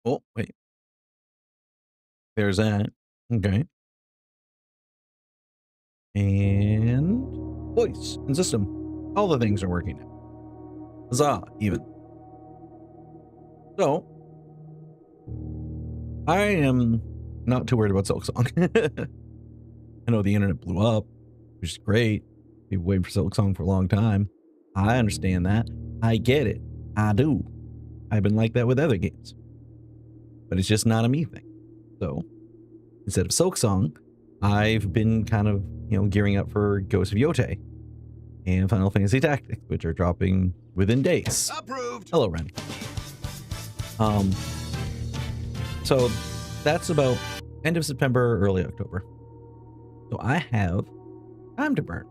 Oh, wait. There's that. Okay. And voice and system. All the things are working now. Huzzah, even. So, I am not too worried about Silksong. I know the internet blew up, which is great. People waiting for Silksong for a long time. I understand that. I get it. I do. I've been like that with other games. But it's just not a me thing. So, instead of Silksong, I've been kind of, gearing up for Ghost of Yotei and Final Fantasy Tactics, which are dropping within days. Approved. Hello, Ren. So that's about end of September, early October. So I have time to burn.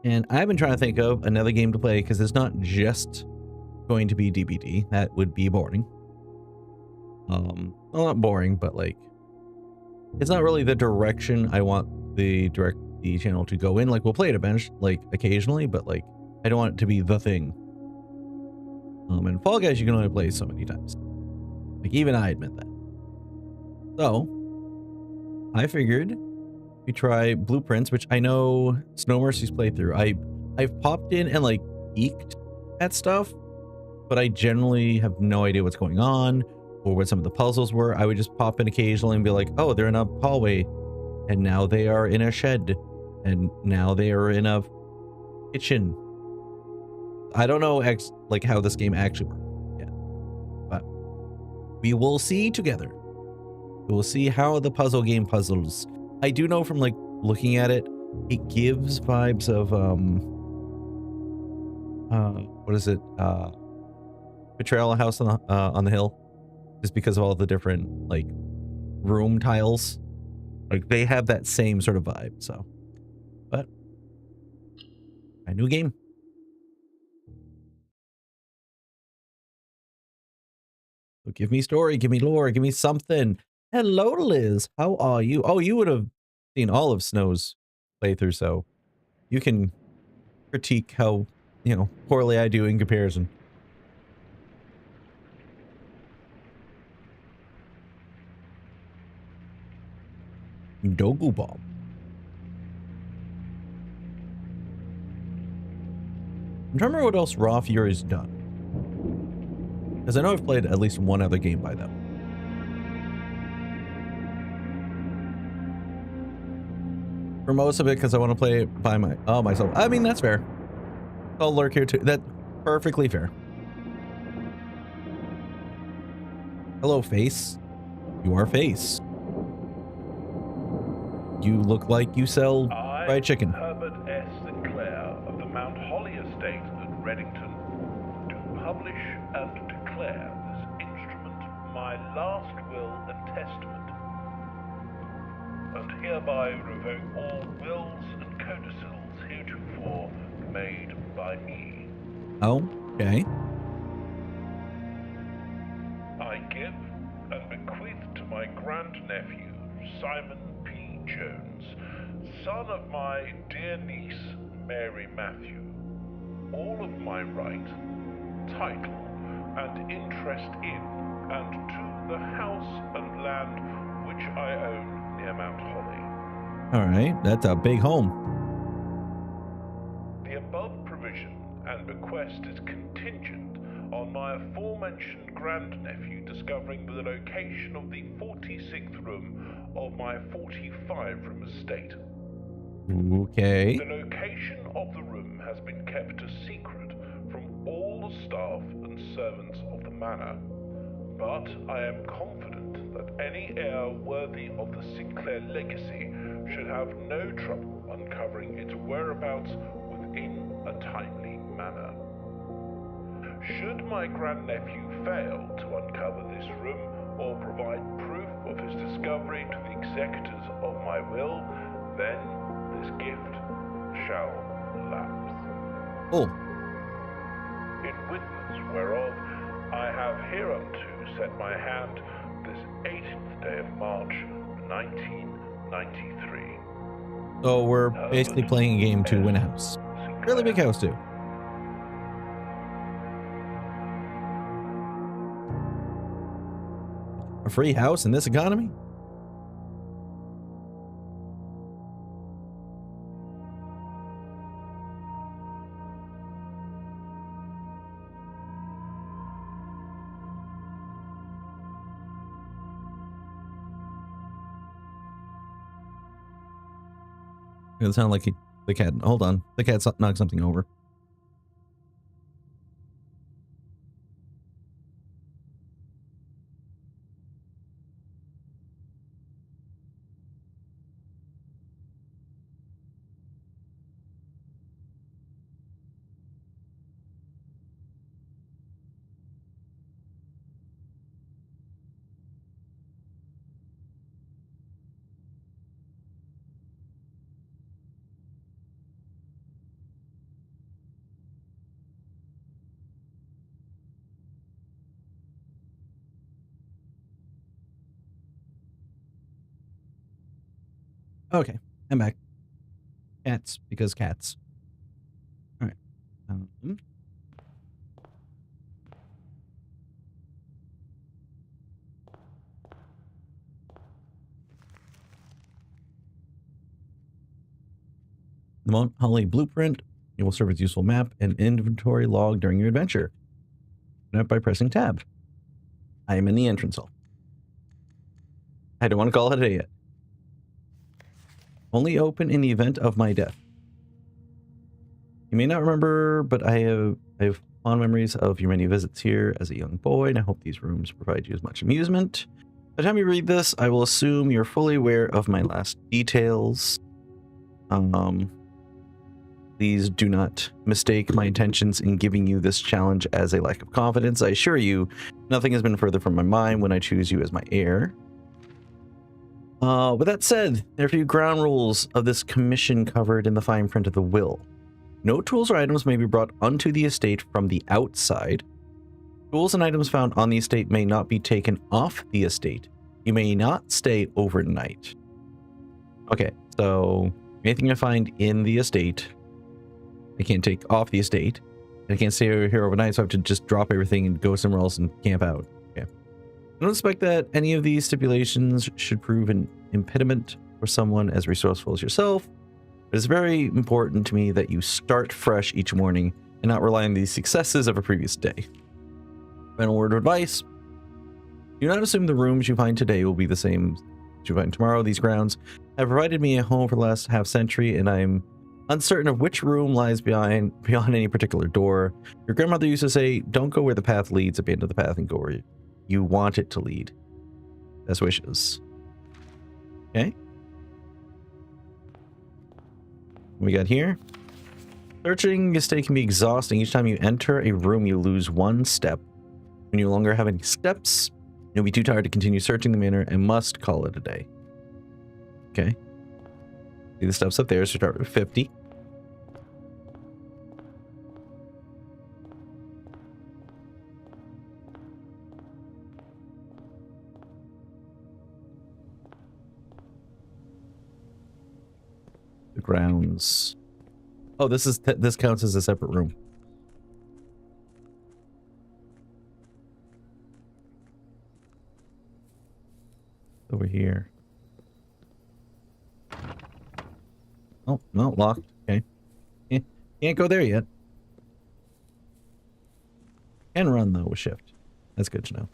And I've been trying to think of another game to play because it's not just going to be DBD. That would be boring. Well, not boring, but like, it's not really the direction I want the channel to go in. Like, we'll play it a bench, like, occasionally, but like, I don't want it to be the thing. And Fall Guys, you can only play so many times. Like, even I admit that. So, I figured we try Blueprints, which I know Snow Mercy's playthrough. I've popped in and like peeked at stuff, but I generally have no idea what's going on or what some of the puzzles were. I would just pop in occasionally and be like, oh, they're in a hallway, and now they are in a shed, and now they are in a kitchen. I don't know like how this game actually works yet, but we will see together. We'll see how the puzzle game puzzles. I do know from like looking at it, it gives vibes of what is it? Betrayal House on the Hill, just because of all the different like room tiles. Like they have that same sort of vibe. So, but a new game. So give me story, give me lore, give me something. Hello, Liz. How are you? Oh, you would have seen all of Snow's playthrough, so you can critique how, poorly I do in comparison. Dogu Bomb. I'm trying to remember what else Raw Fury's done. Because I know I've played at least one other game by them. For most of it, because I want to play it by myself. I mean, that's fair. I'll lurk here too. That's perfectly fair. Hello, Face. You are Face. You look like you sell fried chicken. Herbert S. Sinclair of the Mount Holly Estate at Reddington, do publish and declare this instrument my last will and testament, and hereby revoke all wills and codicils heretofore made by me. Oh, okay. I give and bequeath to my grandnephew, Simon P. Jones, son of my dear niece, Mary Matthew, all of my right, title, and interest in and to the house and land which I own near Mount Holly. All right, that's a big home. The above provision and bequest is contingent on my aforementioned grandnephew discovering the location of the 46th room of my 45-room estate. Okay. The location of the room has been kept a secret from all the staff and servants of the manor, but I am confident that any heir worthy of the Sinclair legacy should have no trouble uncovering its whereabouts within a timely manner. Should my grandnephew fail to uncover this room or provide proof of his discovery to the executors of my will, then this gift shall lapse. Oh. In witness whereof I have hereunto set my hand this 18th day of March, 1993. So we're basically playing a game to win a house. Really big house too. A free house in this economy? It sounded like the cat. Hold on. The cat knocked something over. Okay, I'm back. Cats, because cats. All right. The Mount Holly blueprint. It will serve as useful map and inventory log during your adventure. Open it by pressing tab. I am in the entrance hall. I don't want to call it a day yet. Only open in the event of my death. You may not remember, but I have fond memories of your many visits here as a young boy, and I hope these rooms provide you as much amusement. By the time you read this, I will assume you're fully aware of my last details. Please do not mistake my intentions in giving you this challenge as a lack of confidence. I assure you, nothing has been further from my mind when I choose you as my heir. With that said, there are a few ground rules of this commission covered in the fine print of the will. No tools or items may be brought onto the estate from the outside. Tools and items found on the estate may not be taken off the estate. You may not stay overnight. Okay, so anything I find in the estate, I can't take off the estate. I can't stay over here overnight, so I have to just drop everything and go somewhere else and camp out. Okay. I don't expect that any of these stipulations should prove an impediment for someone as resourceful as yourself. It is very important to me that you start fresh each morning and not rely on the successes of a previous day. Final word of advice: do not assume the rooms you find today will be the same as you find tomorrow. These grounds have provided me a home for the last half century, and I'm uncertain of which room lies beyond any particular door. Your grandmother used to say, don't go where the path leads, abandon the path and go where you want it to lead. Best wishes. Okay. What we got here? Searching estate can be exhausting. Each time you enter a room, you lose one step. When you no longer have any steps, you'll be too tired to continue searching the manor and must call it a day. Okay. See the steps up there, so start with 50. The grounds. Oh, this counts as a separate room. Over here. Oh, no, locked. Okay. Can't go there yet. Can run, though, with shift. That's good to know.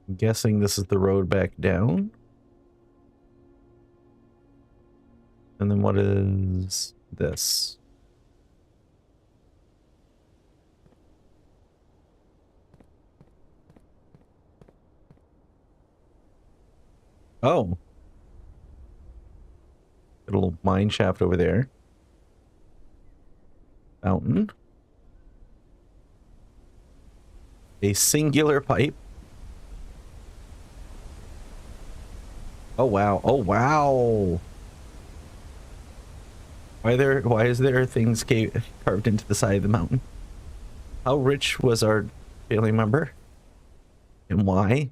I'm guessing this is the road back down. And then what is this? Oh. Got a little mine shaft over there. Fountain. A singular pipe. Oh wow. Oh wow. Why is there things carved into the side of the mountain? How rich was our family member? And why?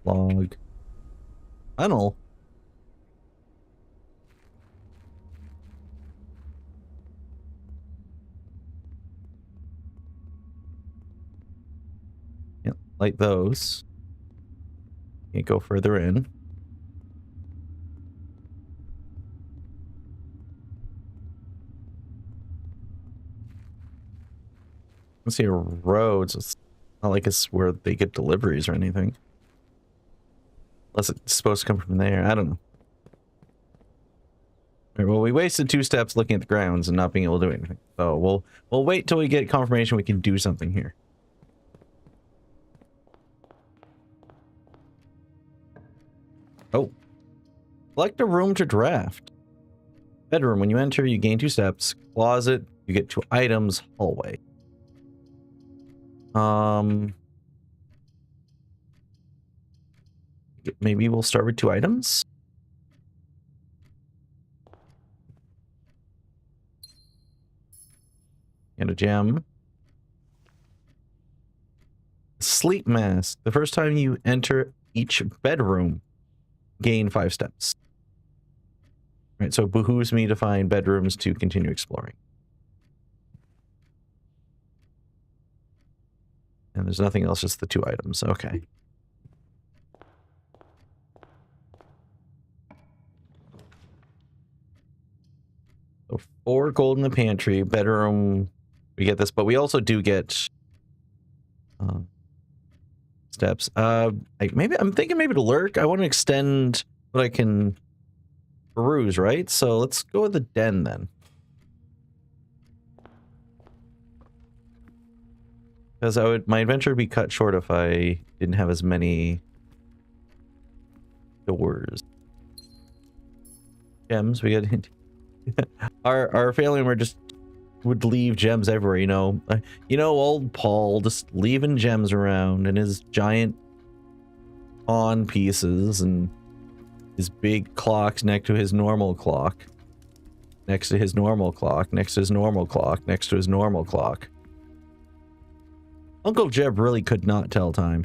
Log. Tunnel. Light those. Can't go further in. Let's see roads. It's not like it's where they get deliveries or anything. Unless it's supposed to come from there. I don't know. All right, well, we wasted 2 steps looking at the grounds and not being able to do anything. So we'll wait till we get confirmation we can do something here. Oh. Select a room to draft. Bedroom. When you enter, you gain 2 steps. Closet. You get 2 items. Hallway. Maybe we'll start with 2 items. And a gem. Sleep mask. The first time you enter each bedroom, gain 5 steps. All right, so it behooves me to find bedrooms to continue exploring. And there's nothing else, just the 2 items. Okay. So 4 gold in the pantry. Bedroom, we get this, but we also do get steps. Maybe I'm thinking maybe to lurk. I want to extend what I can peruse, right? So let's go with the den then. Because my adventure would be cut short if I didn't have as many doors. Gems, we got our family member just would leave gems everywhere, you know. Old Paul just leaving gems around and his giant pawn pieces and his big clocks next to his normal clock. Next to his normal clock, next to his normal clock, next to his normal clock. Uncle Jeb really could not tell time.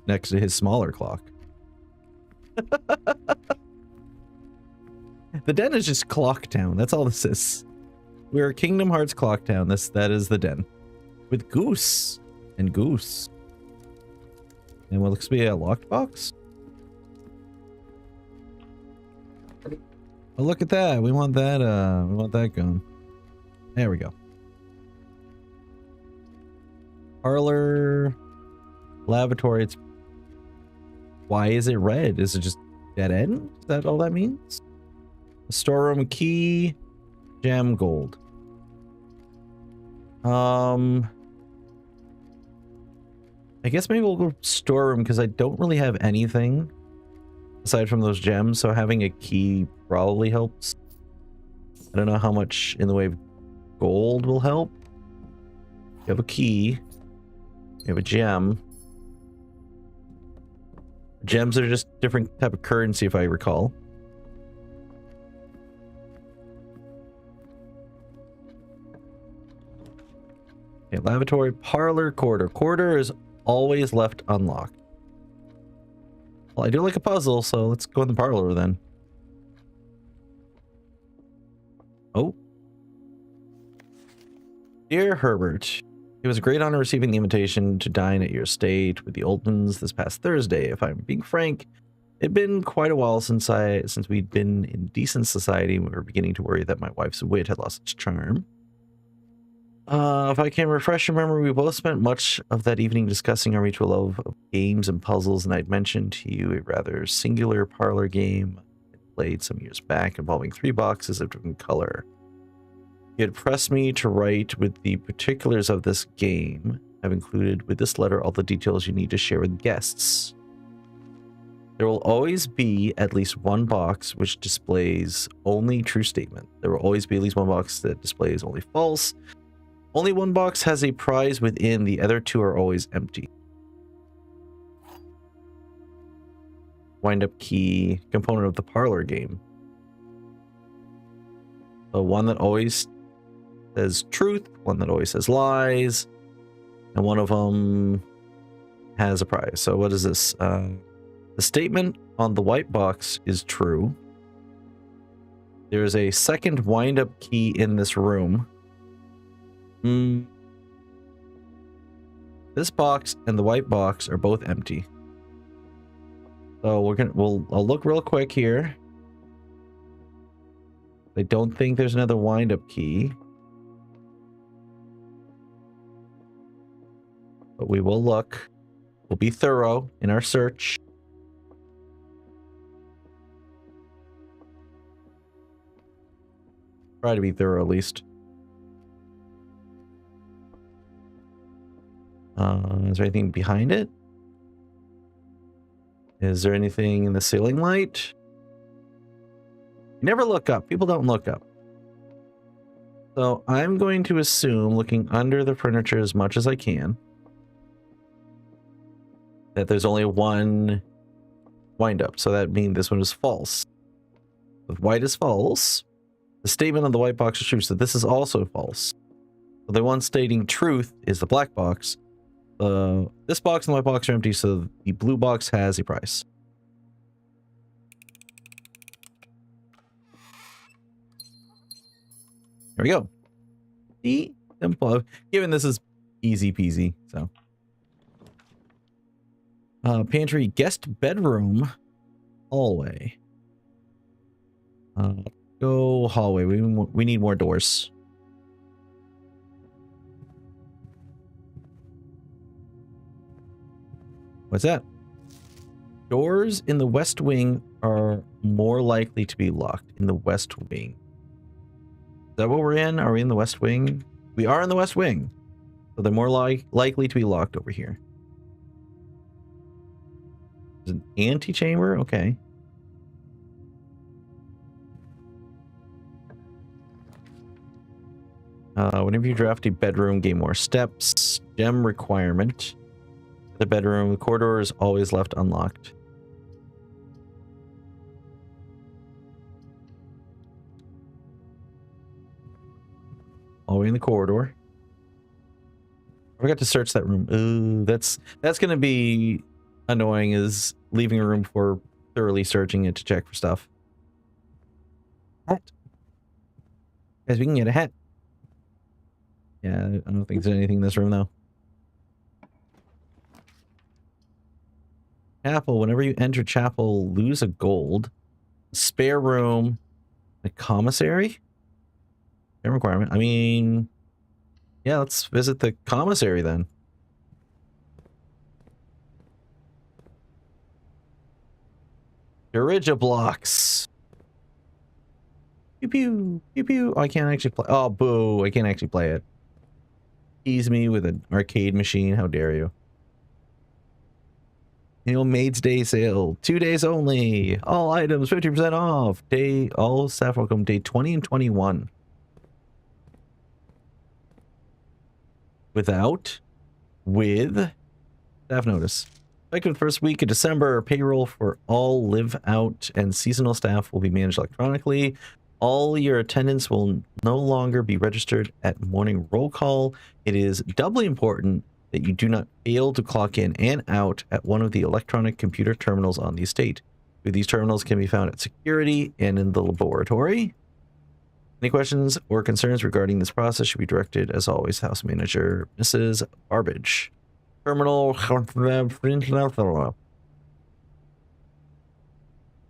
Next to his smaller clock. The den is just Clock Town. That's all this is. We're Kingdom Hearts Clock Town. That is the den. With Goose. And Goose. And what looks to be a locked box. Oh, look at that. We want that going. There we go. Parlor. Lavatory. Why is it red? Is it just dead end? Is that all that means? Storeroom key. Gem gold. I guess maybe we'll go storeroom because I don't really have anything aside from those gems, so having a key probably helps. I don't know how much in the way of gold will help. You have a key. You have a gem. Gems are just different type of currency, if I recall. Okay, lavatory, parlor, corridor. Corridor is always left unlocked. Well, I do like a puzzle, so let's go in the parlor then. Oh. Dear Herbert, it was a great honor receiving the invitation to dine at your estate with the Oldmans this past Thursday. If I'm being frank, it'd been quite a while since we'd been in decent society, and we were beginning to worry that my wife's wit had lost its charm. If I can refresh your memory, we both spent much of that evening discussing our mutual love of games and puzzles, and I'd mentioned to you a rather singular parlor game I played some years back involving 3 boxes of different color. You had pressed me to write with the particulars of this game. I've included with this letter all the details you need to share with guests. There will always be at least 1 box which displays only true statement. There will always be at least 1 box that displays only false. Only 1 box has a prize within, the other 2 are always empty. Wind up key, component of the parlor game. So one that always says truth, one that always says lies, and one of them has a prize. So what is this? The statement on the white box is true. There is a second wind up key in this room. This box and the white box are both empty. So I'll look real quick here. I don't think there's another wind-up key. But we will look. We'll be thorough in our search. Try to be thorough at least. Is there anything behind it? Is there anything in the ceiling light? You never look up. People don't look up. So I'm going to assume, looking under the furniture as much as I can, that there's only one wind up. So that means this one is false. If white is false, the statement on the white box is true. So this is also false. So the one stating truth is the black box. This box and the white box are empty, so the blue box has a price. There we go. The simple. Given this is easy peasy, so. Pantry, guest bedroom, hallway. Go hallway. We need more doors. What's that? Doors in the west wing are more likely to be locked in the west wing. Is that what we're in? Are we in the west wing? We are in the west wing. So they're more likely to be locked over here. There's an antechamber? Okay. Whenever you draft a bedroom, gain more steps. Gem requirement. The bedroom, the corridor is always left unlocked. All the way in the corridor. I forgot to search that room. Ooh, that's gonna be annoying, is leaving a room before thoroughly searching it to check for stuff. Hat. Guys, we can get a hat. Yeah, I don't think there's anything in this room though. Chapel, whenever you enter chapel, lose a gold. Spare room. A commissary? Spare requirement. I mean, yeah, let's visit the commissary then. Dirija blocks. Pew pew. Pew pew. Oh, I can't actually play. Oh, boo. I can't actually play it. Tease me with an arcade machine. How dare you? Annual Maid's Day sale, 2 days only. All items 50% off. All staff welcome day 20 and 21. With staff notice. Effective the first week of December, payroll for all live out and seasonal staff will be managed electronically. All your attendance will no longer be registered at morning roll call. It is doubly important that you do not fail to clock in and out at one of the electronic computer terminals on the estate. These terminals can be found at security and in the laboratory. Any questions or concerns regarding this process should be directed, as always, House Manager Mrs. Barbage. Terminal.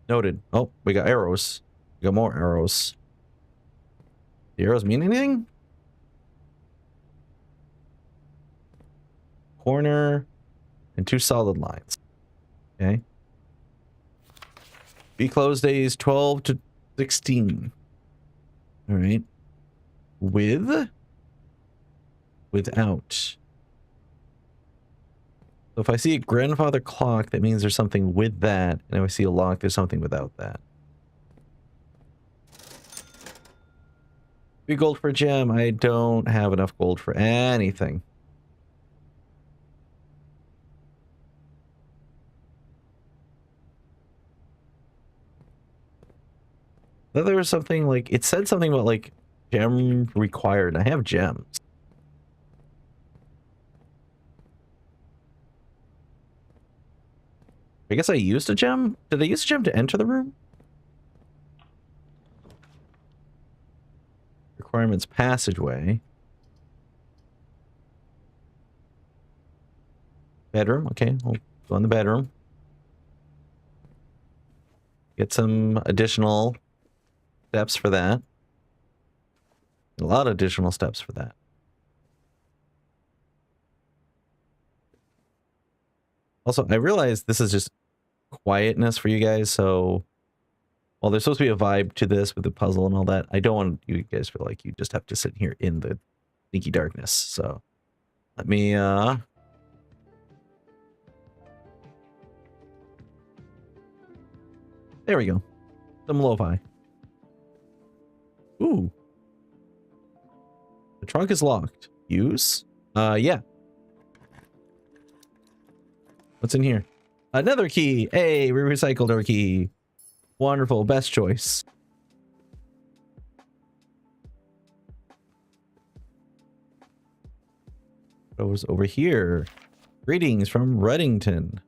Noted. Oh, we got arrows. We got more arrows. The arrows mean anything? Corner and 2 solid lines. Okay. Be closed days 12 to 16. All right. Without. So if I see a grandfather clock, that means there's something with that. And if I see a lock, there's something without that. 3 gold for a gem. I don't have enough gold for anything. Then there was something like, it said something about like gem required. I have gems. I guess I used a gem? Did I use a gem to enter the room? Requirements passageway. Bedroom. Okay, we'll go in the bedroom. Get some additional steps for that. A lot of additional steps for that. Also, I realize this is just quietness for you guys, so while there's supposed to be a vibe to this with the puzzle and all that, I don't want you guys to feel like you just have to sit here in the sneaky darkness. So let me there we go. Some lo-fi. Ooh. The trunk is locked. Use? Yeah. What's in here? Another key. Hey, we recycled our key. Wonderful. Best choice. What was over here? Greetings from Reddington.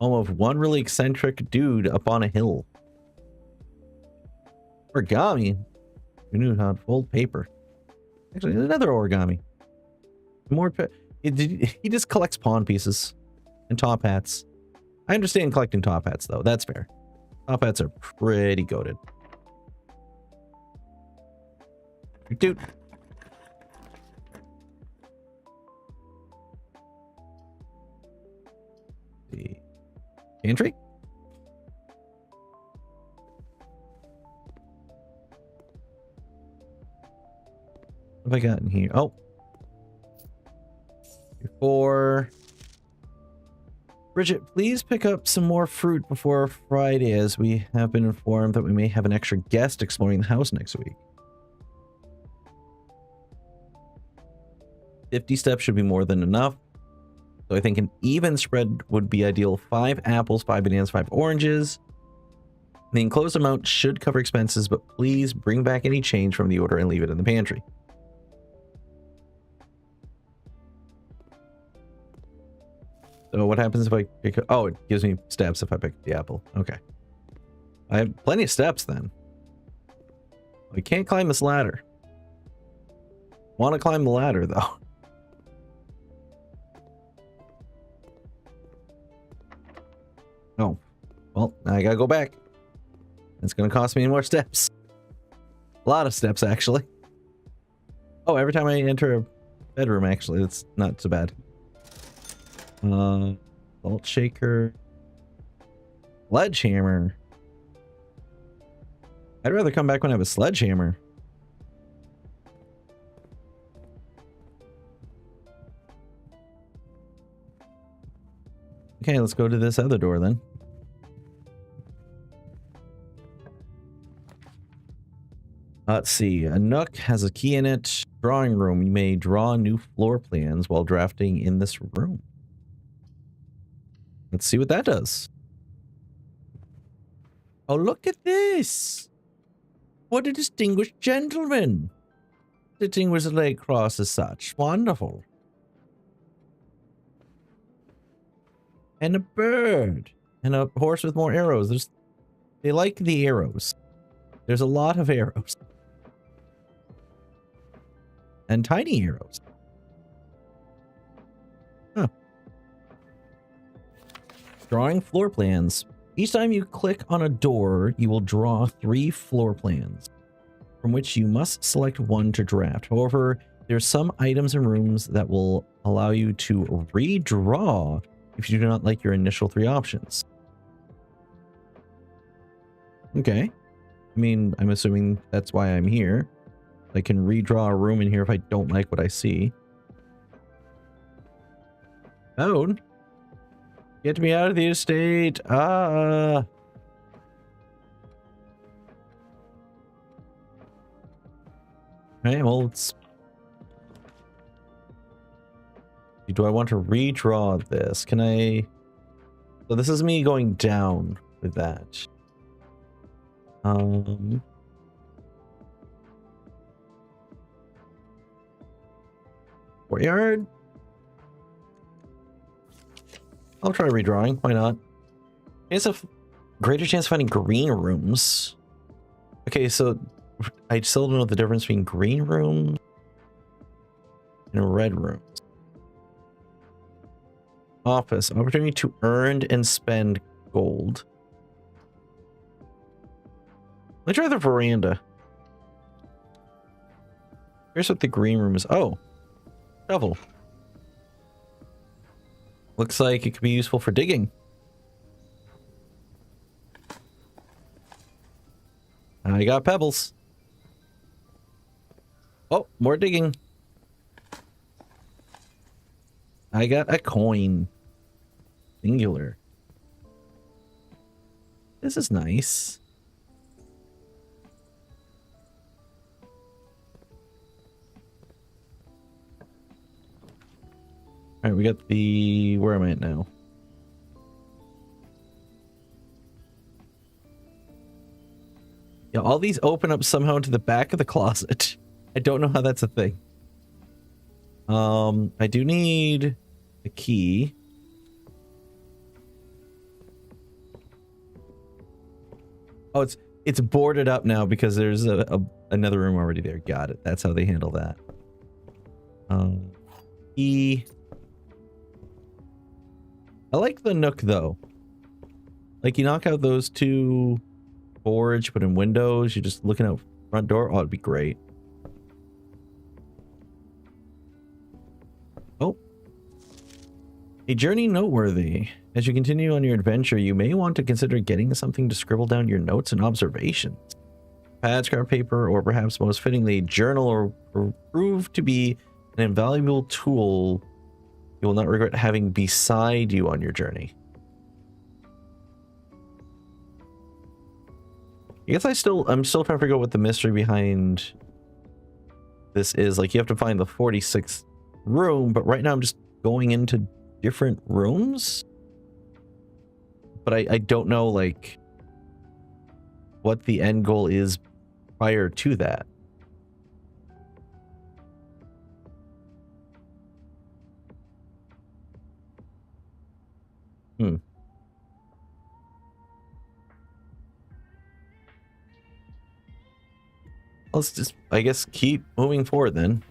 Home of one really eccentric dude up on a hill. Origami. Who knew how to fold paper? Actually, another origami. More. He just collects pawn pieces and top hats. I understand collecting top hats, though. That's fair. Top hats are pretty goated. Dude. The pantry? What have I got in here? Oh. Before. Bridget, please pick up some more fruit before Friday, as we have been informed that we may have an extra guest exploring the house next week. 50 steps should be more than enough. So I think an even spread would be ideal. 5 apples, 5 bananas, 5 oranges. The enclosed amount should cover expenses, but please bring back any change from the order and leave it in the pantry. So what happens if I pick... Oh, it gives me steps if I pick the apple. Okay. I have plenty of steps then. I can't climb this ladder. Want to climb the ladder though. Oh. Well, now I gotta go back. It's gonna cost me more steps. A lot of steps, actually. Oh, every time I enter a bedroom, actually, that's not so bad. Salt shaker. Sledgehammer. I'd rather come back when I have a sledgehammer. Okay, let's go to this other door then. Let's see. A nook has a key in it. Drawing room. You may draw new floor plans while drafting in this room. Let's see what that does. Oh, look at this. What a distinguished gentleman. Sitting with a leg crossed as such. Wonderful. And a bird. And a horse with more arrows. They like the arrows. There's a lot of arrows. And tiny arrows. Huh. Drawing floor plans. Each time you click on a door, you will draw 3 floor plans, from which you must select one to draft. However, there's some items and rooms that will allow you to redraw if you do not like your initial 3 options. Okay. I mean, I'm assuming that's why I'm here. I can redraw a room in here if I don't like what I see. Oh. Get me out of the estate. Ah. Okay, well, let's... Do I want to redraw this? Can I... So this is me going down with that. Courtyard? I'll try redrawing. Why not? It's a greater chance of finding green rooms. Okay, so I still don't know the difference between green rooms and red rooms. office. Opportunity to earn and spend gold. Let's try the veranda. Here's what the green room is. Oh, shovel. Looks like it could be useful for digging. I got pebbles. Oh, more digging. I got a coin. Singular. This is nice. All right, we got the... Where am I at now? Yeah, all these open up somehow into the back of the closet. I don't know how that's a thing. I do need a key. Oh, it's boarded up now because there's another room already there. Got it. That's how they handle that. Key. I like the nook though. Like you knock out those two boards, you put in windows, you're just looking out front door. Oh, it'd be great. Oh. A journey noteworthy. As you continue on your adventure, you may want to consider getting something to scribble down your notes and observations. Pad, scrap paper, or perhaps most fittingly, journal or prove to be an invaluable tool you will not regret having beside you on your journey. I guess I'm still trying to figure out what the mystery behind this is. Like, you have to find the 46th room, but right now I'm just going into different rooms. But I don't know, like, what the end goal is prior to that. Let's just, I guess, keep moving forward then.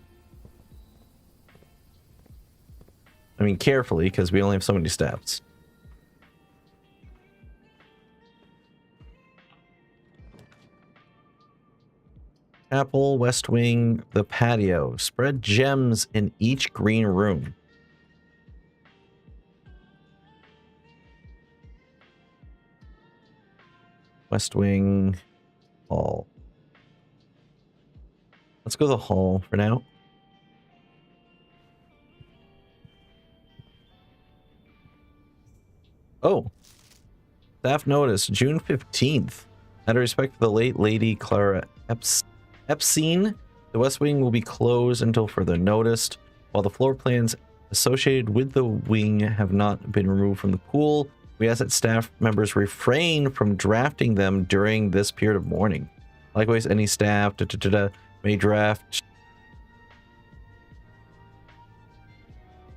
I mean, carefully, because we only have so many steps. Chapel, West Wing, the patio. Spread gems in each green room. West Wing, hall. Let's go to the hall for now. Oh. Staff notice, June 15th. Out of respect to the late Lady Clara Epstein, the West Wing will be closed until further notice. While the floor plans associated with the wing have not been removed from the pool, we ask that staff members refrain from drafting them during this period of mourning. Likewise, any staff may draft.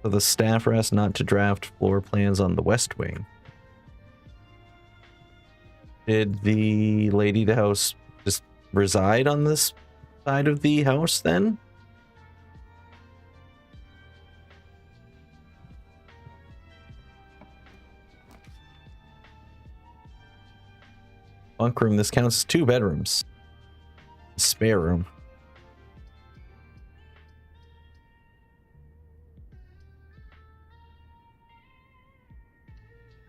So the staff are asked not to draft floor plans on the West Wing. Did the lady of the house just reside on this side of the house then? Bunk room. This counts as 2 bedrooms. Spare room.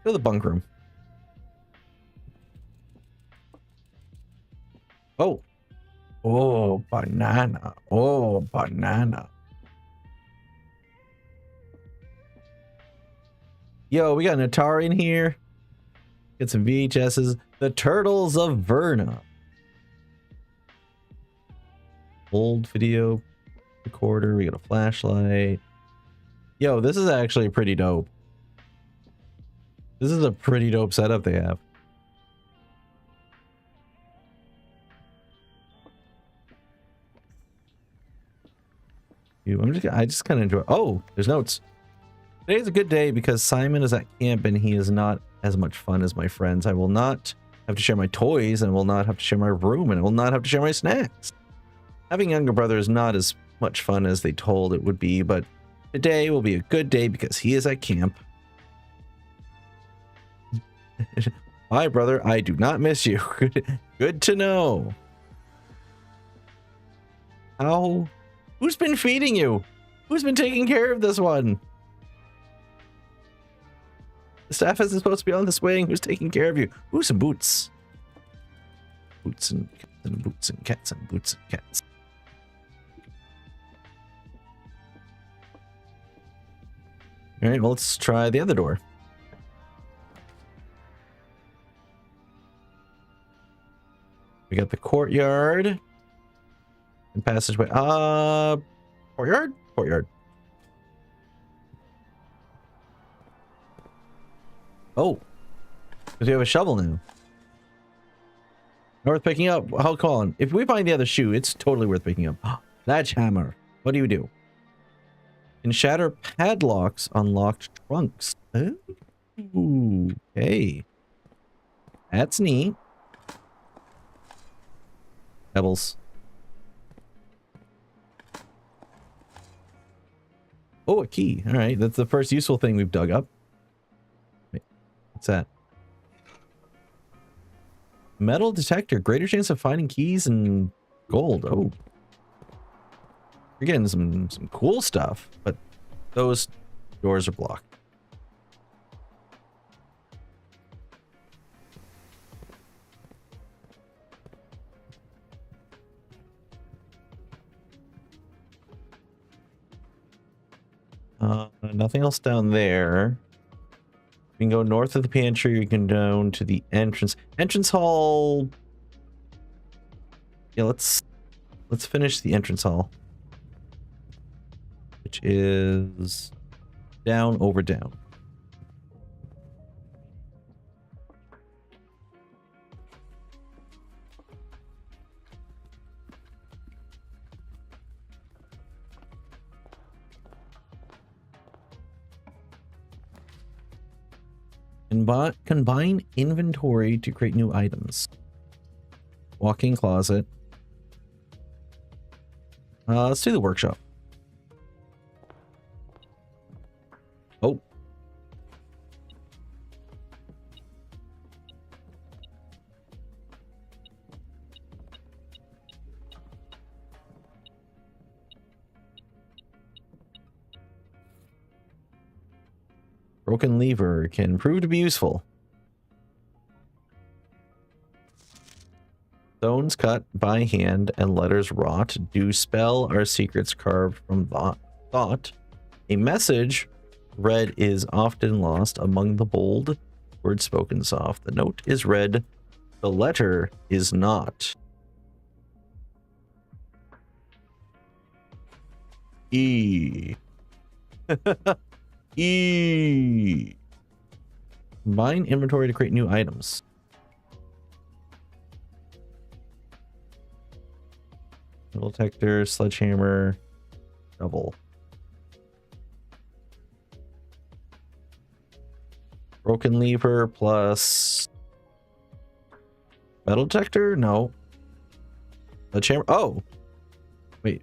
Go to the bunk room. Oh. Oh, banana. Oh, banana. Yo, we got an Atari in here. Get some VHSs. The Turtles of Verna. Old video recorder. We got a flashlight. Yo, this is actually pretty dope. This is a pretty dope setup they have. I just kind of enjoy. Oh, there's notes. Today's a good day because Simon is at camp and he is not as much fun as my friends. I will not have to share my toys, and I will not have to share my room, and I will not have to share my snacks. Having a younger brother is not as much fun as they told it would be, but today will be a good day because he is at camp. Hi, brother. I do not miss you. Good to know. How? Who's been feeding you? Who's been taking care of this one? The staff isn't supposed to be on this wing. Who's taking care of you? Ooh, some boots. Boots and cats and boots and cats and boots and cats. All right, well, let's try the other door. We got the courtyard and passageway. Courtyard? Courtyard. Oh, because we have a shovel now. Worth picking up. Hold on. If we find the other shoe, it's totally worth picking up. Sledgehammer. What do you do? Can shatter padlocks on locked trunks. Ooh, okay. That's neat. Pebbles. Oh, a key. All right, that's the first useful thing we've dug up. Wait, what's that? Metal detector. Greater chance of finding keys and gold. Oh. You're getting some cool stuff, but those doors are blocked. Nothing else down there. We can go north of the pantry. We can go down to the entrance. Entrance hall. Yeah, let's finish the entrance hall, which is down over down. Combine inventory to create new items. Walk-in closet. Let's do the workshop. Oh. Broken lever can prove to be useful. Stones cut by hand and letters wrought do spell our secrets carved from thought. A message read is often lost among the bold, words spoken soft. The note is read, the letter is not. E. E. Combine inventory to create new items. Metal detector, sledgehammer, shovel. Broken lever plus metal detector? No. Sledgehammer. Oh. Wait.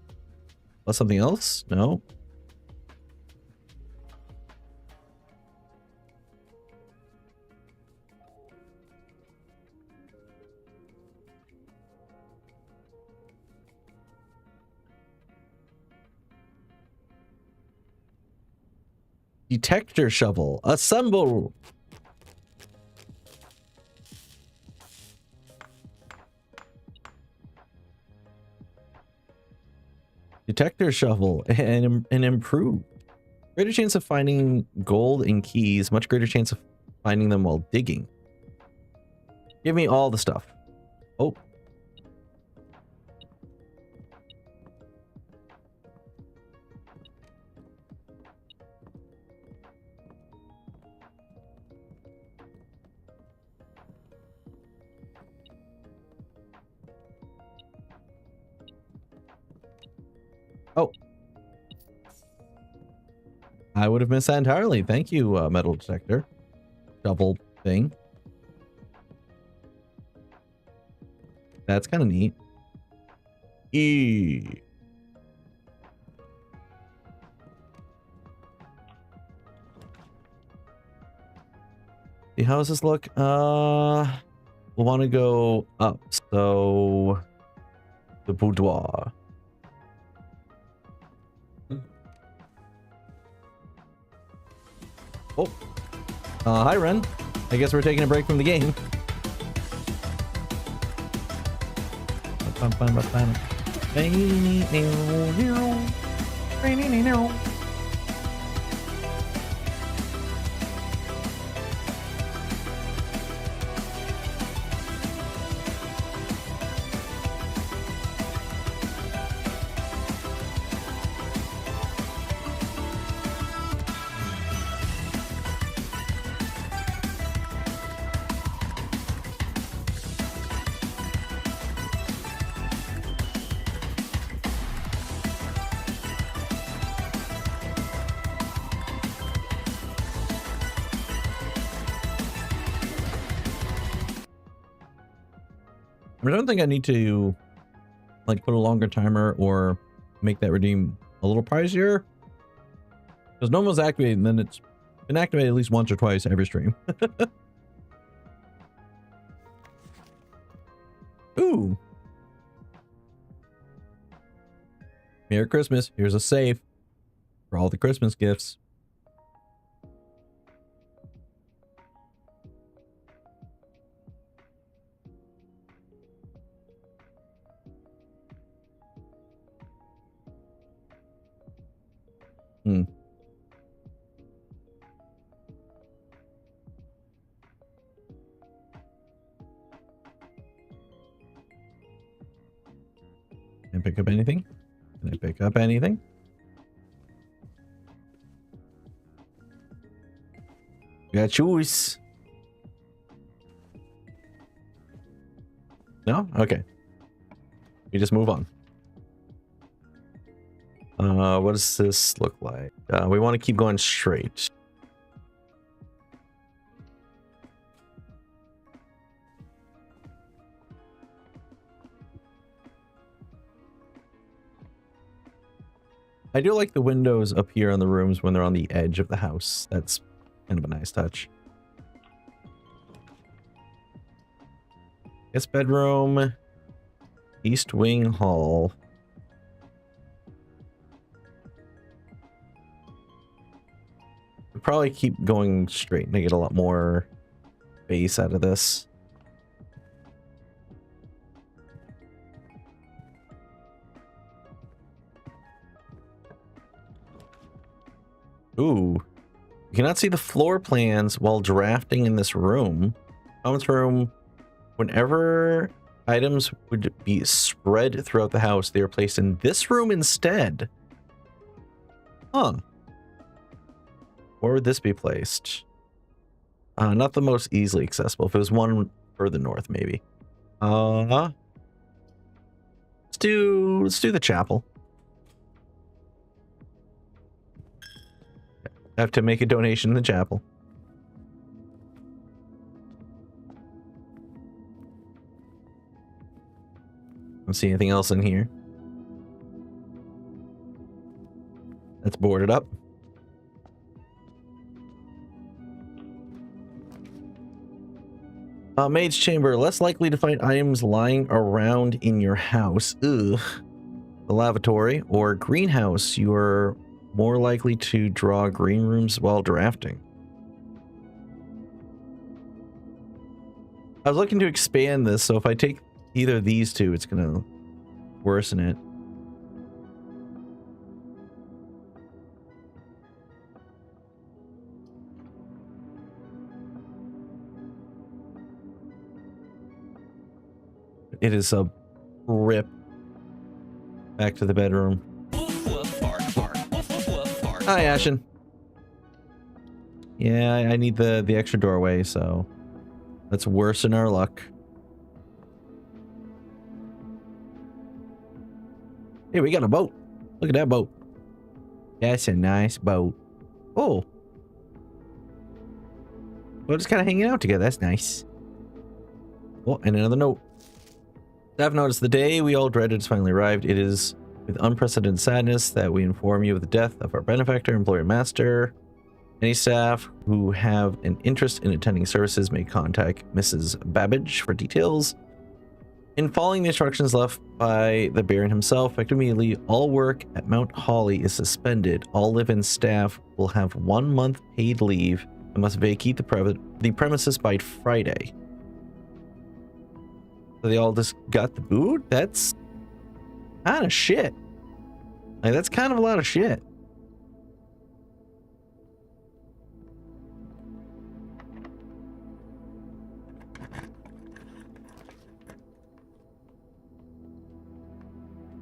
Plus something else? No. Detector shovel. Assemble. Detector shovel and improve. Greater chance of finding gold and keys. Much greater chance of finding them while digging. Give me all the stuff. Oh. Oh. I would have missed that entirely. Thank you, metal detector. Double thing. That's kind of neat. E. See, how does this look? We'll want to go up. So the boudoir. Oh, hi, Ren. I guess we're taking a break from the game. I don't think I need to like put a longer timer or make that redeem a little pricier, because no one's activated and then it's been activated at least once or twice every stream. Ooh. Merry Christmas. Here's a safe for all the Christmas gifts. Hmm. Can I pick up anything? Can I pick up anything? You got choice. No? Okay. We just move on. What does this look like? We want to keep going straight. I do like the windows up here on the rooms when they're on the edge of the house. That's kind of a nice touch. Guest bedroom, East Wing Hall. We'll probably keep going straight and get a lot more base out of this. Ooh. You cannot see the floor plans while drafting in this room. Commons room. Whenever items would be spread throughout the house, they are placed in this room instead. Huh. Where would this be placed? Not the most easily accessible. If it was one further north, maybe. Let's do the chapel. I have to make a donation in the chapel. Don't see anything else in here. Let's board it up. Maid's chamber, less likely to find items lying around in your house. Ugh. The lavatory or greenhouse, you are more likely to draw green rooms while drafting. I was looking to expand this, so if I take either of these two, it's gonna worsen it. It is a rip back to the bedroom. Hi, Ashen. Yeah, I need the extra doorway, so let's worsen our luck. Hey, we got a boat. Look at that boat. That's a nice boat. Oh. We're just kind of hanging out together. That's nice. Oh, and another note. I've noticed the day we all dreaded has finally arrived. It is with unprecedented sadness that we inform you of the death of our benefactor, employer, master. Any staff who have an interest in attending services may contact Mrs. Babbage for details. In following the instructions left by the Baron himself, effective immediately, all work at Mount Holly is suspended. All live-in staff will have 1 month paid leave and must vacate the premises by Friday. So they all just got the boot? That's kind of shit. Like, that's kind of a lot of shit.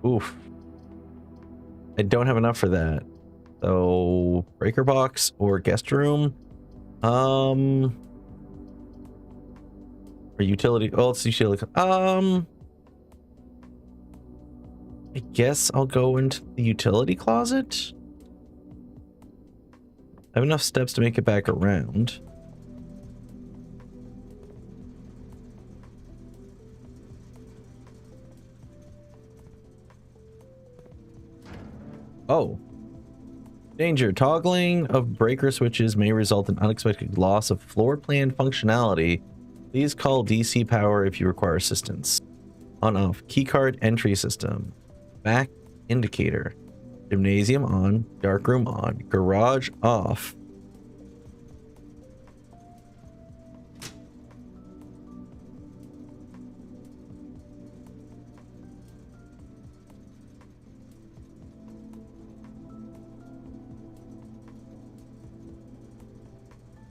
Oof. I don't have enough for that. So, breaker box or guest room. Or utility. Oh, it's utility. I guess I'll go into the utility closet. I have enough steps to make it back around. Oh. Danger. Toggling of breaker switches may result in unexpected loss of floor plan functionality. Please call DC Power if you require assistance. On-off. Keycard entry system. Back indicator. Gymnasium on. Darkroom on. Garage off.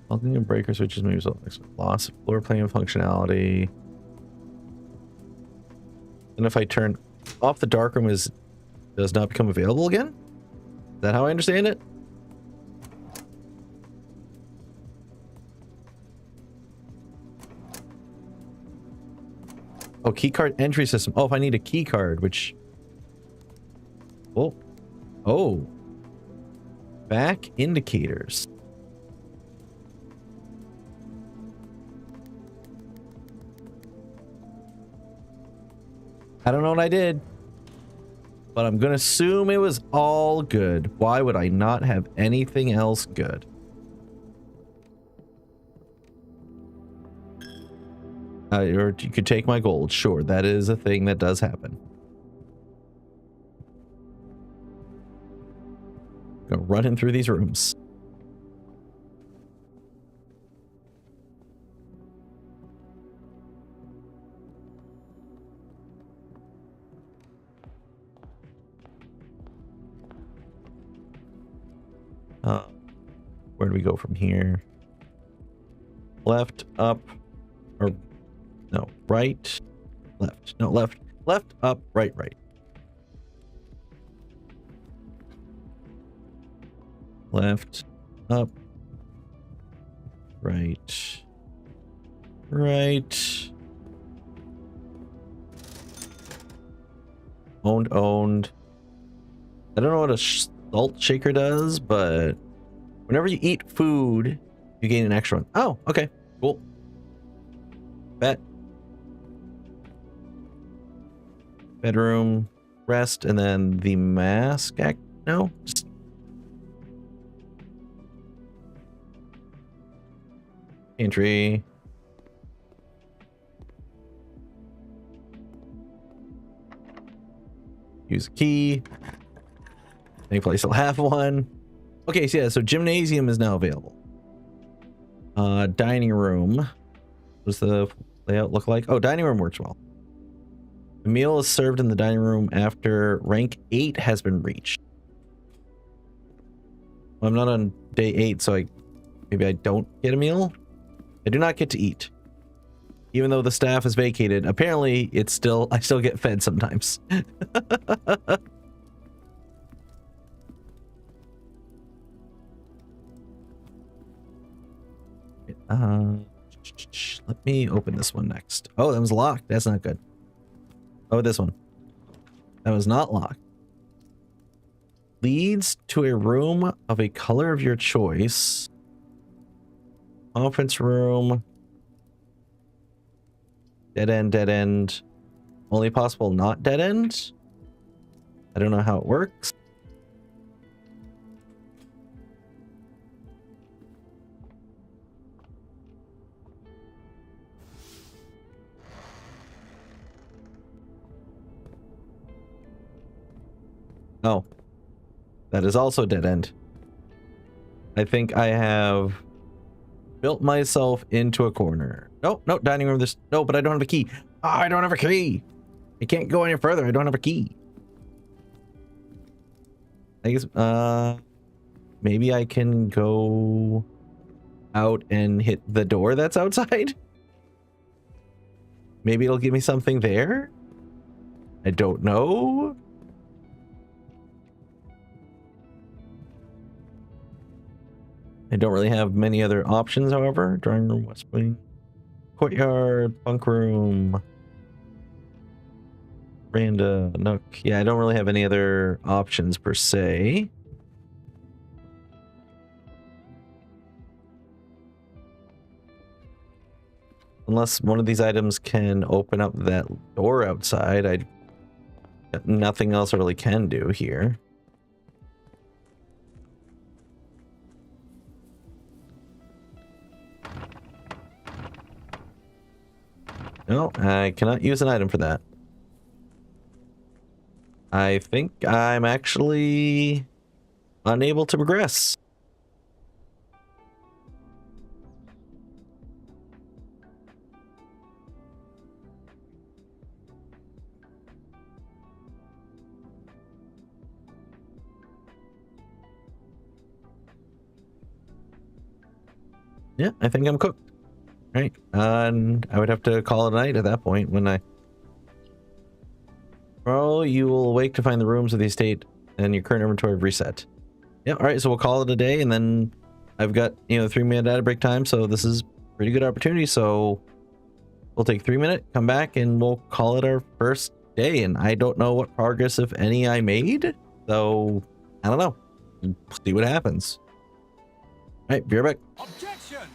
Toggling of breaker switches may result in loss of floor plan functionality. And if I turn off the darkroom, does not become available again? Is that how I understand it? Oh, keycard entry system. Oh, if I need a key card, which... Oh. Back indicators. I don't know what I did, but I'm going to assume it was all good. Why would I not have anything else good? Or you could take my gold. Sure, that is a thing that does happen. Gonna run in through these rooms. Where do we go from here? Left, up, or no, right, left. No, left, left, up, right, right. Left, up, right, right. Owned. I don't know what a salt shaker does, but whenever you eat food, you gain an extra one. Oh, okay, cool. Bet. Bedroom, rest, and then the mask. No, just entry. Use a key. Thankfully, I still have one. Okay, so yeah, so gymnasium is now available. Dining room. What does the layout look like? Oh, dining room works well. The meal is served in the dining room after rank 8 has been reached. Well, I'm not on day 8, so maybe I don't get a meal. I do not get to eat. Even though the staff is vacated, apparently I still get fed sometimes. Let me open this one next. Oh, that was locked. That's not good. Oh, this one. That was not locked. Leads to a room of a color of your choice. Conference room. Dead end, dead end. Only possible not dead end. I don't know how it works. Oh, that is also a dead end. I think I have built myself into a corner. No, no, dining room. No, but I don't have a key. Oh, I don't have a key. I can't go any further. I don't have a key. I guess, maybe I can go out and hit the door that's outside. Maybe it'll give me something there. I don't know. I don't really have many other options, however. Drawing room, west wing, courtyard, bunk room, veranda, nook. Yeah, I don't really have any other options per se. Unless one of these items can open up that door outside, I nothing else I really can do here. No, I cannot use an item for that. I think I'm actually unable to progress. Yeah, I think I'm cooked. Right. And I would have to call it a night at that point when I... Tomorrow you will awake to find the rooms of the estate and your current inventory reset. Yeah, alright, so we'll call it a day, and then I've got, 3-minute data break time, so this is a pretty good opportunity, so we'll take 3 minutes, come back, and we'll call it our first day, and I don't know what progress, if any, I made, so I don't know. See what happens. Alright, be right back. Objection!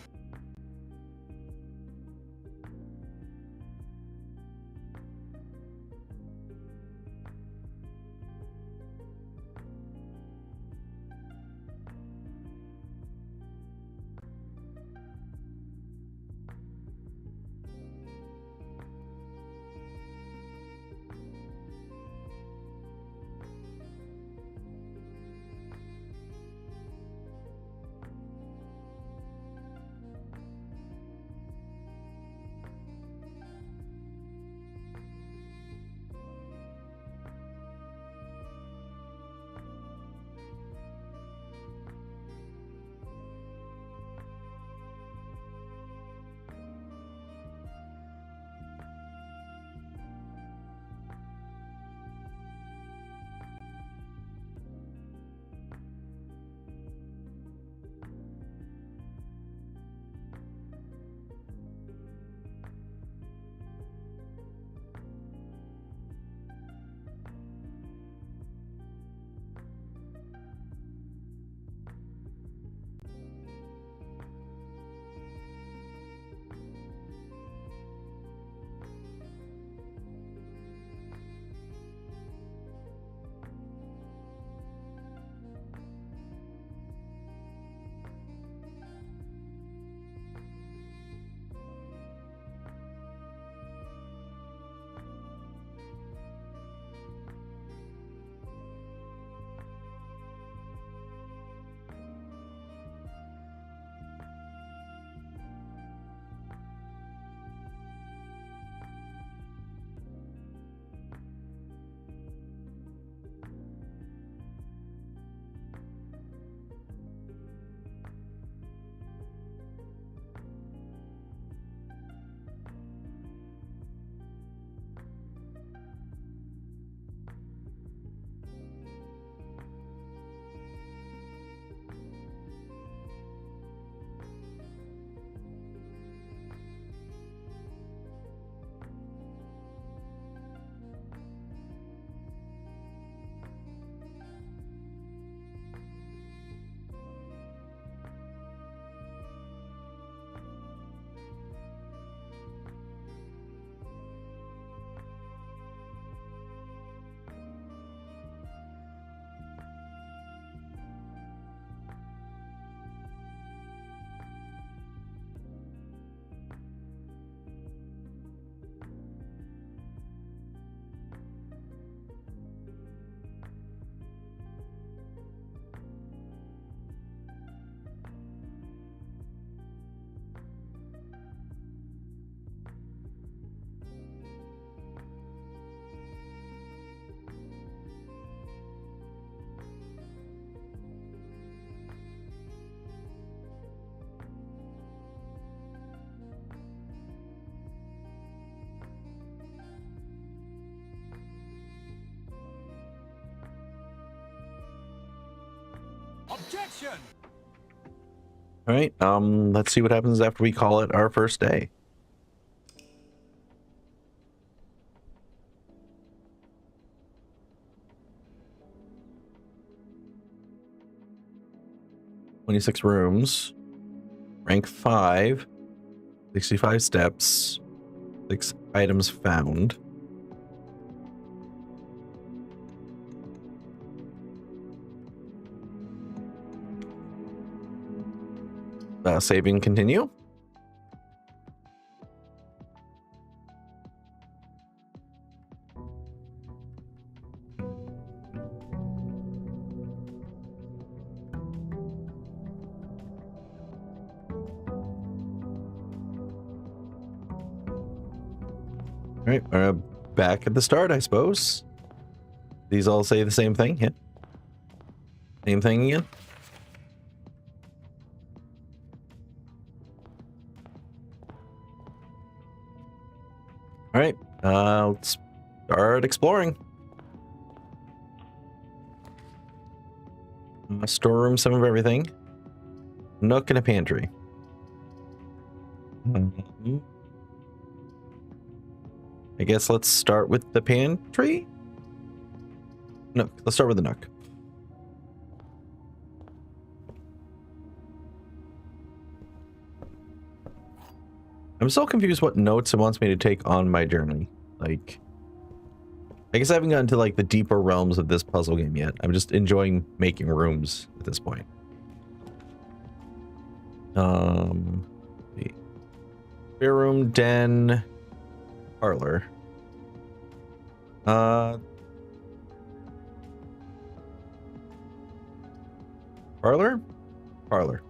Objection! All right, let's see what happens after we call it our first day. "26 rooms, rank 5, 65 steps, 6 items found." Save and continue. All right, back at the start, I suppose. These all say the same thing. Yeah. Same thing again. All right, let's start exploring. Storeroom, some of everything. Nook and a pantry. I guess let's start with the pantry. No, let's start with the nook. I'm so confused what notes it wants me to take on my journey. Like, I guess I haven't gotten to like the deeper realms of this puzzle game yet. I'm just enjoying making rooms at this point. The spare room, den, parlor. Parlor? Parlor.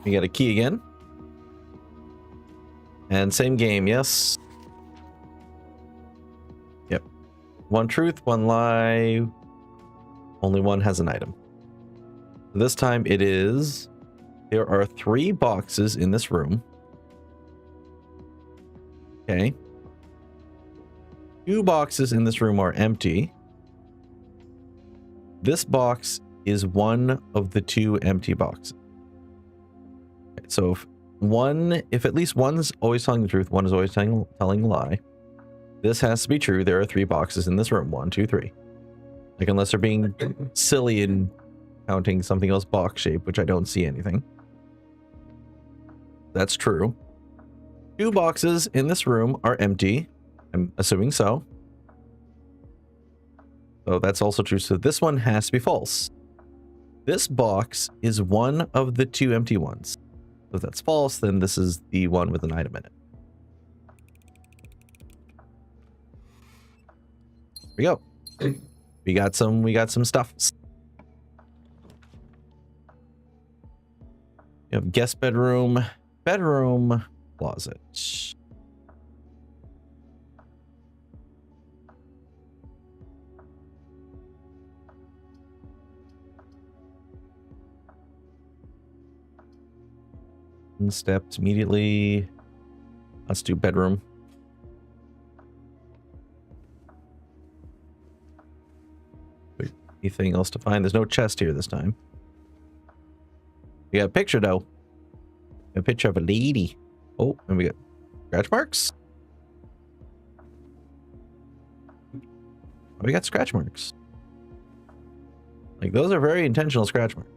We got a key again. And same game, yes. Yep. One truth, one lie. Only one has an item. This time it is... There are 3 boxes in this room. Okay. 2 boxes in this room are empty. This box is one of the 2 empty boxes. Okay, so if at least one's always telling the truth, one is always telling a lie. This has to be true. There are 3 boxes in this room. 1, 2, 3. Like, unless they're being silly and counting something else box shape, which I don't see anything. That's true. 2 boxes in this room are empty. I'm assuming so. So that's also true. So this one has to be false. This box is one of the 2 empty ones. So if that's false, then this is the one with an item in it. Here we go. We got some stuff. You have guest bedroom, closet. Steps immediately. Let's do bedroom. Wait, anything else to find? There's no chest here this time. We got a picture though. A picture of a lady. Oh, and we got scratch marks. We got scratch marks. Like, those are very intentional scratch marks.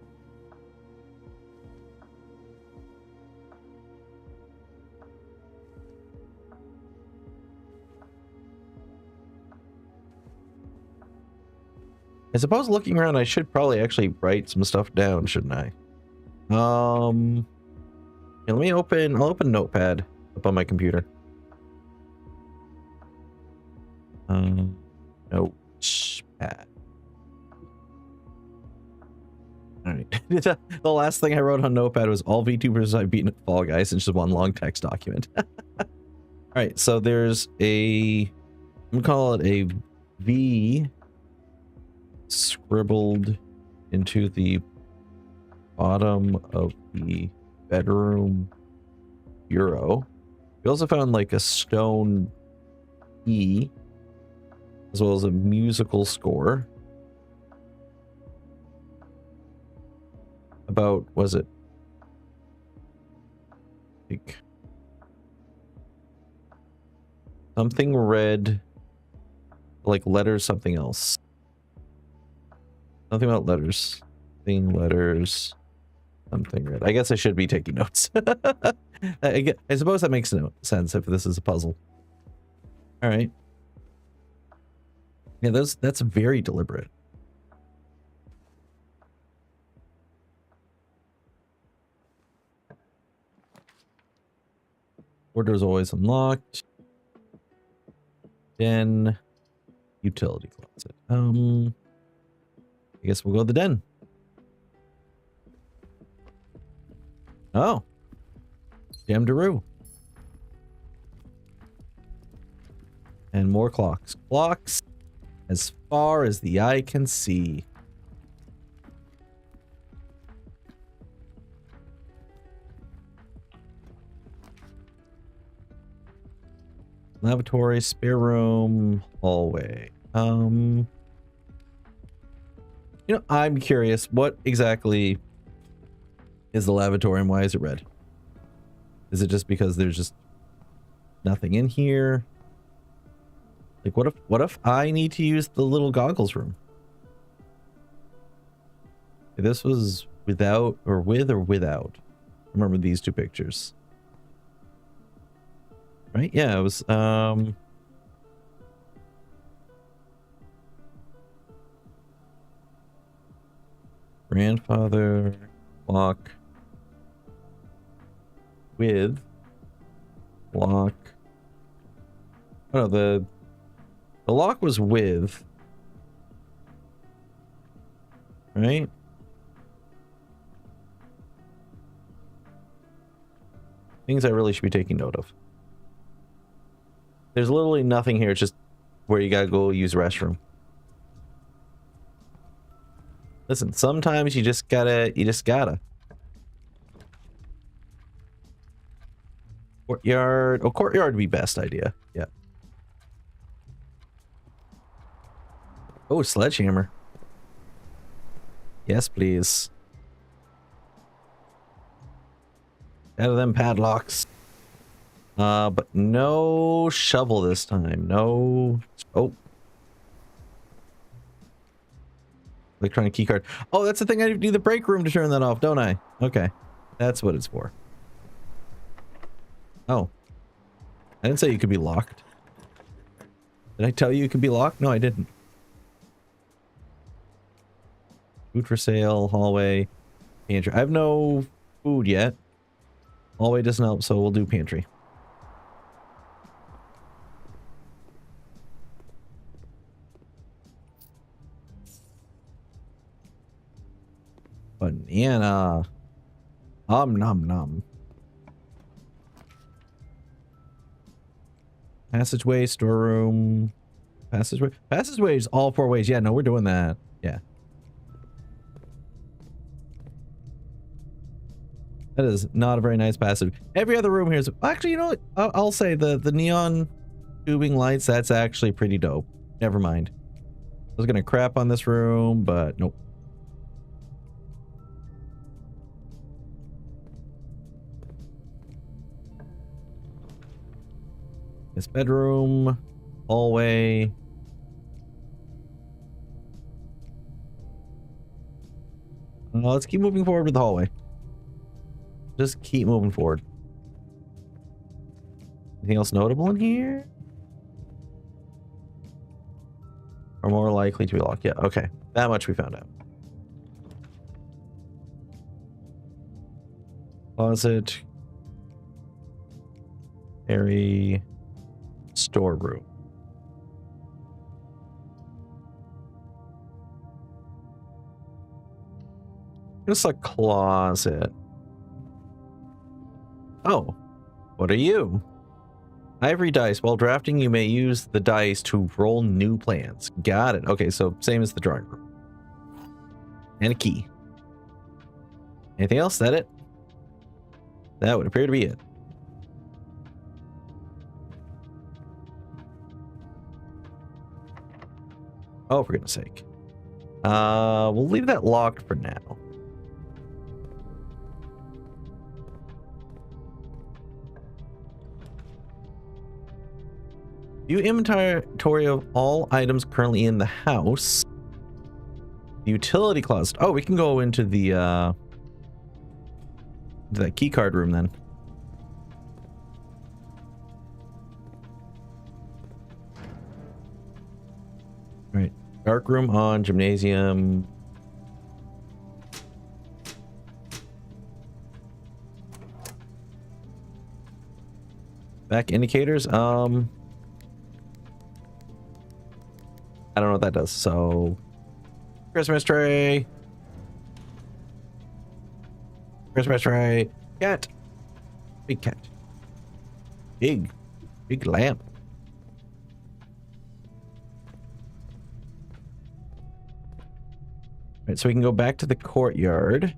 I suppose looking around, I should probably actually write some stuff down, shouldn't I? Yeah, let me I'll open Notepad up on my computer. Notepad. All right. The last thing I wrote on Notepad was all VTubers I've beaten at Fall Guys, and just one long text document. All right, so there's I'm gonna call it a V scribbled into the bottom of the bedroom bureau. We also found like a stone E. as well as a musical score. About, was it like something red, like letters, something else. Nothing about letters. Letters, something red. I guess I should be taking notes. I suppose that makes no sense if this is a puzzle. All right. Yeah, that's very deliberate. Door's always unlocked. Den, utility closet. I guess we'll go to the den. Oh, Jamdaroo. And more clocks. Clocks as far as the eye can see. Lavatory, spare room, hallway. You know, I'm curious, what exactly is the lavatory and why is it red? Is it just because there's just nothing in here? Like, what if I need to use the little goggles room? If this was without or with or without. Remember these two pictures. Right? Yeah, it was grandfather lock with lock. Oh, the lock was with, right? Things I really should be taking note of. There's literally nothing here. It's just where you gotta go use the restroom. Listen, sometimes you just gotta. Courtyard. Oh, courtyard would be best idea. Yeah. Oh, sledgehammer. Yes, please. Out of them padlocks. But no shovel this time. No. Oh. Electronic keycard. Oh, that's the thing. I need the break room to turn that off, don't I? Okay. That's what it's for. Oh. I didn't say you could be locked. Did I tell you it could be locked? No, I didn't. Food for sale, hallway, pantry. I have no food yet. Hallway doesn't help, so we'll do pantry. Banana. Nom nom. Passageway, storeroom. Passageway. Passageways all four ways. Yeah, no, we're doing that. Yeah. That is not a very nice passage. Every other room here is... Actually, you know what? I'll say the neon tubing lights, that's actually pretty dope. Never mind. I was gonna crap on this room, but nope. This bedroom, hallway. Let's keep moving forward with the hallway. Just keep moving forward. Anything else notable in here? Are more likely to be locked. Yeah, okay. That much we found out. Closet. Airy. Storeroom. Just a closet. Oh, what are you? Ivory dice. While drafting, you may use the dice to roll new plans. Got it. Okay, so same as the drawing room. And a key. Anything else? Is that it? That would appear to be it. Oh, for goodness sake. We'll leave that locked for now. View inventory of all items currently in the house. The utility closet. Oh, we can go into the that key card room then. Right. Dark room on, gymnasium. Back indicators. I don't know what that does. So Christmas tree. Christmas tree. Cat. Big cat. Big lamp. Right, so we can go back to the courtyard.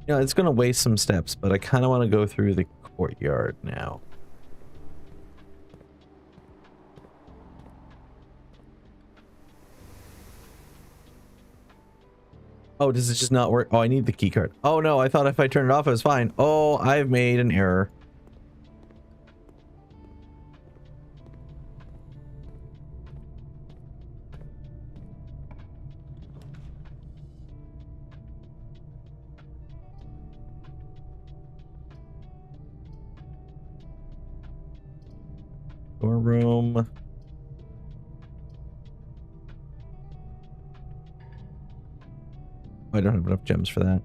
You know, it's going to waste some steps, but I kind of want to go through the courtyard now. Oh, does it just not work? Oh, I need the key card. Oh no, I thought if I turned it off, it was fine. Oh, I've made an error. Storeroom. I don't have enough gems for that.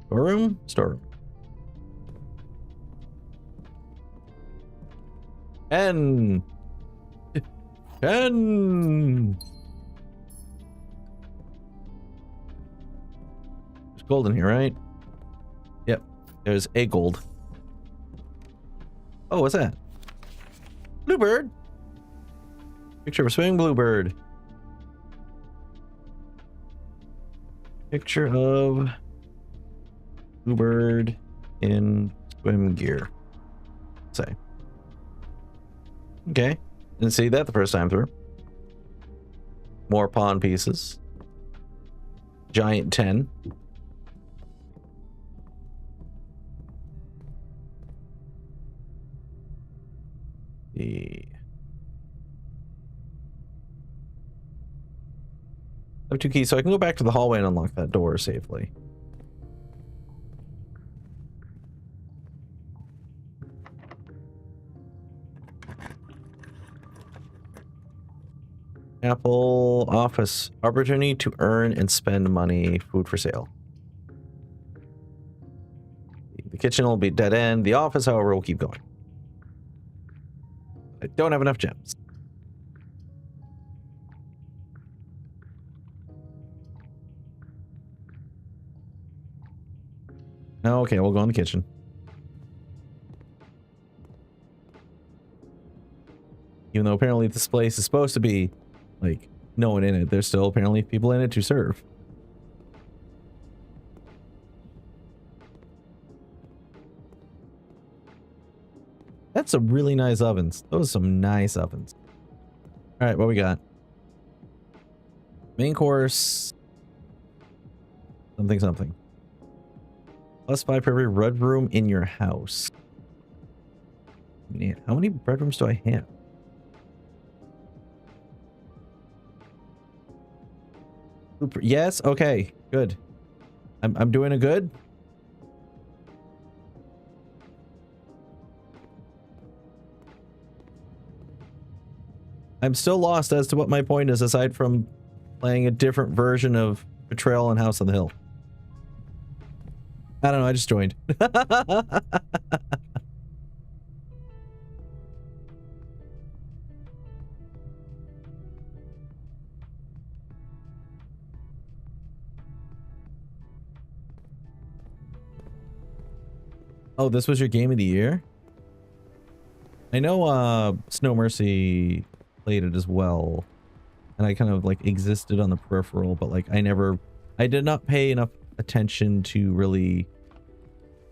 Storeroom? Storeroom. Ten. There's gold in here, right? Yep. There's a gold. Oh, what's that? Bluebird. Picture of a swimming bluebird. Picture of bluebird in swim gear. Say. Okay. Didn't see that the first time through. More pawn pieces. Giant 10. I have 2 keys, so I can go back to the hallway and unlock that door safely. Apple office. Opportunity to earn and spend money. Food for sale. The kitchen will be dead end. The office, however, will keep going. I don't have enough gems. Okay, we'll go in the kitchen. Even though apparently this place is supposed to be, like, no one in it, there's still apparently people in it to serve. That's some really nice ovens. Those are some nice ovens. All right, what we got? Main course. Something, something. +5 for every red room in your house. Man, how many bedrooms do I have? Yes, okay, good. I'm doing a good. I'm still lost as to what my point is, aside from playing a different version of Betrayal and House on the Hill. I don't know, I just joined. Oh, this was your game of the year? I know Snow Mercy played it as well. And I kind of like existed on the peripheral, but like I did not pay enough attention to really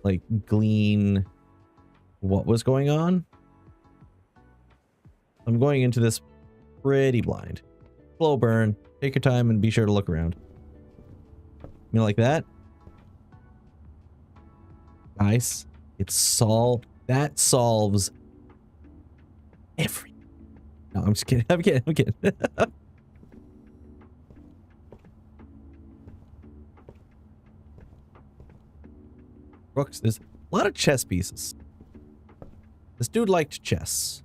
like glean what was going on. I'm going into this pretty blind. Slow burn. Take your time and be sure to look around. You know, like that. Nice. It's solved. That solves everything. No, I'm just kidding. I'm kidding. Brooks, there's a lot of chess pieces. This dude liked chess.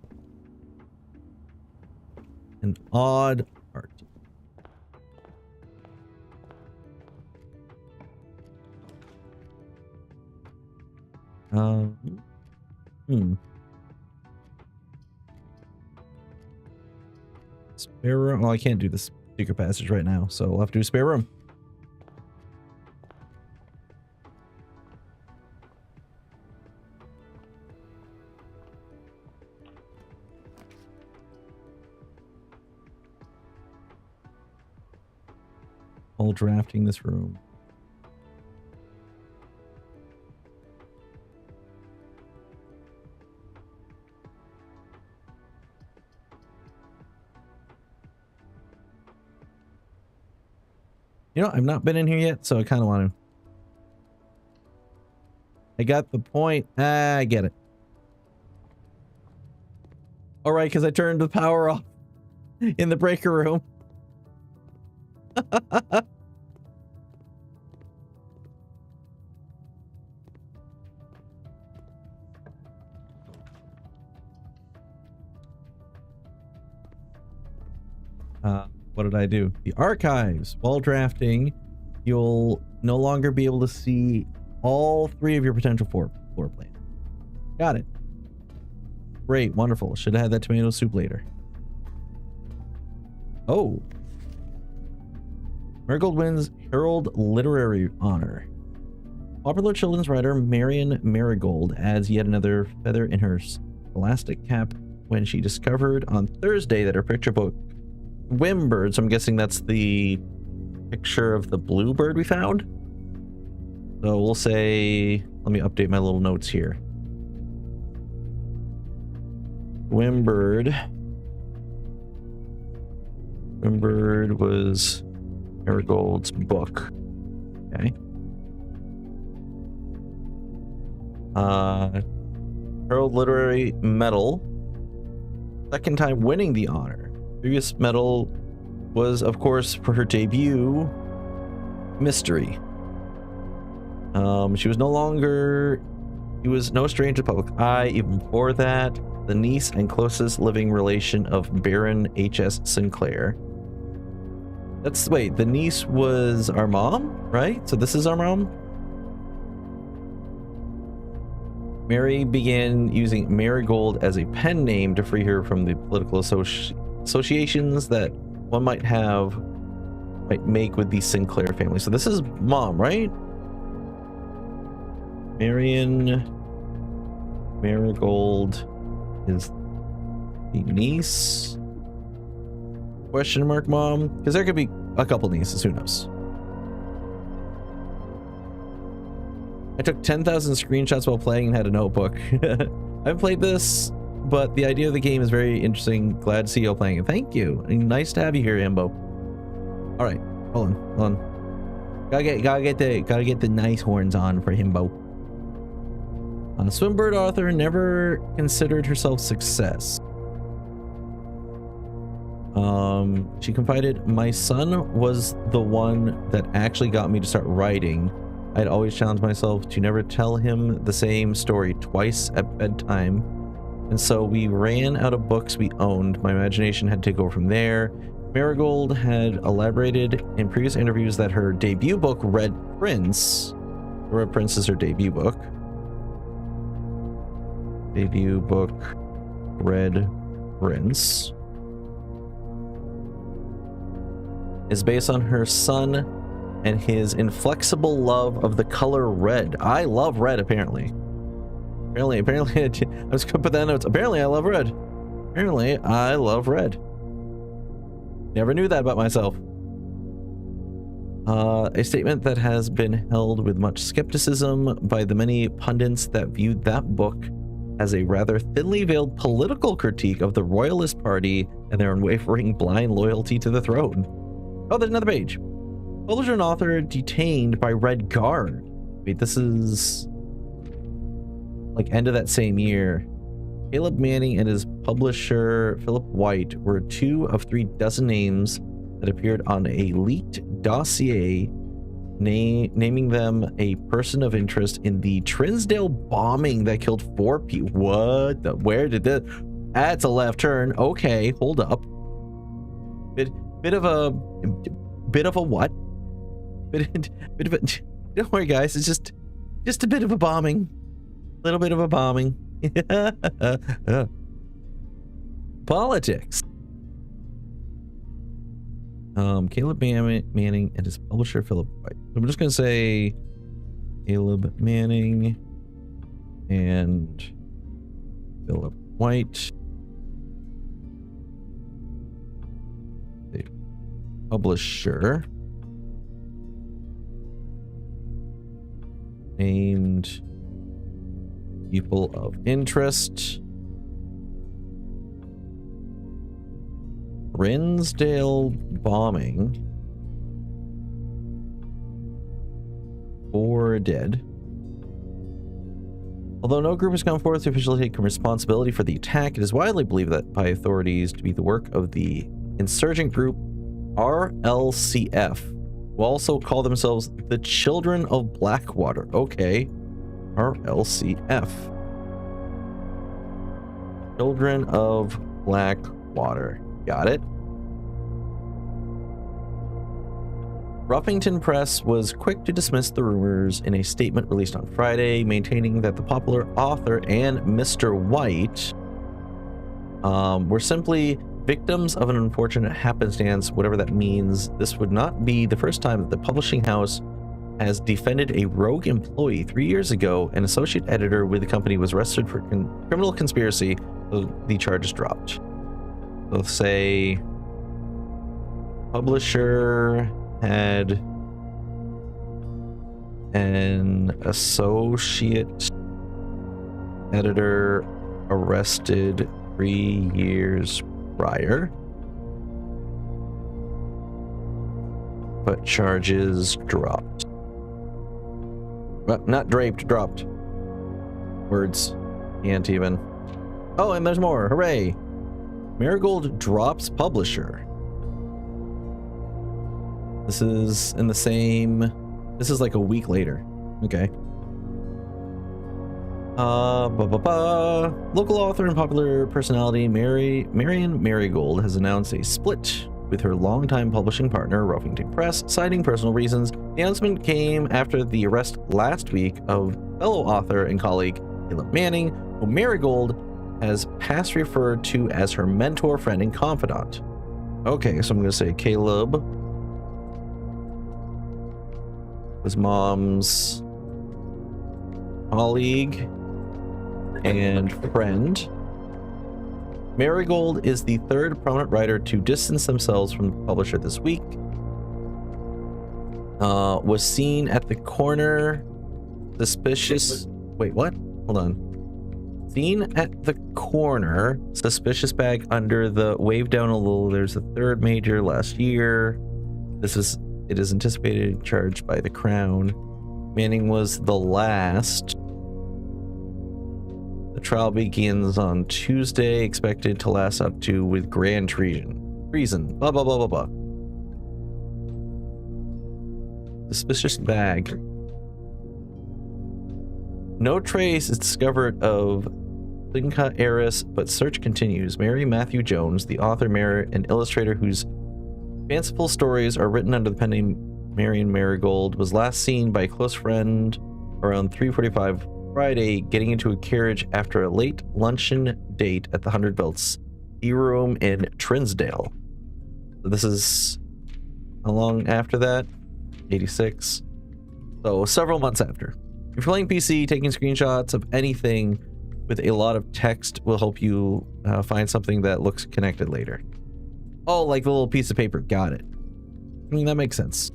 An odd art. Spare room. Oh, I can't do this secret passage right now, so I'll have to do spare room. All drafting this room. You know, I've not been in here yet, so I kind of want to. I got the point. I get it. All right, because I turned the power off in the breaker room. What did I do? The archives. While drafting, you'll no longer be able to see all 3 of your potential floor plans. Got it. Great, wonderful. Should have had that tomato soup later. Oh. Marigold wins Herald Literary Honor. Popular children's writer Marion Marigold adds yet another feather in her elastic cap when she discovered on Thursday that her picture book Wimbird, so I'm guessing that's the picture of the bluebird we found. So we'll say, let me update my little notes here. Wimbird was Marigold's book. Okay. Herald Literary Medal. Second time winning the honor. Previous medal was, of course, for her debut, Mystery. She was no stranger to public eye. Even before that, the niece and closest living relation of Baron H.S. Sinclair. Wait, the niece was our mom, right? So this is our mom? Mary began using Marigold as a pen name to free her from the political associations that one might make with the Sinclair family. So this is mom, right? Marion Marigold is the niece? Question mark mom? Because there could be a couple nieces, who knows? I took 10,000 screenshots while playing and had a notebook. I haven't played this, but the idea of the game is very interesting. Glad to see you all playing it. Thank you. And nice to have you here, Ambo. All right, hold on. Gotta get the nice horns on for Himbo. Swimbird author never considered herself success. She confided, my son was the one that actually got me to start writing. I'd always challenged myself to never tell him the same story twice at bedtime. And so we ran out of books we owned. My imagination had to go from there. Marigold had elaborated in previous interviews that her debut book, Red Prince is her debut book. Debut book, Red Prince, is based on her son and his inflexible love of the color red. I love red, apparently. Apparently, I was gonna put that in notes. Apparently, I love red. Apparently, I love red. Never knew that about myself. A statement that has been held with much skepticism by the many pundits that viewed that book as a rather thinly veiled political critique of the Royalist Party and their unwavering blind loyalty to the throne. Oh, there's another page. Publisher and author detained by Red Guard. Wait, this is like end of that same year. Caleb Manning and his publisher Philip White were 2 of 3 dozen names that appeared on a leaked dossier naming them a person of interest in the Trinsdale bombing that killed 4 people. What? Where did this? That's a left turn. Okay, hold up. Bit of a what? Bit of a. Don't worry, guys. It's just a bit of a bombing. Little bit of a bombing. Politics. Caleb Manning and his publisher Philip White. I'm just gonna say Caleb Manning and Philip White, the publisher, named people of interest. Trinsdale bombing. 4 dead. Although no group has come forth to officially take responsibility for the attack, it is widely believed that by authorities to be the work of the insurgent group RLCF, who also call themselves the Children of Blackwater. Okay. RLCF. Children of Blackwater. Got it. Ruffington Press was quick to dismiss the rumors in a statement released on Friday, maintaining that the popular author and Mr. White were simply victims of an unfortunate happenstance, whatever that means. This would not be the first time that the publishing house has defended a rogue employee. 3 years ago, an associate editor with the company was arrested for criminal conspiracy, so the charges dropped. They'll say publisher had an associate editor arrested 3 years prior, but charges dropped. Well, not draped, dropped. Words can't even. Oh, and there's more. Hooray! Marigold drops publisher. This is in the same. This is like a week later. Okay. Local author and popular personality Marion Marigold has announced a split with her longtime publishing partner, Ruffington Press, citing personal reasons. The announcement came after the arrest last week of fellow author and colleague Caleb Manning, who Marigold has past referred to as her mentor, friend, and confidant. Okay, so I'm going to say Caleb was mom's colleague and friend. Marigold is the 3rd prominent writer to distance themselves from the publisher this week. Was seen at the corner. Suspicious. Wait, what? Hold on. Seen at the corner. Suspicious bag under the wave down a little. There's a 3rd major last year. It is anticipated charged by the Crown. Manning was the last. The trial begins on Tuesday, expected to last up to with grand treason. Blah, blah, blah, blah, blah. Suspicious bag. No trace is discovered of Linka heiress, but search continues. Mary Matthew Jones, the author, and illustrator whose fanciful stories are written under the pen name Marion Marigold, was last seen by a close friend around 3:45 Friday, getting into a carriage after a late luncheon date at the 100 Belts tea room in Trinsdale. So this is how long after that? 86. So several months after. If you're playing PC, taking screenshots of anything with a lot of text will help you find something that looks connected later. Oh, like the little piece of paper. Got it. I mean, that makes sense.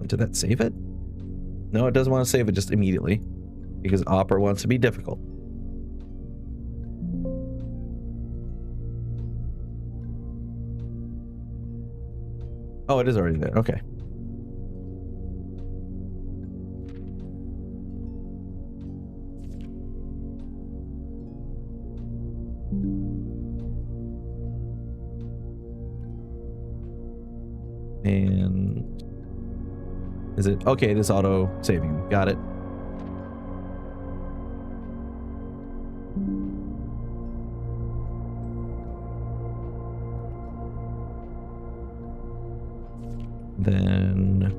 Did that save it? No, it doesn't want to save it just immediately because Opera wants to be difficult. Oh, it is already there. Okay. And is it okay? It is auto saving. Got it. Then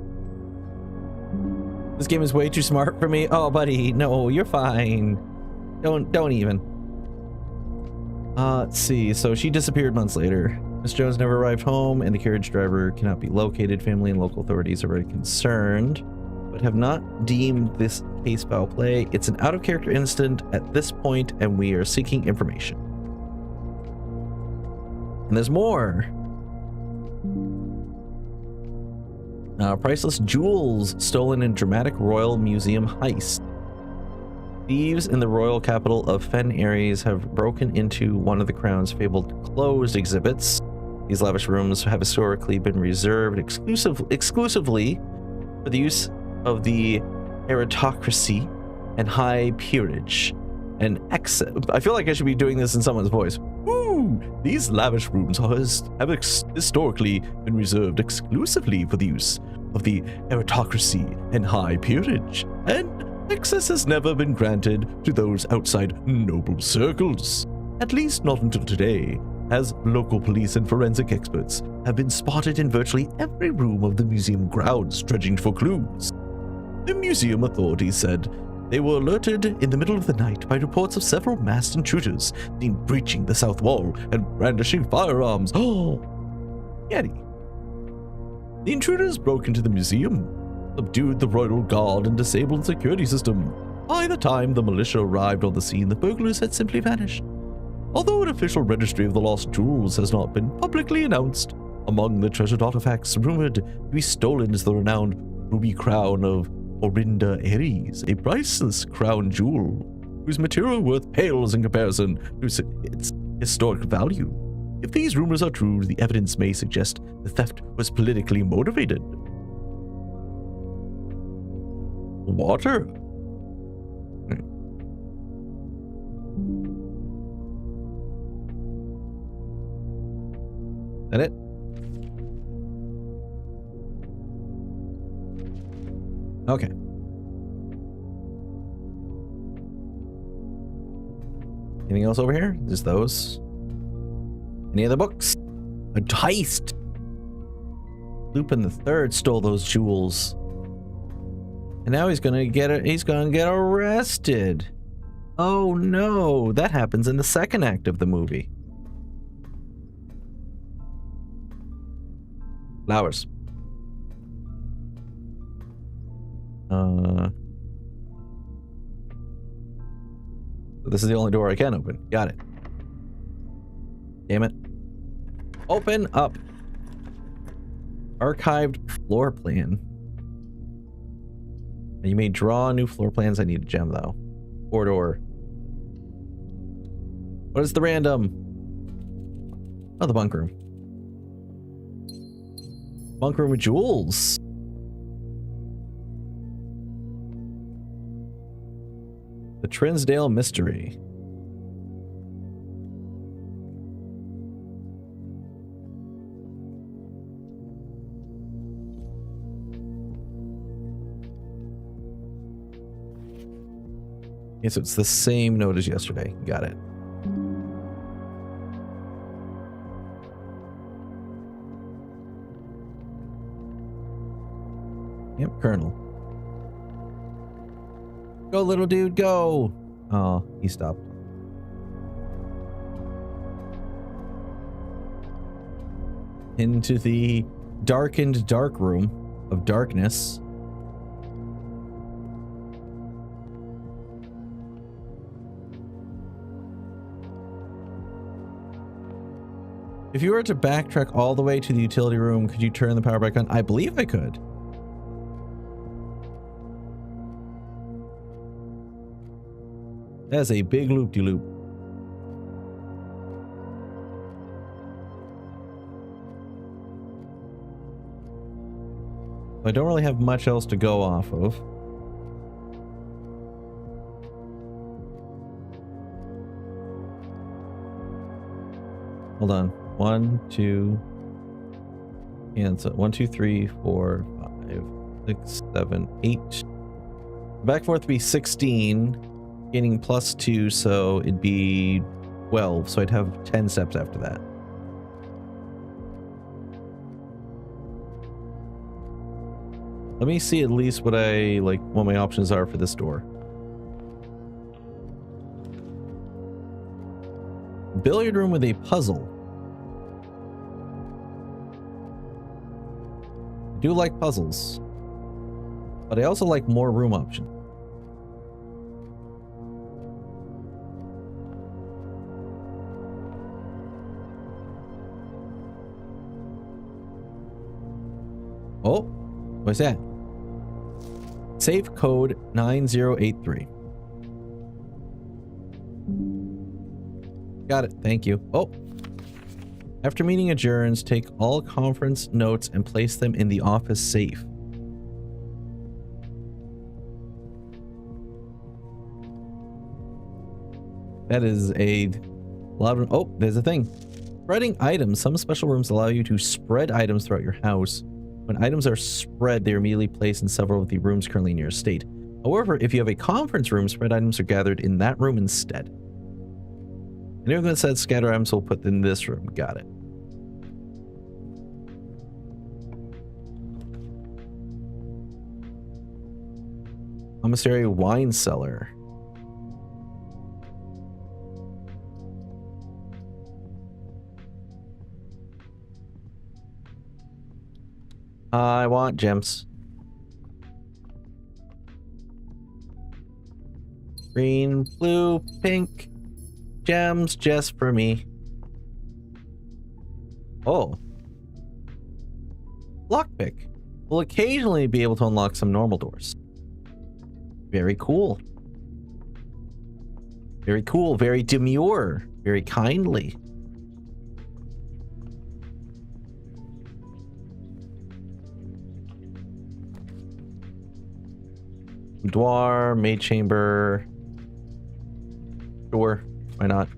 this game is way too smart for me. Oh, buddy, no, you're fine. Don't even. Let's see. So she disappeared months later. Miss Jones never arrived home, and the carriage driver cannot be located. Family and local authorities are very concerned, but have not deemed this case foul play. It's an out-of-character incident at this point, and we are seeking information. And there's more. Priceless jewels stolen in dramatic royal museum heist. Thieves in the royal capital of Fen Ares have broken into one of the crown's fabled closed exhibits. These lavish rooms have historically been reserved exclusively for the use of the aristocracy and high peerage. And I feel like I should be doing this in someone's voice. Woo! These lavish rooms have historically been reserved exclusively for the use of the aristocracy and high peerage, and access has never been granted to those outside noble circles. At least not until today, as local police and forensic experts have been spotted in virtually every room of the museum grounds dredging for clues. The museum authorities said they were alerted in the middle of the night by reports of several masked intruders seen breaching the south wall and brandishing firearms. Oh, Yeti. The intruders broke into the museum, subdued the royal guard, and disabled the security system. By the time the militia arrived on the scene, the burglars had simply vanished. Although an official registry of the lost jewels has not been publicly announced, among the treasured artifacts rumored to be stolen is the renowned ruby crown of Orinda Ares, a priceless crown jewel whose material worth pales in comparison to its historic value. If these rumors are true, the evidence may suggest the theft was politically motivated. Water? That it? Okay. Anything else over here? Just those? Any other books? A heist! Lupin III stole those jewels. And now he's gonna get arrested. Oh no, that happens in the second act of the movie. Flowers. This is the only door I can open. Got it. Damn it. Open up. Archived floor plan. You may draw new floor plans. I need a gem though. Corridor. What is the random? Oh, the bunk room. Bunk room with jewels. The Trinsdale Mystery. Okay, so it's the same note as yesterday. Got it. Yep, Colonel. Go, little dude, go! Oh, he stopped. Into the darkened dark room of darkness. If you were to backtrack all the way to the utility room, could you turn the power back on? I believe I could. That's a big loop-de-loop. I don't really have much else to go off of. Hold on. 1, 2, and so 1, 2, 3, 4, 5, 6, 7, 8. Back and forth would be 16, gaining +2, so it'd be 12. So I'd have 10 steps after that. Let me see at least what my options are for this door. Billiard room with a puzzle. I do like puzzles, but I also like more room options. Oh, what's that? Safe code 9083. Got it. Thank you. Oh. After meeting adjourns, take all conference notes and place them in the office safe. That is a lot of... Oh, there's a thing. Spreading items. Some special rooms allow you to spread items throughout your house. When items are spread, they are immediately placed in several of the rooms currently in your estate. However, if you have a conference room, spread items are gathered in that room instead. And everything that says scatter items will put in this room. Got it. Commissary wine cellar. I want gems. Green, blue, pink. Gems just for me. Oh. Lockpick. We'll occasionally be able to unlock some normal doors. Very cool. Very cool. Very demure. Very kindly. Boudoir, maid chamber. Sure. Why not?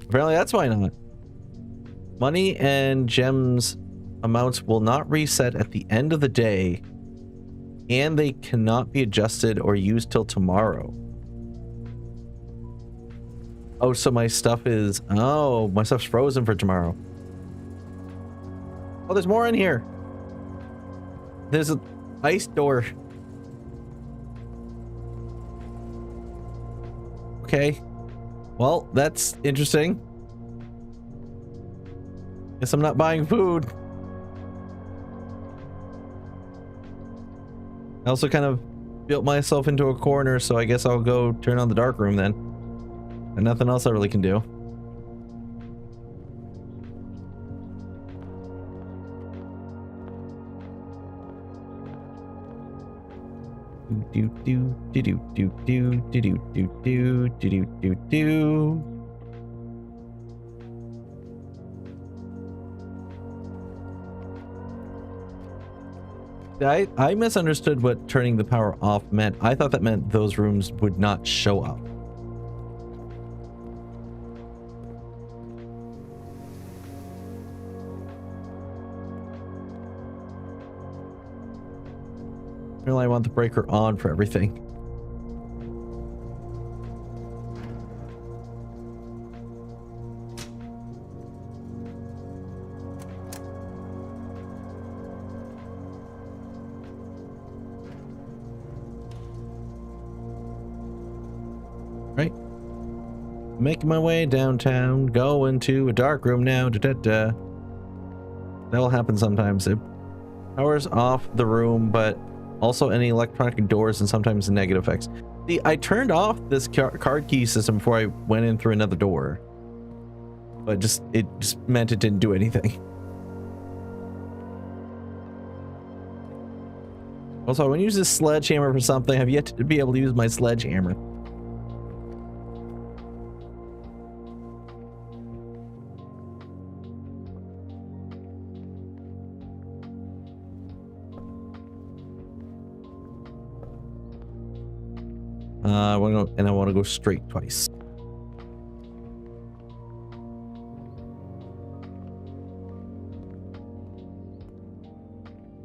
Apparently that's why not. Money and gems amounts will not reset at the end of the day, and they cannot be adjusted or used till tomorrow. Oh, so my stuff is... Oh, my stuff's frozen for tomorrow. Oh, there's more in here. There's an ice door. Okay. Well, that's interesting. Guess I'm not buying food. I also kind of built myself into a corner, so I guess I'll go turn on the dark room then. And nothing else I really can do. Do do do do do do do do do do do do. I misunderstood what turning the power off meant. I thought that meant those rooms would not show up. Really, I want the breaker on for everything. Right. Making my way downtown, going to a dark room now. That will happen sometimes. It powers off the room, but also any electronic doors and sometimes negative effects. See, I turned off this card key system before I went in through another door. but it just meant it didn't do anything. Also, I want to use this sledgehammer for something. I've yet to be able to use my sledgehammer. I want to go straight twice.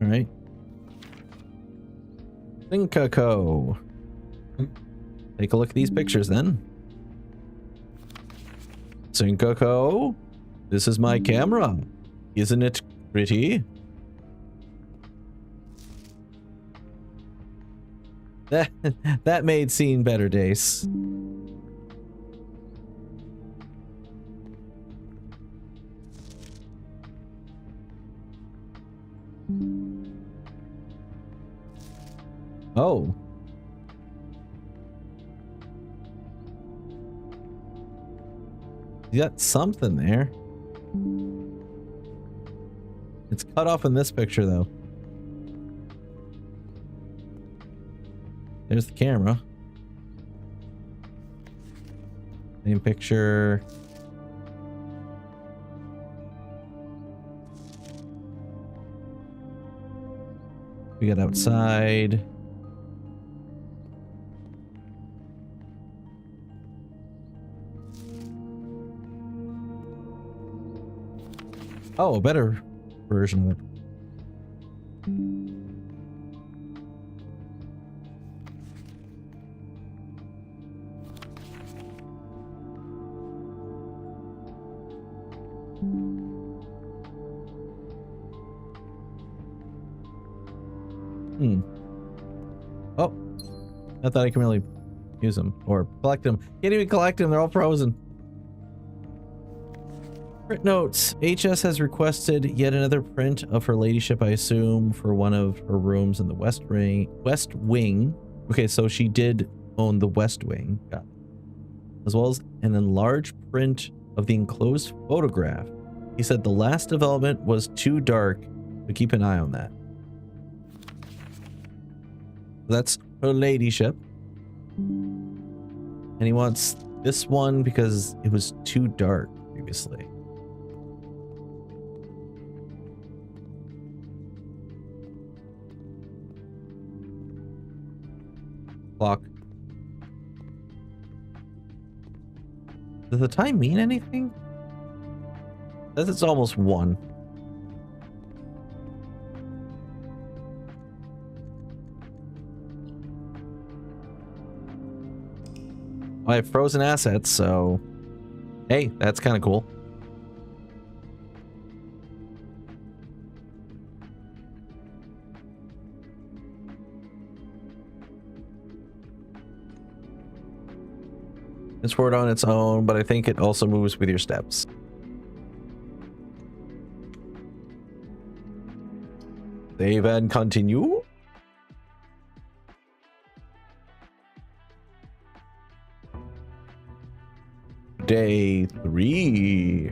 All right. Thinkaco. Take a look at these pictures then. Thinkaco, this is my camera. Isn't it pretty? That made seen better days. Oh. You got something there. It's cut off in this picture though. There's the camera. Same picture. We got outside. Oh, a better version of it. Oh, I thought I can really use them or collect them. Can't even collect them. They're all frozen. Print notes. HS has requested yet another print of her ladyship, I assume, for one of her rooms in the West Wing. Okay, so she did own the West Wing. Got it. As well as an enlarged print of the enclosed photograph. He said the last development was too dark, but keep an eye on that. That's her ladyship. And he wants this one because it was too dark previously. Clock. Does the time mean anything? Says it's almost 1. I have frozen assets, so hey, that's kind of cool. It's forward on its own, but I think it also moves with your steps. Save and continue. Day 3.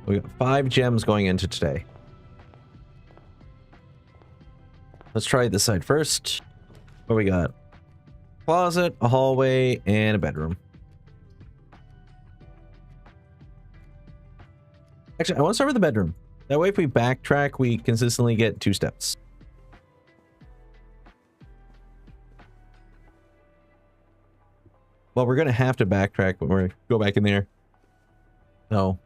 We got 5 gems going into today. Let's try this side first. What we got? Closet, a hallway, and a bedroom. Actually, I want to start with the bedroom. That way, if we backtrack, we consistently get 2 steps. Well, we're going to have to backtrack when we go back in there. So.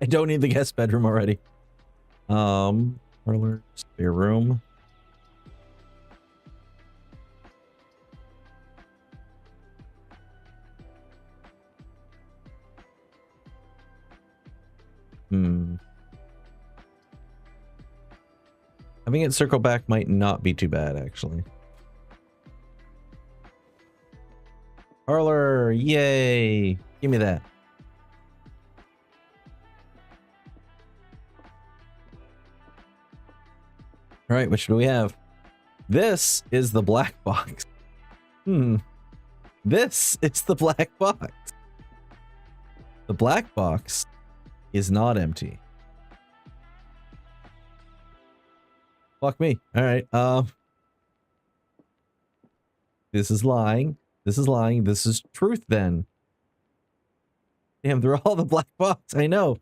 I don't need the guest bedroom already. Parlor, spare room. Having it circle back might not be too bad, actually. Parlor, yay. Give me that. All right, what should we have? This is the black box. This is the black box. The black box is not empty. Fuck me. All right. This is lying. This is lying. This is truth then. Damn, they're all the black box. I know.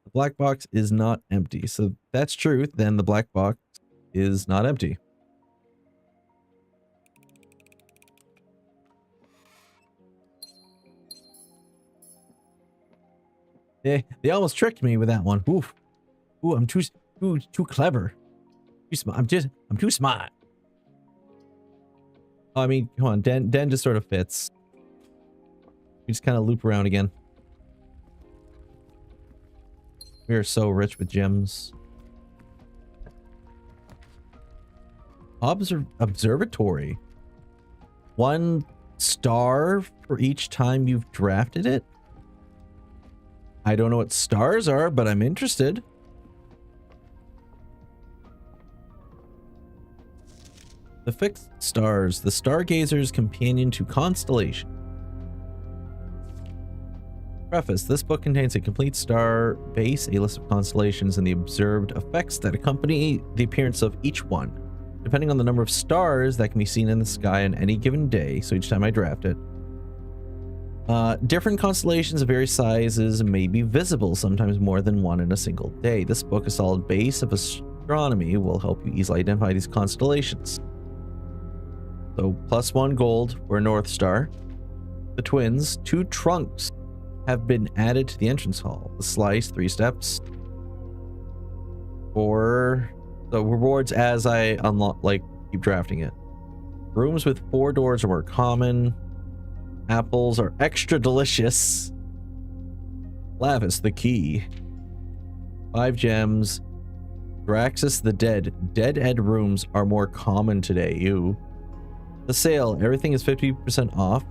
The black box is not empty. So that's truth. Then the black box is not empty. They almost tricked me with that one. Oof. Ooh, I'm too clever. Too smart. I'm too smart. Oh, I mean, come on. Den just sort of fits. We just kind of loop around again. We are so rich with gems. Observatory. 1 star for each time you've drafted it? I don't know what stars are, but I'm interested. The fixed stars, the stargazer's companion to constellation. Preface, this book contains a complete star base, a list of constellations, and the observed effects that accompany the appearance of each one, depending on the number of stars that can be seen in the sky on any given day, so each time I draft it. Different constellations of various sizes may be visible, sometimes more than one in a single day. This book, a solid base of astronomy, will help you easily identify these constellations. So, +1 gold for a North Star. The twins, 2 trunks have been added to the entrance hall. The slice, 3 steps. For the rewards as I unlock, keep drafting it. Rooms with 4 doors are more common. Apples are extra delicious. Lavis, the key. 5 gems. Draxus the dead. Dead rooms are more common today. Ew. The sale, everything is 50% off.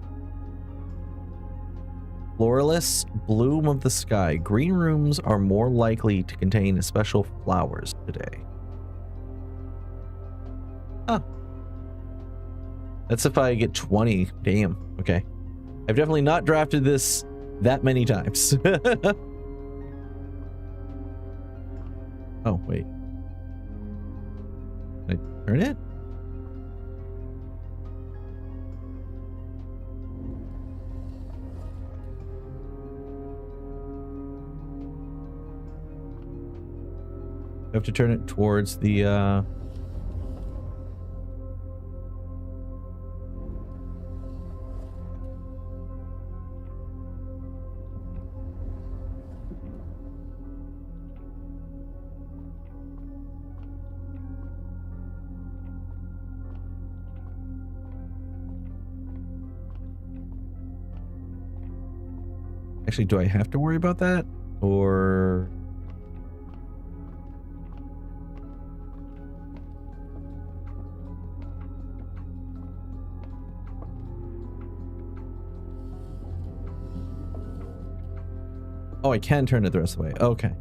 Floralis, bloom of the sky. Green rooms are more likely to contain special flowers today. Huh. That's if I get 20. Damn. Okay. I've definitely not drafted this that many times. Oh, wait. Can I turn it? I have to turn it towards the, Actually, do I have to worry about that? Or... Oh, I can turn it the rest of the way. Okay.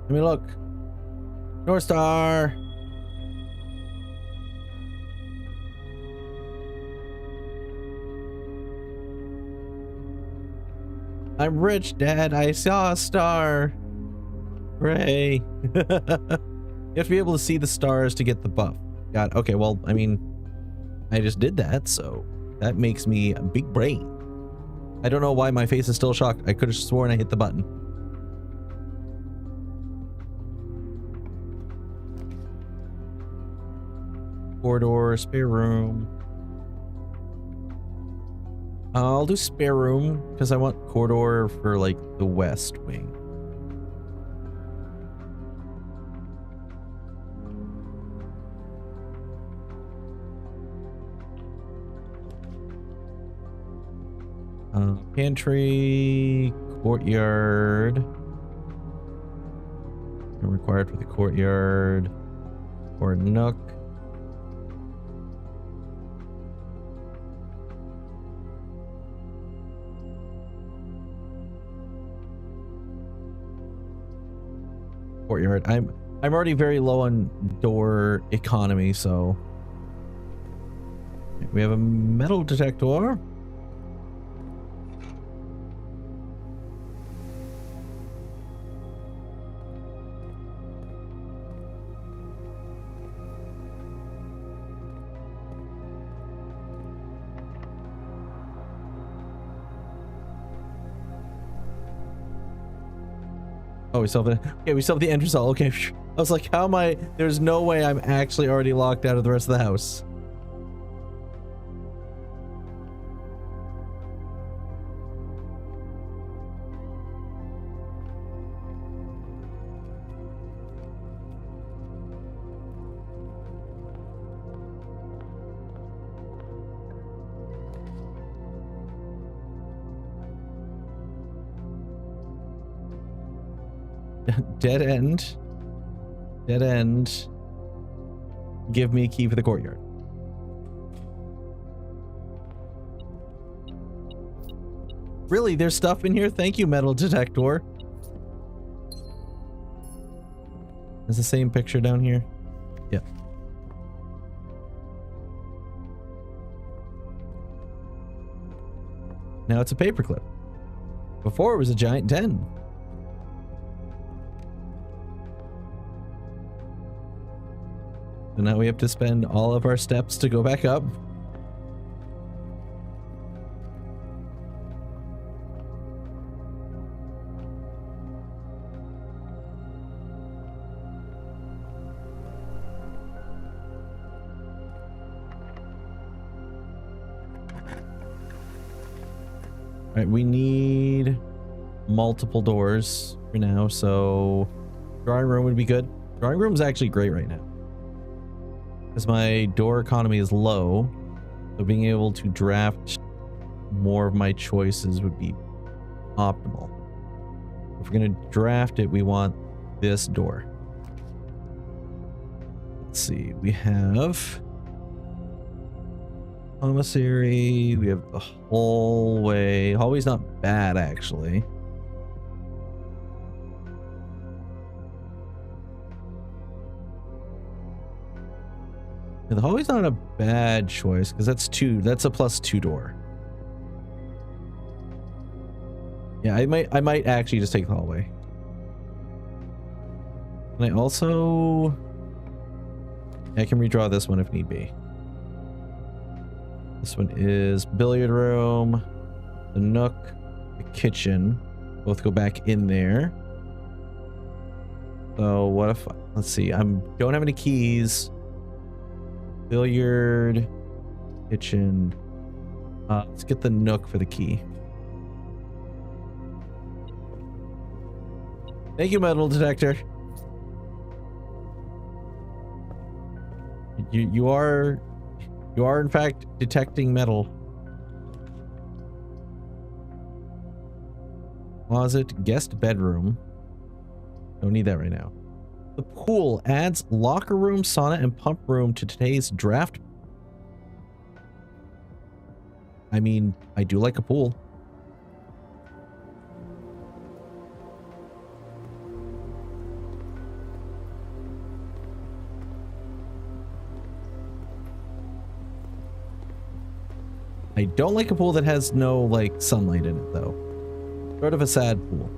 Let me look. North Star. I'm rich, Dad. I saw a star. Hooray. You have to be able to see the stars to get the buff. Got it. Okay, well, I mean, I just did that, so that makes me a big brain. I don't know why my face is still shocked. I could have sworn I hit the button. Corridor, spare room. I'll do spare room because I want corridor for like the west wing. Pantry, courtyard. Required for the courtyard or nook. Courtyard. I'm already very low on door economy, so we have a metal detector. Oh, we still have the, okay, we still have the entrance hall. Okay. I was like, how am I? There's no way I'm actually already locked out of the rest of the house. Dead end. Dead end. Give me a key for the courtyard. Really? There's stuff in here? Thank you, metal detector. Is the same picture down here? Yeah. Now it's a paperclip. Before it was a giant 10. So now we have to spend all of our steps to go back up. All right, we need multiple doors for now, so drawing room would be good. Drawing room is actually great right now, because my door economy is low, so being able to draft more of my choices would be optimal. If we're going to draft it, we want this door. Let's see, we have commissary, we have the hallway. Hallway's not bad, actually. The hallway's not a bad choice because that's a +2 door. Yeah, I might actually just take the hallway. And I also, I can redraw this one if need be. This one is billiard room, the nook, the kitchen. Both go back in there. So what if, let's see, I don't have any keys. Billiard, kitchen. Let's get the nook for the key. Thank you, metal detector. You are in fact detecting metal. Closet, guest bedroom. Don't need that right now. The pool adds locker room, sauna, and pump room to today's draft. I mean, I do like a pool. I don't like a pool that has no, like, sunlight in it, though. Sort of a sad pool.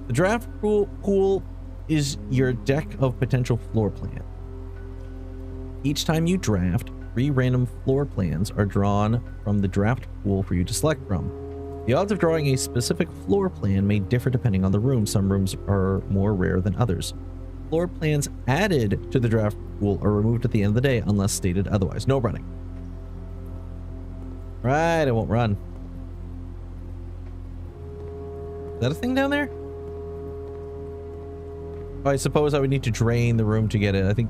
The draft pool is your deck of potential floor plan. Each time you draft, 3 random floor plans are drawn from the draft pool for you to select from. The odds of drawing a specific floor plan may differ depending on the room. Some rooms are more rare than others. Floor plans added to the draft pool are removed at the end of the day unless stated otherwise. No running. Right, I won't run. Is that a thing down there? Oh, I suppose I would need to drain the room to get it. I think,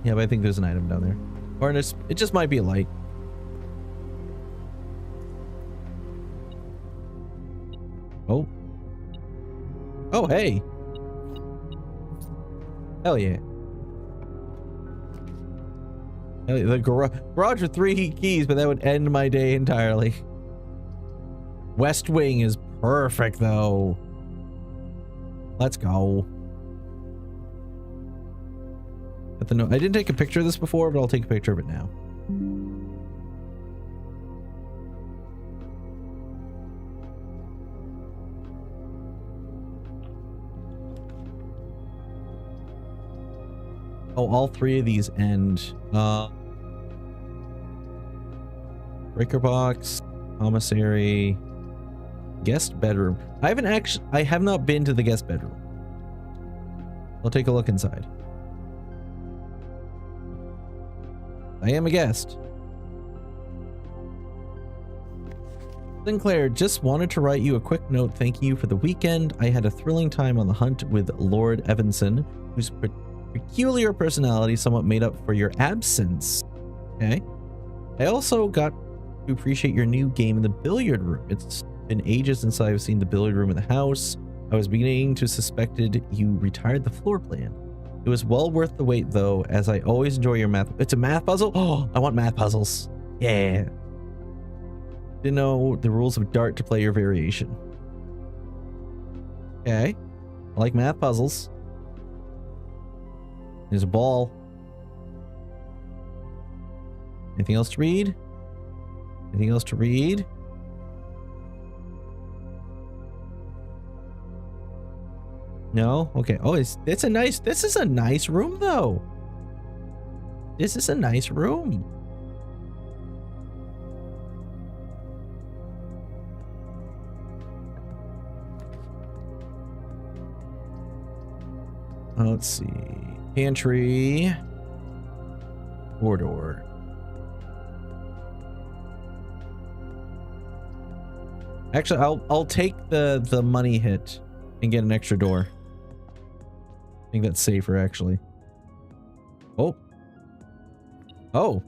yeah, but I think there's an item down there. Or it just might be a light. Oh. Oh, hey. Hell yeah. The garage with 3 keys, but that would end my day entirely. West Wing is perfect, though. Let's go. I didn't take a picture of this before, but I'll take a picture of it now. Oh, all 3 of these end. Breaker box, commissary, guest bedroom. I have not been to the guest bedroom. I'll take a look inside. I am a guest. Sinclair, just wanted to write you a quick note thanking you for the weekend. I had a thrilling time on the hunt with Lord Evanson, whose peculiar personality somewhat made up for your absence. Okay. I also got to appreciate your new game in the billiard room. It's been ages since I've seen the billiard room in the house. I was beginning to suspected you retired the floor plan. It was well worth the wait though, as I always enjoy your math. It's a math puzzle? Oh, I want math puzzles. Yeah. Didn't know the rules of Dart to play your variation. Okay. I like math puzzles. There's a ball. Anything else to read? Anything else to read? No? Okay. Oh, this is a nice room though. This is a nice room. Let's see. Pantry. Corridor. Actually, I'll take the money hit and get an extra door. I think that's safer, actually. Oh. Oh.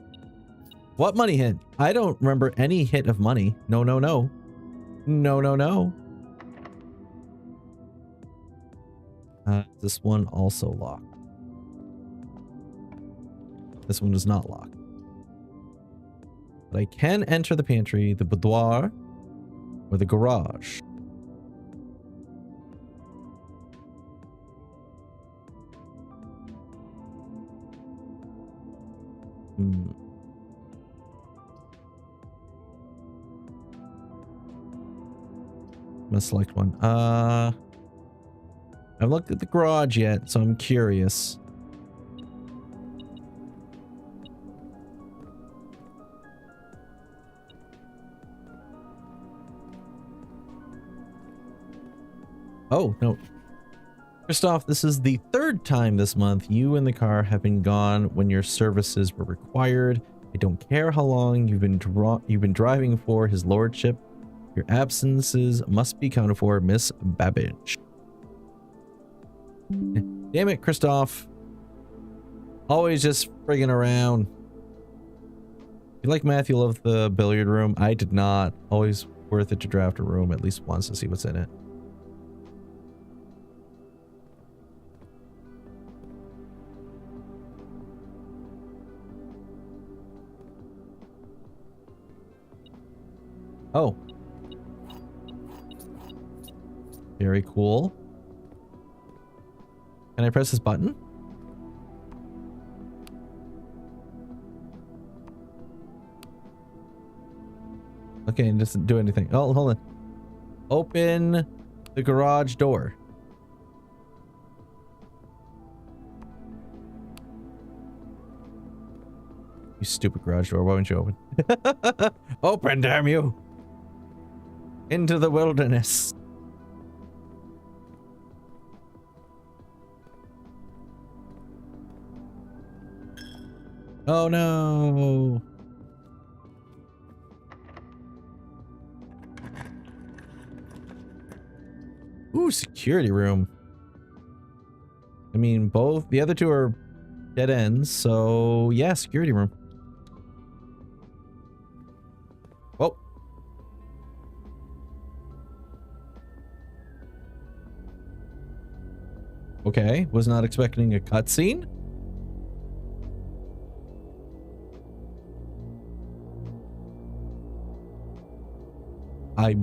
What money hit? I don't remember any hit of money. No, no, no. No, no, no. This one also locked. This one is not locked. But I can enter the pantry, the boudoir, or the garage. I'm gonna select one. I haven't looked at the garage yet, so I'm curious. Oh, no. Christoph, this is the 3rd time this month you and the car have been gone when your services were required. I don't care how long you've been driving for his lordship. Your absences must be accounted for, Miss Babbage. Damn it, Christoph. Always just friggin' around. You like math, you love the billiard room. I did not. Always worth it to draft a room at least once to see what's in it. Oh. Very cool. Can I press this button? Okay, it doesn't do anything. Oh, hold on. Open the garage door. You stupid garage door. Why wouldn't you open? Open, damn you! Into the wilderness. Oh no. Ooh, security room. I mean, both the other two are dead ends, so yeah, security room. Oh. Okay, was not expecting a cutscene. I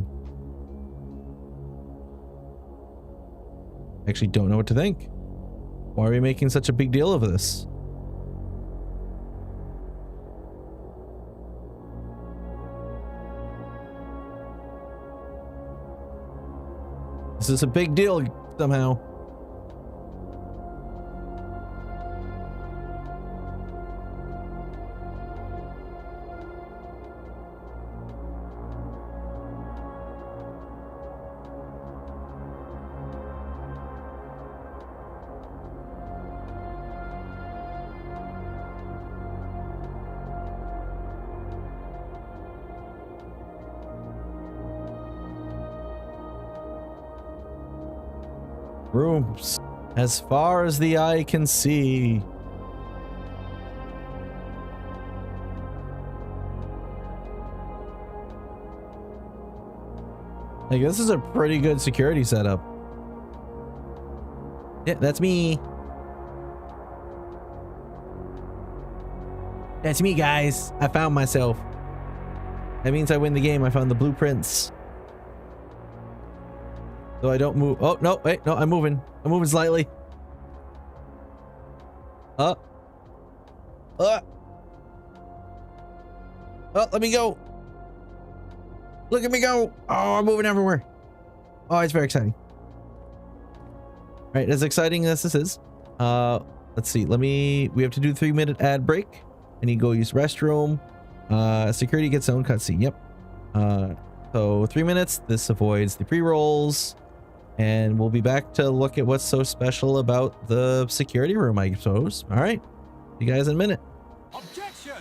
actually don't know what to think. Why are we making such a big deal of this? This is a big deal somehow. Rooms as far as the eye can see. Like, this is a pretty good security setup. Yeah, that's me. That's me, guys. I found myself. That means I win the game. I found the blueprints. So I don't move. Oh, no, wait, no, I'm moving. I'm moving slightly. Oh, let me go. Look at me go. Oh, I'm moving everywhere. Oh, it's very exciting. All right, as exciting as this is, let's see. We have to do 3-minute ad break. I need to go use restroom. Security gets own cutscene. Yep. So 3 minutes. This avoids the pre-rolls. And we'll be back to look at what's so special about the security room, I suppose. All right. See you guys in a minute. Objection!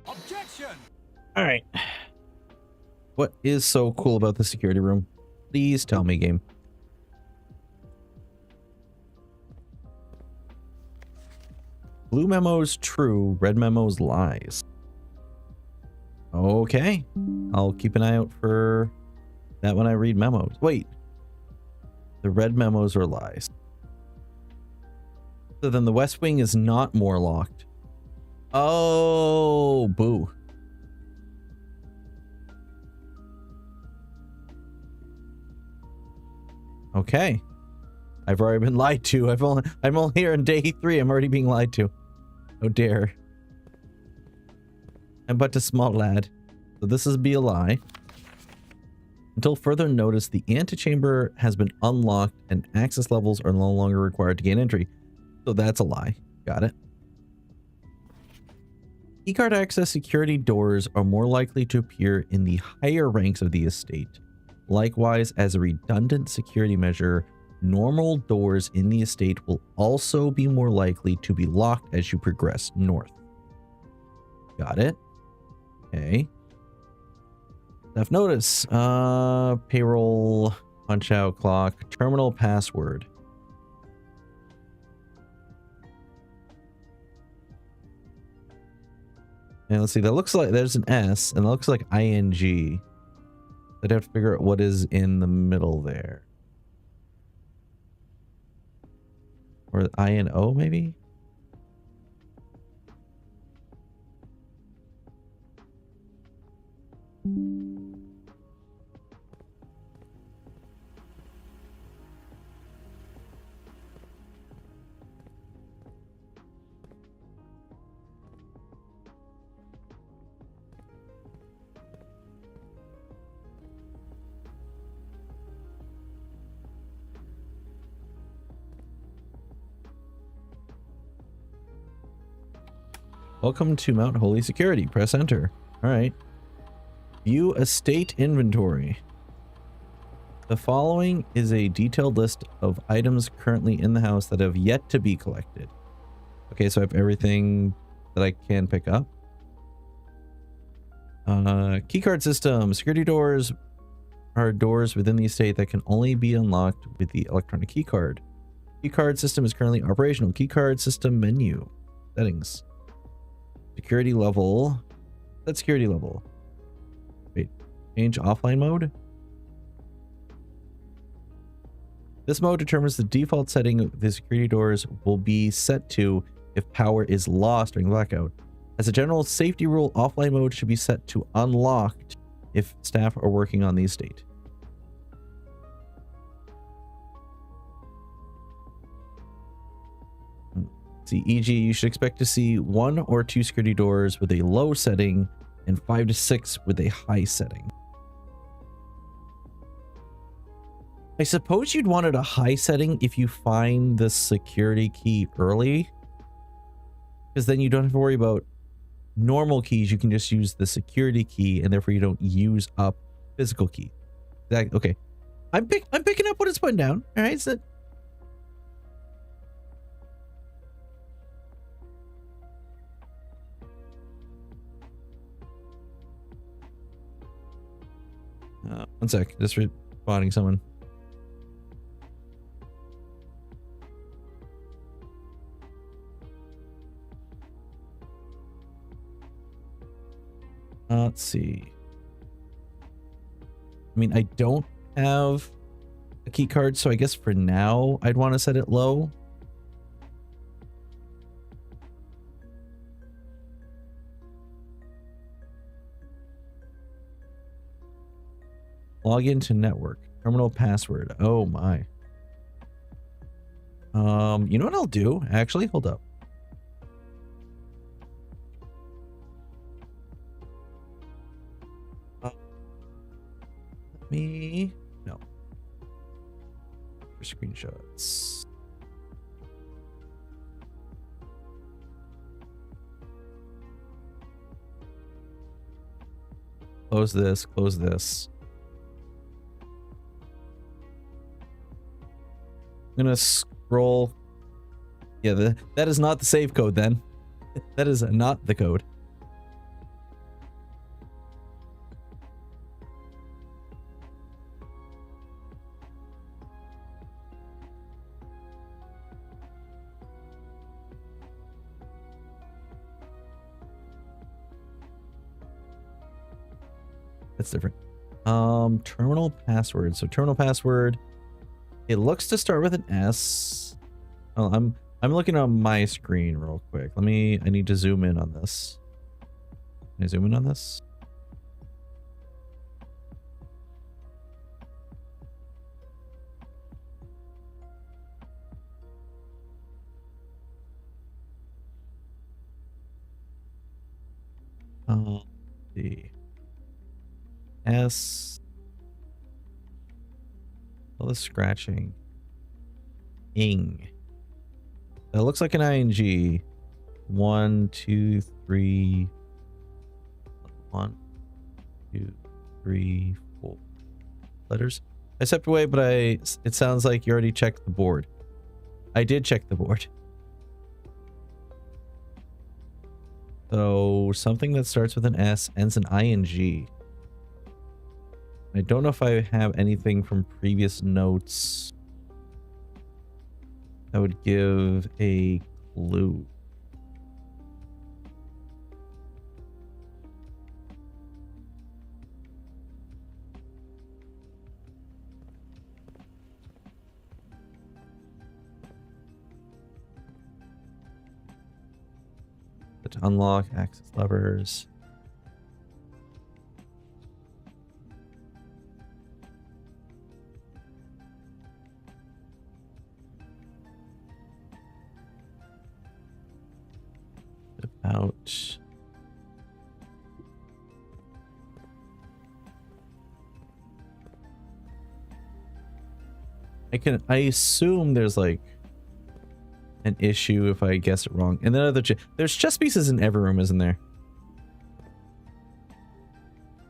Objection! All right. What is so cool about the security room? Please tell me, game. Blue memos true, red memos lies. Okay. I'll keep an eye out for that when I read memos. Wait. The red memos are lies. So then the West Wing is not more locked. Oh, boo. Okay. I've already been lied to. I'm only here on day 3. I'm already being lied to. Oh dear. I'm but a small lad. So this is be a lie. Until further notice, the antechamber has been unlocked and access levels are no longer required to gain entry. So that's a lie. Got it. Keycard access security doors are more likely to appear in the higher ranks of the estate. Likewise, as a redundant security measure, normal doors in the estate will also be more likely to be locked as you progress north. Got it. Okay. Staff notice. Payroll, punch out clock, terminal password. And let's see, that looks like there's an S and it looks like ING. I'd have to figure out what is in the middle there. Or INO maybe? Welcome to Mount Holy Security. Press enter. All right. View estate inventory. The following is a detailed list of items currently in the house that have yet to be collected. Okay, so I have everything that I can pick up. Keycard system. Security doors are doors within the estate that can only be unlocked with the electronic keycard. Keycard system is currently operational. Keycard system menu. Settings. Security level. Set security level. Wait. Change offline mode. This mode determines the default setting of the security doors will be set to if power is lost during blackout. As a general safety rule, offline mode should be set to unlocked if staff are working on the estate. See, e.g., you should expect to see 1 or 2 security doors with a low setting and 5 to 6 with a high setting. I suppose you'd want it a high setting if you find the security key early, because then you don't have to worry about normal keys. You can just use the security key, and therefore you don't use up physical key. That, okay, I'm picking up what it's putting down. All right, so one sec, just responding someone. Let's see. I mean, I don't have a key card, so I guess for now I'd want to set it low. Log into network. Terminal password. Oh my. You know what I'll do? Actually, hold up. No. For screenshots. Close this, close this. I'm gonna scroll. Yeah, that is not the save code then. That is not the code. That's different. Terminal password. So terminal password, it looks to start with an S. Oh, I'm looking on my screen real quick. I need to zoom in on this. Can I zoom in on this? The S. All the scratching. Ing. That looks like an ing. 1, 2, 3. 1, 2, 3, 4 letters. I stepped away, but it sounds like you already checked the board. I did check the board. So something that starts with an S ends in ing. I don't know if I have anything from previous notes that would give a clue. To unlock access levers. About I assume there's like an issue if I guess it wrong. And then there's chess pieces in every room, isn't there?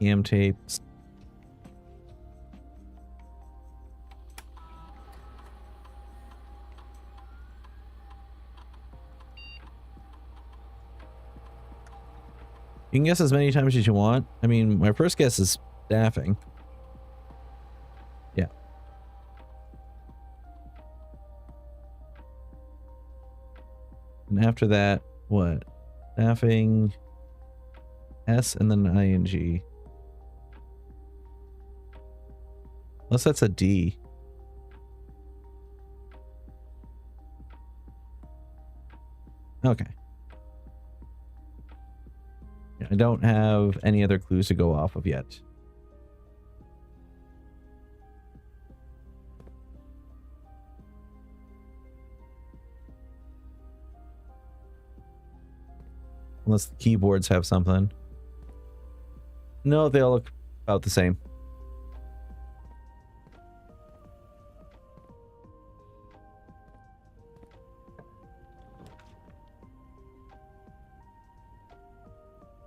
EM tapes. You can guess as many times as you want. I mean, my first guess is staffing. Yeah. And after that, what? Staffing, S, and then ing. Unless that's a D. Okay. I don't have any other clues to go off of yet. Unless the keyboards have something. No, they all look about the same.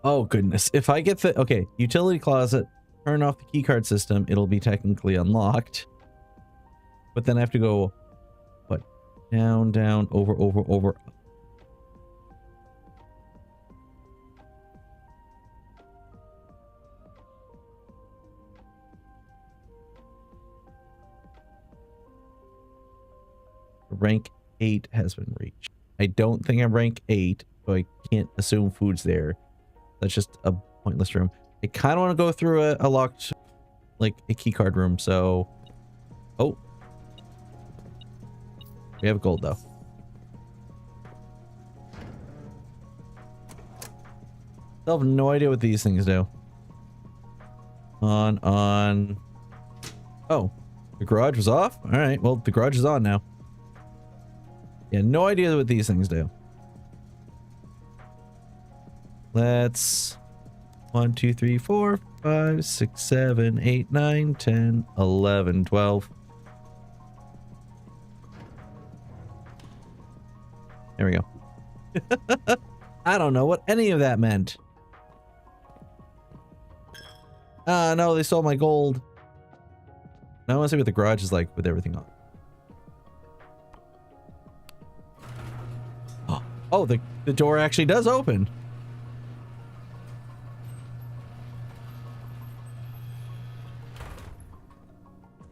Oh goodness. If I get the... Okay, utility closet, turn off the keycard system, it'll be technically unlocked. But then I have to go... What? Down, down, over, over, over. Rank 8 has been reached. I don't think I'm rank 8, so I can't assume food's there. That's just a pointless room. I kind of want to go through a locked, like, a keycard room, so... Oh. We have gold, though. I have no idea what these things do. On. Oh. The garage was off? Alright, well, the garage is on now. Yeah, no idea what these things do. Let's 1, 2, 3, 4, 5, 6, 7, 8, 9, 10, 11, 12. There we go. I don't know what any of that meant. Ah, no, they stole my gold. Now I want to see what the garage is like with everything on. Oh, the door actually does open.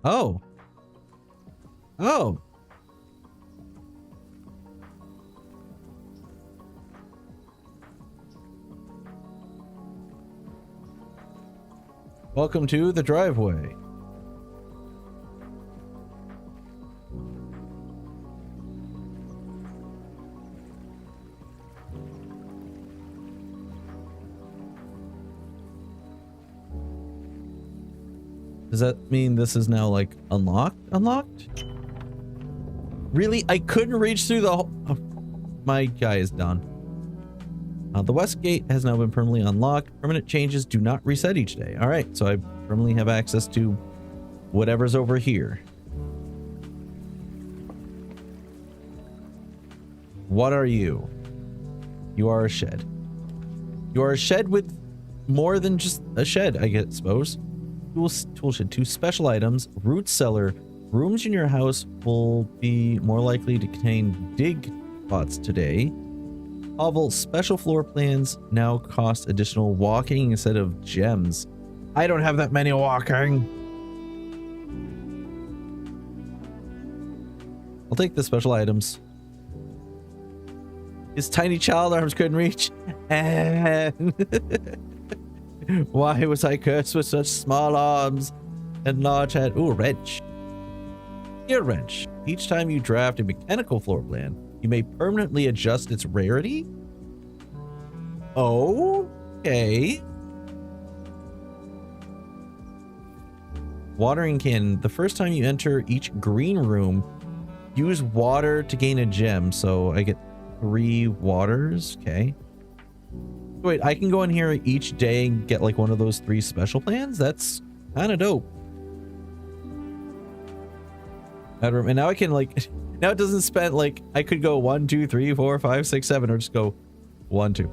Oh. Oh. Welcome to the driveway. Does that mean this is now like unlocked? Unlocked? Really? I couldn't reach through the whole... Oh, my guy is done. The west gate has now been permanently unlocked. Permanent changes do not reset each day. All right, so I permanently have access to whatever's over here. What are you? You are a shed. You are a shed with more than just a shed, I guess, suppose. Tool shed, 2 special items, root cellar. Rooms in your house will be more likely to contain dig pots today. Hovel, special floor plans now cost additional walking instead of gems. I don't have that many walking. I'll take the special items. His tiny child arms couldn't reach. And why was I cursed with such small arms and large head? Ooh, wrench. Here, wrench. Each time you draft a mechanical floor plan, you may permanently adjust its rarity. Okay. Watering can. The first time you enter each green room, use water to gain a gem. So I get 3 waters. Okay. Wait, I can go in here each day and get like one of those 3 special plans? That's kind of dope. And now I can like, now it doesn't spend like, I could go 1, 2, 3, 4, 5, 6, 7, or just go 1, 2.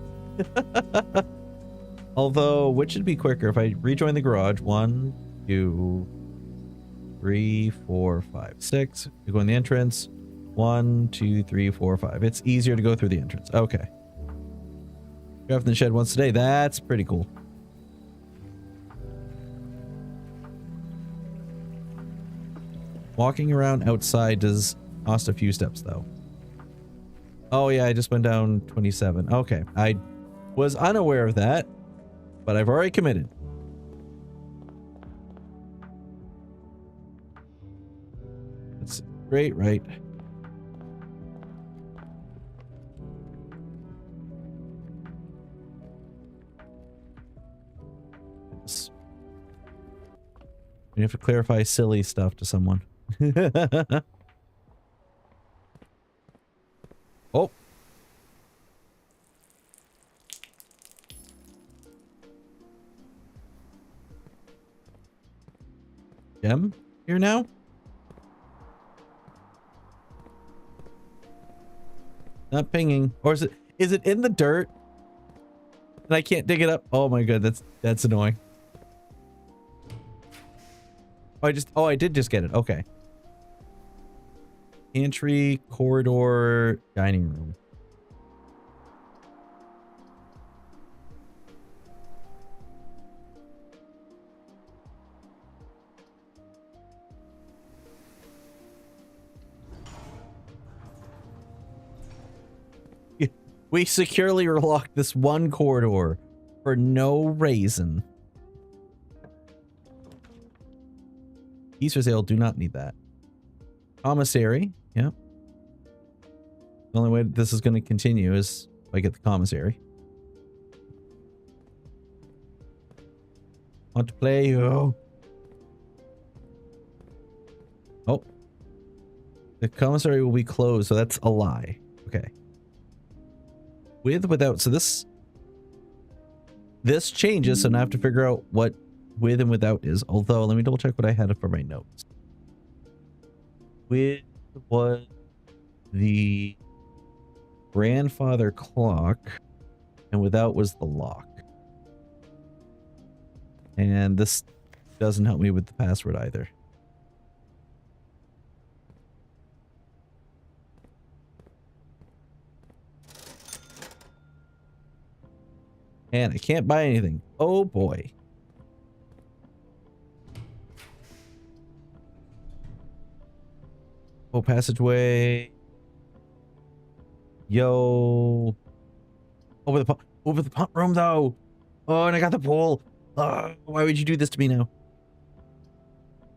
Although, which would be quicker if I rejoin the garage? 1, 2, 3, 4, 5, 6. You go in the entrance. 1, 2, 3, 4, 5. It's easier to go through the entrance. Okay. Draft in the shed once a day. That's pretty cool. Walking around outside does cost a few steps though. Oh yeah, I just went down 27. Okay, I was unaware of that, but I've already committed. That's great, right? You have to clarify silly stuff to someone. Oh. Gem here now? Not pinging. Or is it in the dirt? And I can't dig it up. Oh my god, that's annoying. Oh, I did just get it. Okay. Pantry, corridor, dining room. We securely locked this one corridor for no reason. Keys for sale, do not need that. Commissary, yeah. The only way this is going to continue is if I get the commissary. Want to play? Oh. Oh. The commissary will be closed, so that's a lie. Okay. With, without, so this changes, so now I have to figure out what with and without is. Although, let me double check what I had for my notes. With was the grandfather clock, and without was the lock. And this doesn't help me with the password either. And I can't buy anything. Oh boy. Oh, passageway. Yo. Over the pump room though. Oh, and I got the pool. Why would you do this to me now?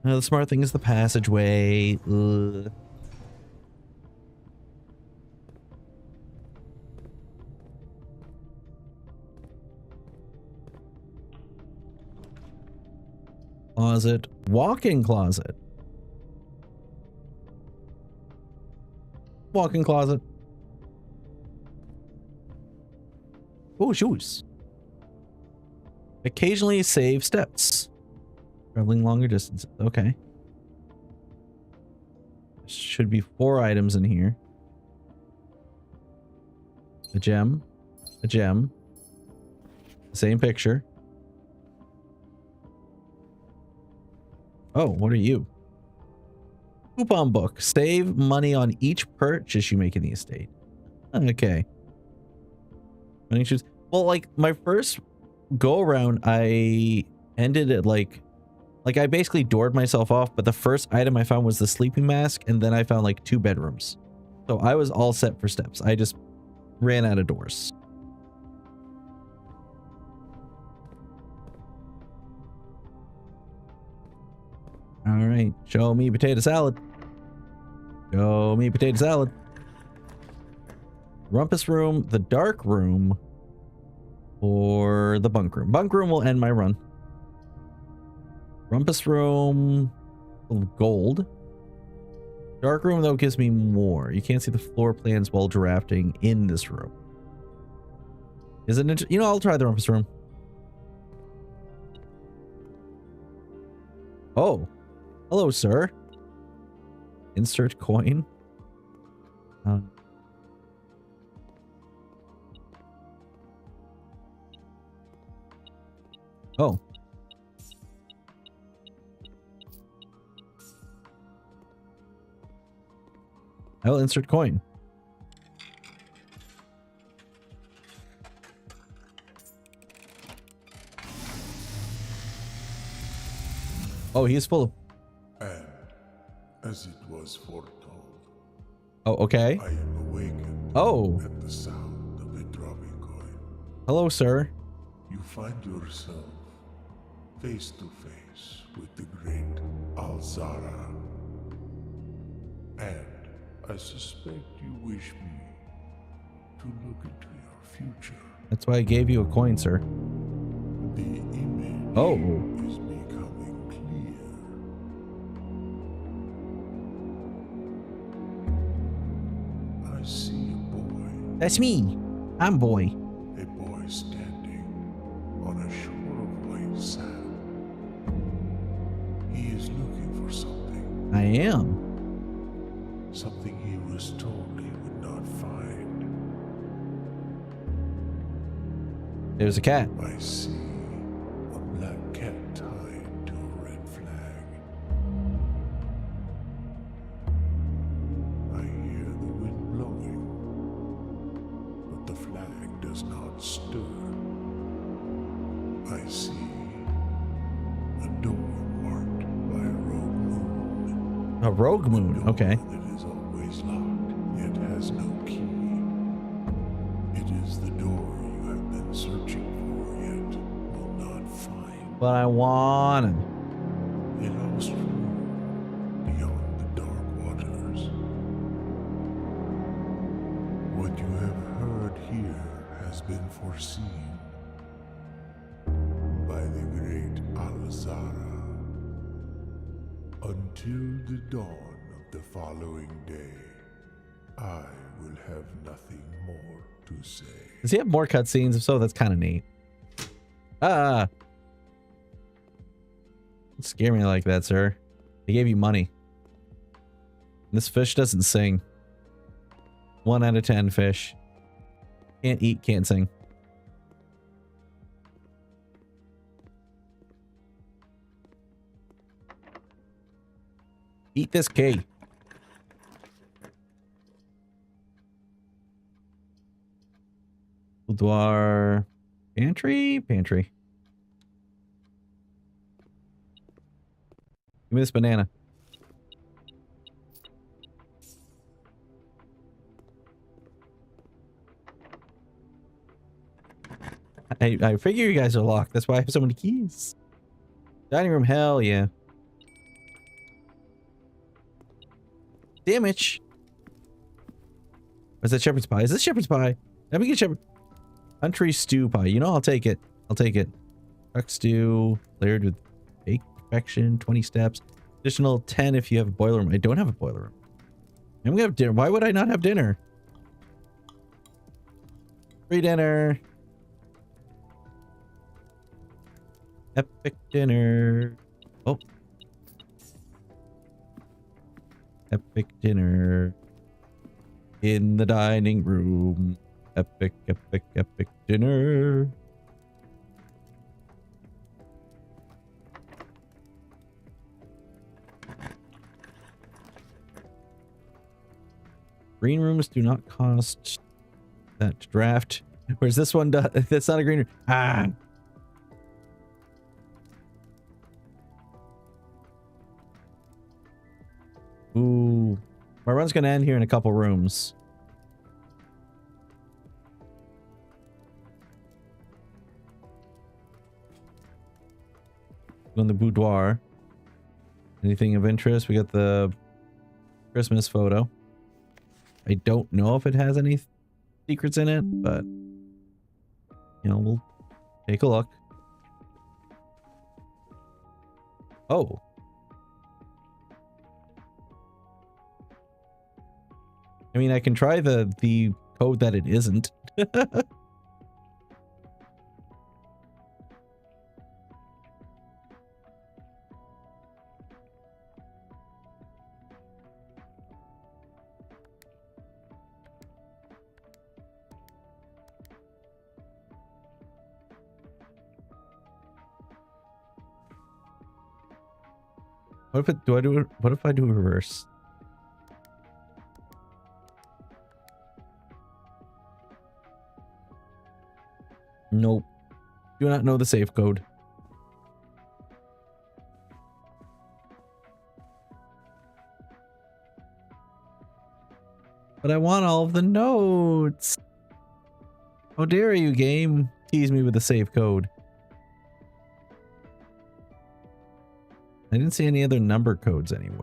The smart thing is the passageway. Ugh. Closet. Walk-in closet. Walk-in closet. Oh, shoes. Occasionally save steps. Traveling longer distances. Okay. Should be 4 items in here. A gem. A gem. Same picture. Oh, what are you? Coupon book. Save money on each purchase you make in the estate. Okay. Running shoes. Well, like my first go around, I ended at like I basically doored myself off, but the first item I found was the sleeping mask, and then I found like 2 bedrooms. So I was all set for steps. I just ran out of doors. All right, show me potato salad. Show me potato salad. Rumpus room, the dark room, or the bunk room. Bunk room will end my run. Rumpus room, gold. Dark room though gives me more. You can't see the floor plans while drafting in this room. Is it? You know, I'll try the rumpus room. Oh. Hello, sir. Insert coin. Oh. I will insert coin. Oh, he's full of... And, as it was foretold, Oh, okay. I am awakened at the sound of a dropping coin. Hello, sir. You find yourself face to face with the great Alzara. And I suspect you wish me to look into your future. That's why I gave you a coin, sir. The image is becoming clear. I see a boy. That's me. I'm boy. A boy standing on a shore of white sand. He is looking for something. I am. Something he was told he would not find. There's a cat. I see a black cat tied to a red flag. I hear the wind blowing, but the flag does not stir. I see a door marked by a rogue moon. A rogue moon. Okay. That is always locked, yet has no key. It is the door you have been searching for, yet will not find. But I want him. A lost room beyond the dark waters. What you have heard here has been foreseen by the great Alzara. Until the dawn of the following day, I will have nothing more to say. Does he have more cutscenes? If so, that's kind of neat. Don't scare me like that, sir. They gave you money. This fish doesn't sing. 1 out of 10 fish. Can't eat, can't sing. Eat this key. Boudoir. Pantry? Pantry. Give me this banana. I figure you guys are locked. That's why I have so many keys. Dining room, hell yeah. Damage. Is that shepherd's pie? Is this shepherd's pie? Let me get shepherd. Country stew pie. You know, I'll take it. I'll take it. Duck stew, layered with baked perfection, 20 steps. Additional 10 if you have a boiler room. I don't have a boiler room. I'm gonna have dinner. Why would I not have dinner? Free dinner. Epic dinner. Oh. Epic dinner. In the dining room. Epic, epic, epic dinner. Green rooms do not cost that to draft. Whereas this one does. That's not a green room. Ah. Ooh. My run's gonna end here in a couple rooms. On the boudoir. Anything of interest? We got the Christmas photo. I don't know if it has any secrets in it, but you know, we'll take a look. Oh. I mean, I can try the code that it isn't. What if I do a reverse? Nope. Do not know the safe code. But I want all of the notes. How dare you, game? Tease me with the safe code. I didn't see any other number codes anywhere.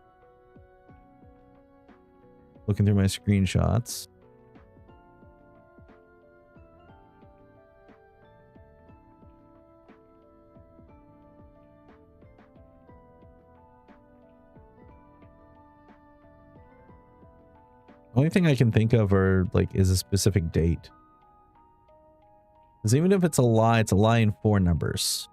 Looking through my screenshots. Only thing I can think of are like is a specific date. Because even if it's a lie in 4 numbers.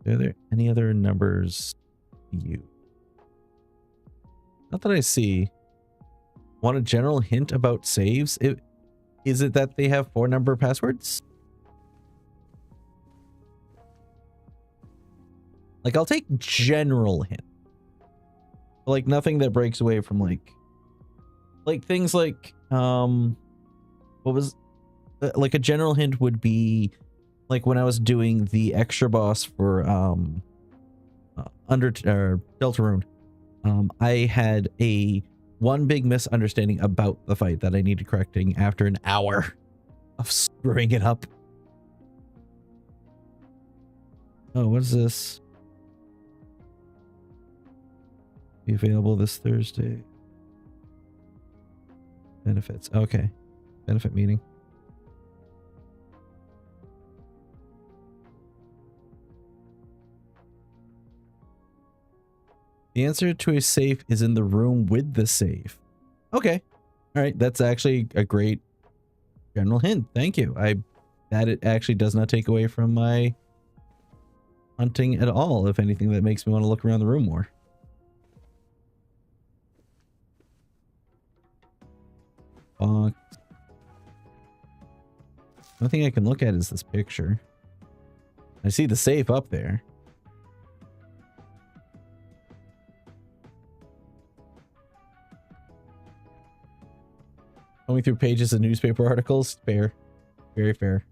Are there any other numbers to you? Not that I see. Want a general hint about saves? Is it that they have 4-number passwords? Like, I'll take general hint. Like, nothing that breaks away from, like things like, what was, like, a general hint would be, like, when I was doing the extra boss for, Deltarune, I had one big misunderstanding about the fight that I needed correcting after an hour of screwing it up. Oh, what is this? Be available this Thursday. Benefits. Okay. Benefit meeting. The answer to a safe is in the room with the safe. Okay. All right. That's actually a great general hint. Thank you. That it actually does not take away from my hunting at all. If anything, that makes me want to look around the room more. Box. The only thing I can look at is this picture. I see the safe up there. Going through pages of newspaper articles. Fair. Very fair.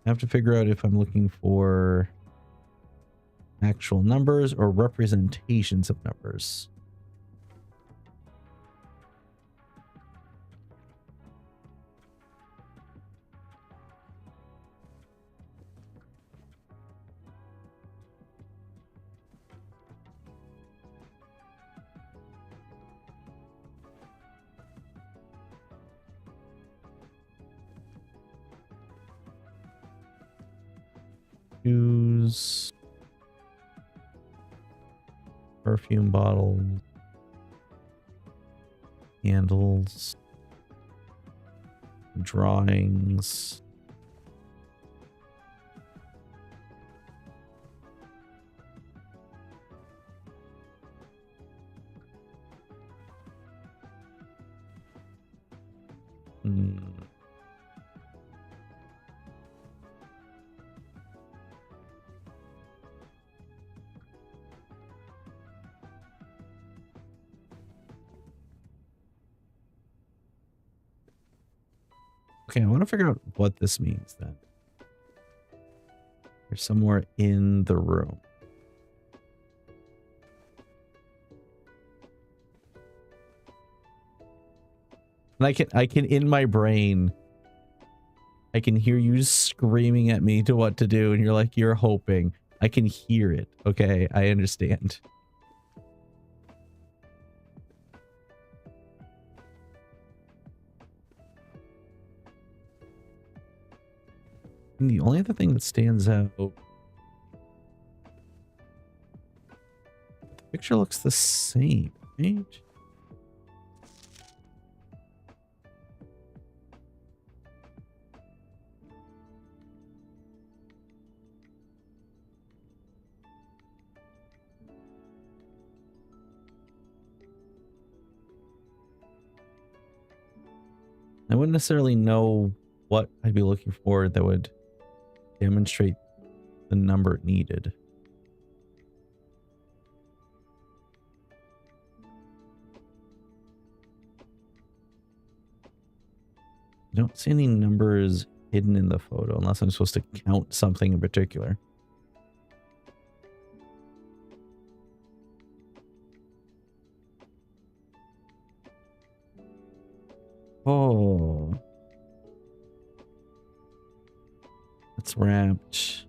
I have to figure out if I'm looking for actual numbers or representations of numbers. Use perfume bottles, candles, drawings. Okay, I want to figure out what this means then. They're somewhere in the room. And I can in my brain, I can hear you screaming at me to what to do, and you're like, you're hoping. I can hear it. Okay, I understand. And the only other thing that stands out, the picture looks the same, right? I wouldn't necessarily know what I'd be looking for that would demonstrate the number needed. I don't see any numbers hidden in the photo unless I'm supposed to count something in particular. Oh. It's wrapped.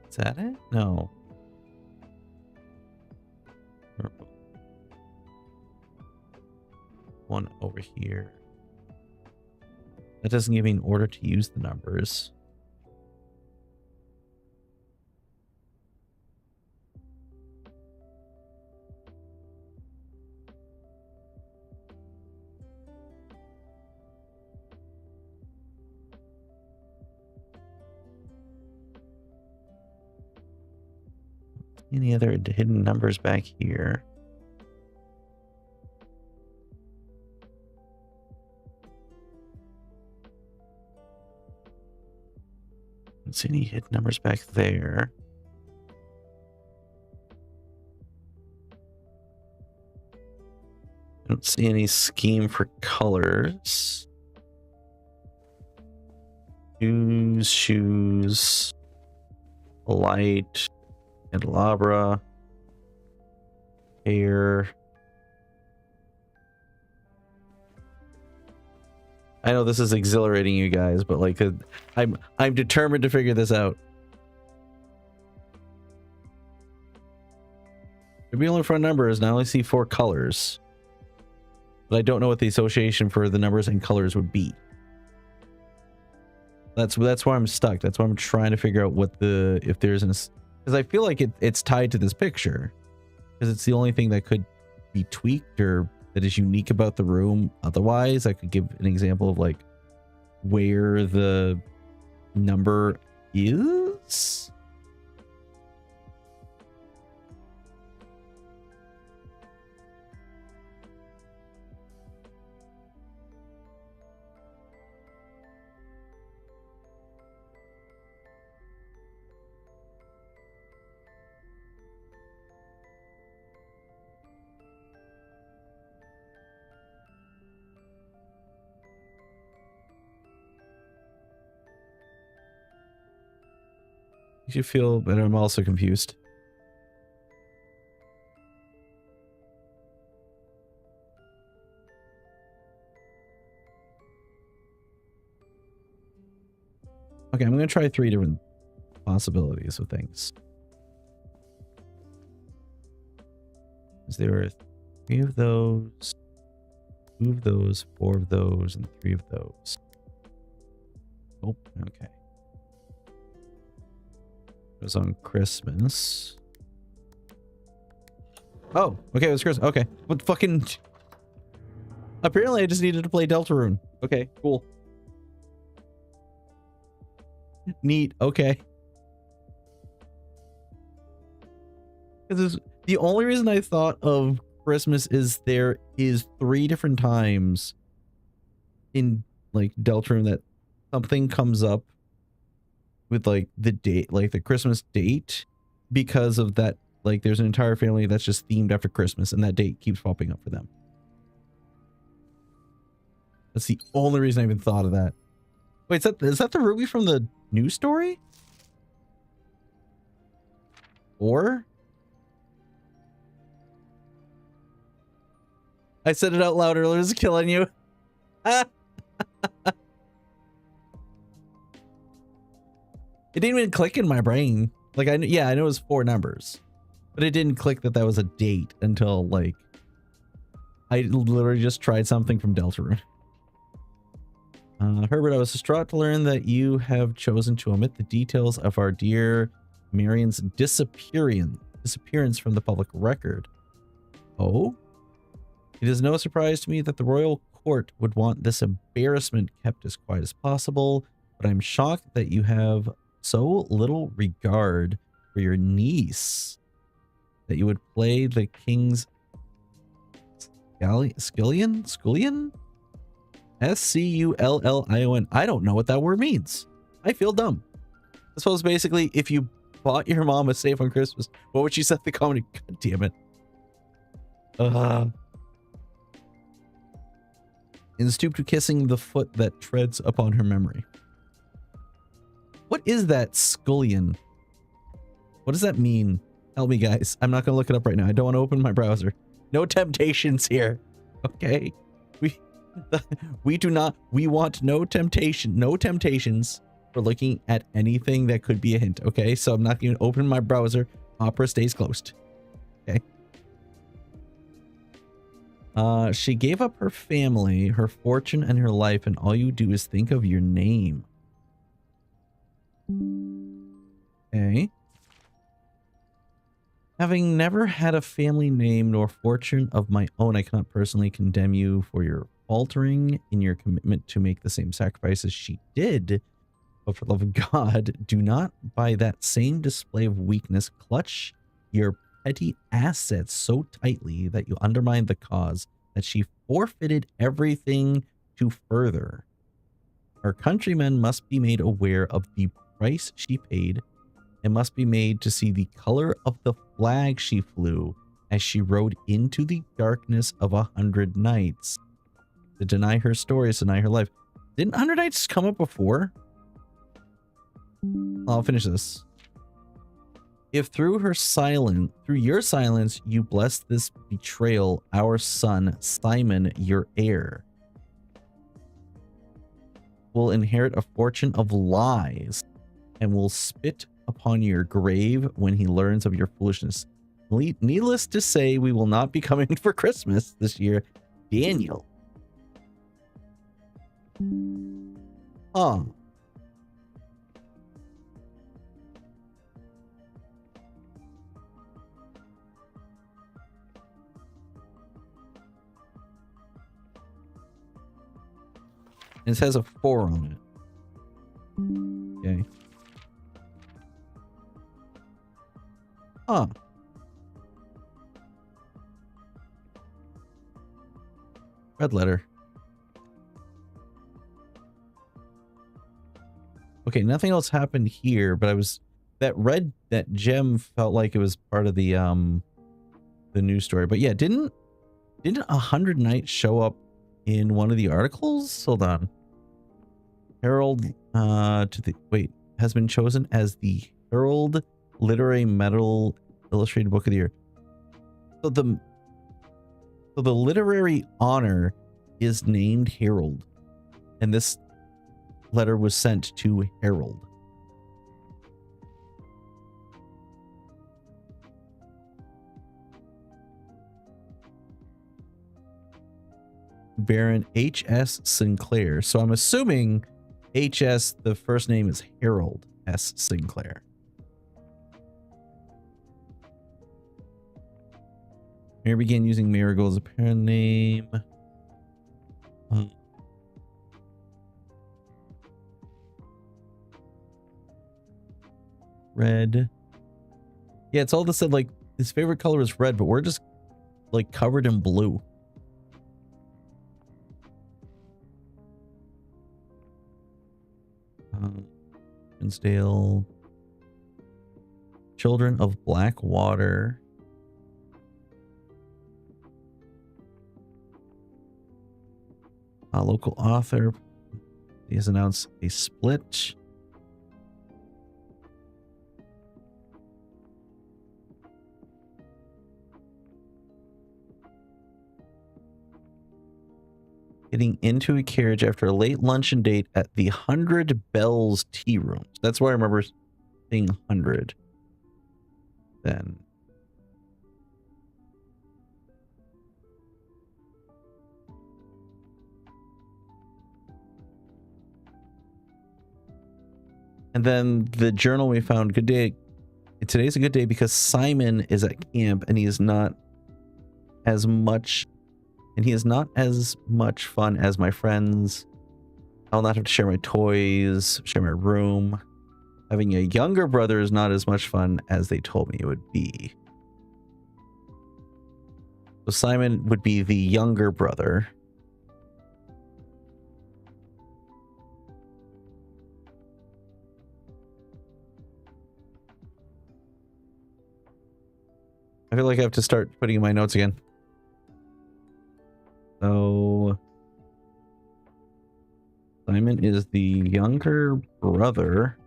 Is that it? No. One over here. That doesn't give me an order to use the numbers. Any other hidden numbers back here? Don't see any hidden numbers back there. Don't see any scheme for colors. Shoes, light, candelabra, hair. I know this is exhilarating, you guys, but like I'm determined to figure this out. Maybe only for numbers, and I only see 4 colors, but I don't know what the association for the numbers and colors would be. That's why I'm stuck. That's why I'm trying to figure out what if there's an, because I feel like it's tied to this picture, because it's the only thing that could be tweaked or that is unique about the room. Otherwise, I could give an example of like where the number is. You feel, but I'm also confused. Okay, I'm going to try 3 different possibilities of things. There were 3 of those, 2 of those, 4 of those, and 3 of those. Oh, okay. It was on Christmas. Oh, okay, it was Christmas. Okay, what fucking... Apparently I just needed to play Deltarune. Okay, cool. Neat, okay. The only reason I thought of Christmas is there is 3 different times in, like, Deltarune that something comes up with, like, the date, like the Christmas date, because of that. Like, there's an entire family that's just themed after Christmas, and that date keeps popping up for them. That's the only reason I even thought of that. Wait, is that the Ruby from the news story? Or? I said it out loud earlier, it's killing you. It didn't even click in my brain. Like, I know it was 4 numbers, but it didn't click that was a date until, like, I literally just tried something from Deltarune. Herbert, I was distraught to learn that you have chosen to omit the details of our dear Marion's disappearance from the public record. Oh? It is no surprise to me that the royal court would want this embarrassment kept as quiet as possible, but I'm shocked that you have so little regard for your niece that you would play the king's Scullion? Scullion? I don't know what that word means. I feel dumb. I suppose basically if you bought your mom a safe on Christmas, what would she set the comedy? God damn it. And stoop to kissing the foot that treads upon her memory. What is that Scullion? What does that mean? Help me, guys. I'm not going to look it up right now. I don't want to open my browser. No temptations here. Okay. We do not. We want no temptations for looking at anything that could be a hint. Okay. So I'm not going to open my browser. Opera stays closed. Okay. She gave up her family, her fortune, and her life, and all you do is think of your name. Okay. Having never had a family name nor fortune of my own, I cannot personally condemn you for your faltering in your commitment to make the same sacrifices she did. But for the love of God, do not, by that same display of weakness, clutch your petty assets so tightly that you undermine the cause that she forfeited everything to further. Our countrymen must be made aware of the price she paid and must be made to see the color of the flag she flew as she rode into the darkness of 100 nights. To deny her story is deny her life. Didn't 100 nights come up before? I'll finish this. If through your silence, you bless this betrayal, our son, Simon, your heir, will inherit a fortune of lies and will spit upon your grave when he learns of your foolishness. Needless to say, we will not be coming for Christmas this year. Daniel. Huh. And it says a 4 on it. Okay. Huh. Red letter. Okay, nothing else happened here, but that gem felt like it was part of the news story. But yeah, didn't 100 Knights show up in one of the articles? Hold on. Herald has been chosen as the Herald Literary Metal Illustrated Book of the Year. So the literary honor is named Herald, and this letter was sent to Herald. Baron H.S. Sinclair. So I'm assuming H.S. the first name is Harold S. Sinclair. Mary began using Marigold as a parent name. Red. Yeah, it's all this said like his favorite color is red, but we're just like covered in blue. Winsdale. Children of Blackwater. A local author. He has announced a split. Getting into a carriage after a late luncheon date at the 100 Bells Tea Rooms. That's where I remember seeing 100. Then. And then the journal we found, good day. Today's a good day because Simon is at camp and he is not as much fun as my friends. I'll not have to share my toys, share my room. Having a younger brother is not as much fun as they told me it would be. So Simon would be the younger brother. I feel like I have to start putting in my notes again. So Simon is the younger brother.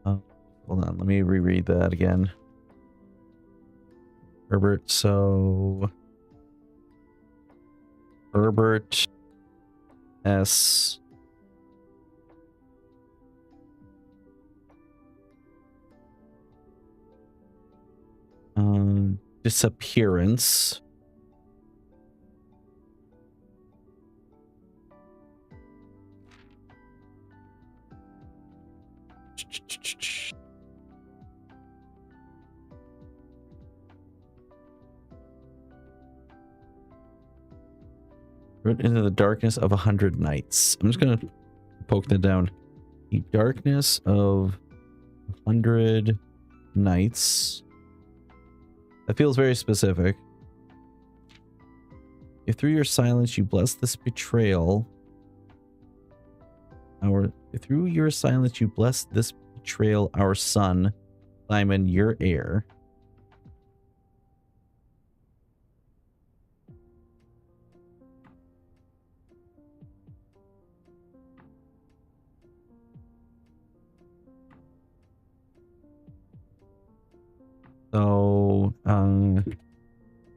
Hold on, let me reread that again. Herbert, so Herbert S. Disappearance. Into the darkness of 100 nights. I'm just gonna poke that down. The darkness of 100 nights. That feels very specific. If through your silence you bless this betrayal, through your silence you bless this betrayal, our son, Simon, your heir. So,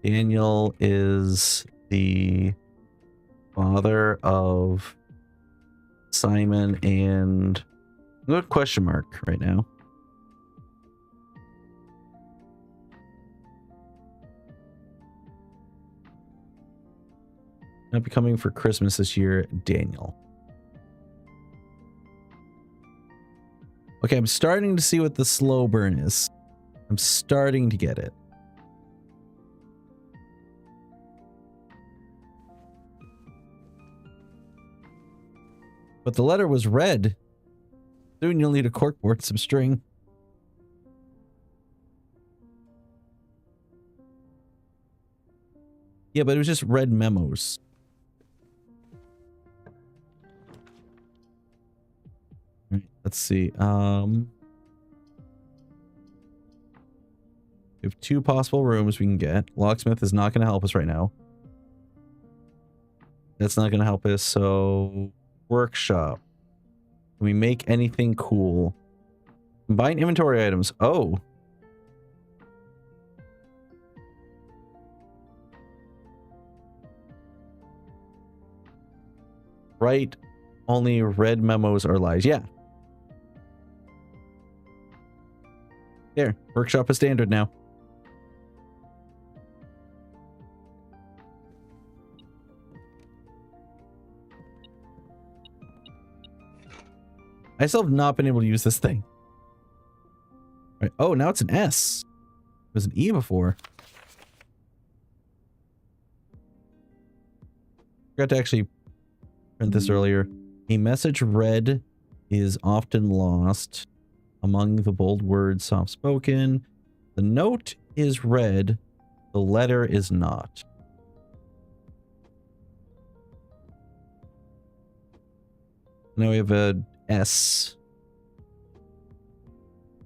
Daniel is the father of Simon and I'm going to question mark right now. Not be coming for Christmas this year, Daniel. Okay, I'm starting to see what the slow burn is. I'm starting to get it. But the letter was red. Soon you'll need a corkboard and some string. Yeah, but it was just red memos. All right, let's see. We have 2 possible rooms we can get. Locksmith is not going to help us right now. That's not going to help us. So, workshop. Can we make anything cool? Combine inventory items. Oh. Right. Only red memos are lies. Yeah. There. Workshop is standard now. I still have not been able to use this thing. Right. Oh, now it's an S. It was an E before. Forgot to actually print this earlier. A message read is often lost among the bold words soft spoken. The note is read. The letter is not. Now we have a S.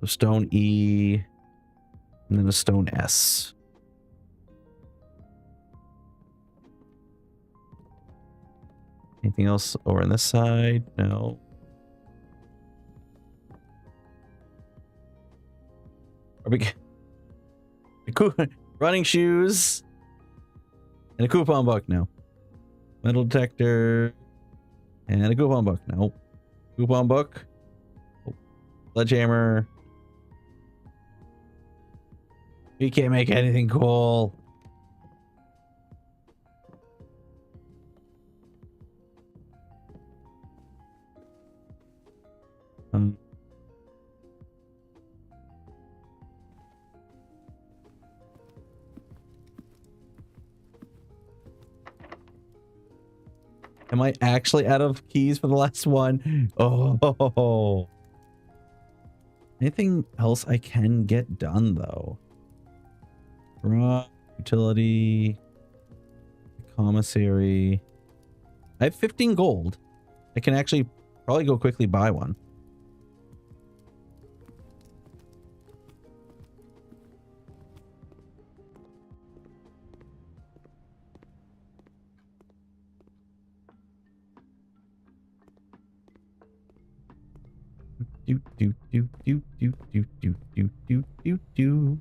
A stone E. And then a stone S. Anything else over on this side? No. Are we... Running shoes. And a coupon book now. Metal detector. And a coupon book. No. Coupon book. Oh. Sledgehammer. We can't make anything cool. Am I actually out of keys for the last one? Oh. Anything else I can get done though? Raw utility, commissary. I have 15 gold. I can actually probably go quickly buy one. Do do do do do do do do do do do.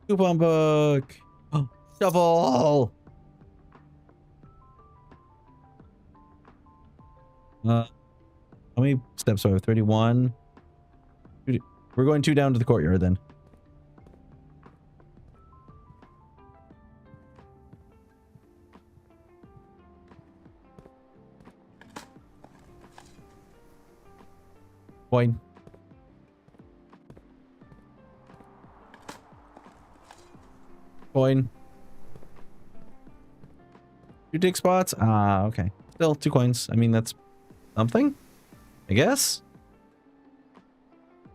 Coupon book. Oh, double. How many steps do I have? 31. We're going 2 down to the courtyard then. Coin. Coin. 2 tick spots? Ah, okay. Still 2 coins. I mean, that's something, I guess.